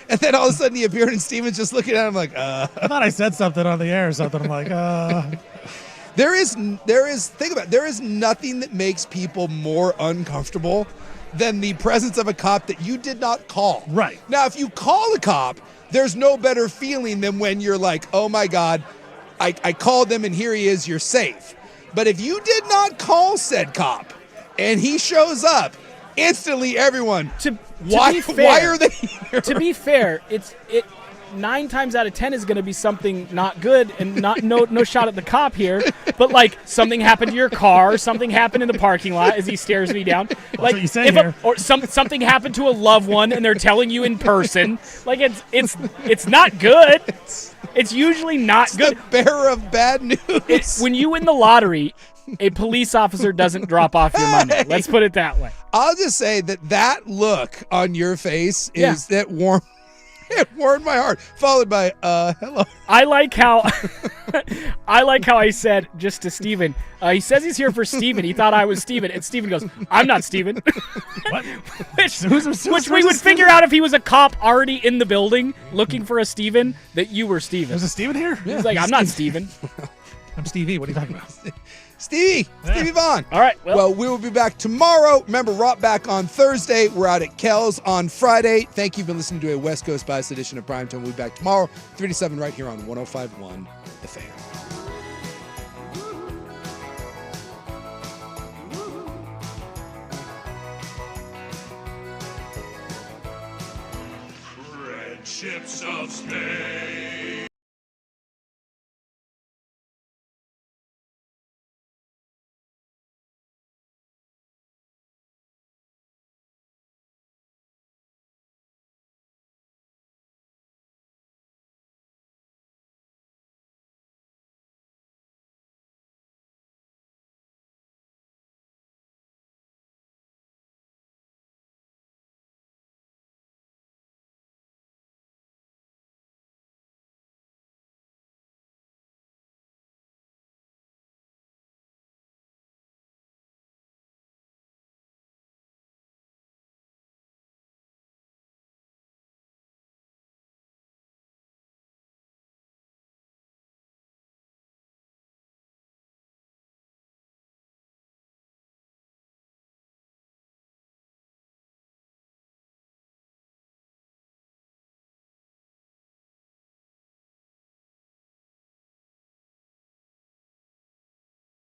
And then all of a sudden he appeared and Steven's just looking at him like, I thought I said something on the air or something. I'm like, There is nothing that makes people more uncomfortable than the presence of a cop that you did not call. Right. Now, if you call a cop, there's no better feeling than when you're like, oh my God, I called them and here he is, you're safe. But if you did not call said cop and he shows up, instantly everyone, why are they here? To be fair, it 9 times out of 10 is going to be something not good and no shot at the cop here, but like something happened to your car, something happened in the parking lot as he stares me down. Like what you say here. Or something happened to a loved one and they're telling you in person. Like it's not good. It's usually not good. The bearer of bad news. When you win the lottery, a police officer doesn't drop off your money. Let's put it that way. I'll just say that look on your face is that warm. It warmed my heart. Followed by hello. I like how I said just to Steven, he says he's here for Steven. He thought I was Steven, and Steven goes, I'm not Steven. what? which we would figure out if he was a cop already in the building looking for a Steven, that you were Steven. There's a Steven here? He's like, I'm not Steven. I'm Stevie. What are you talking about? Stevie Vaughn. All right. Well, we will be back tomorrow. Remember, Rob back on Thursday. We're out at Kells on Friday. Thank you for listening to a West Coast biased edition of Primetime. We'll be back tomorrow, 3 to 7, right here on 105.1 The Fan. Friendships of Spain.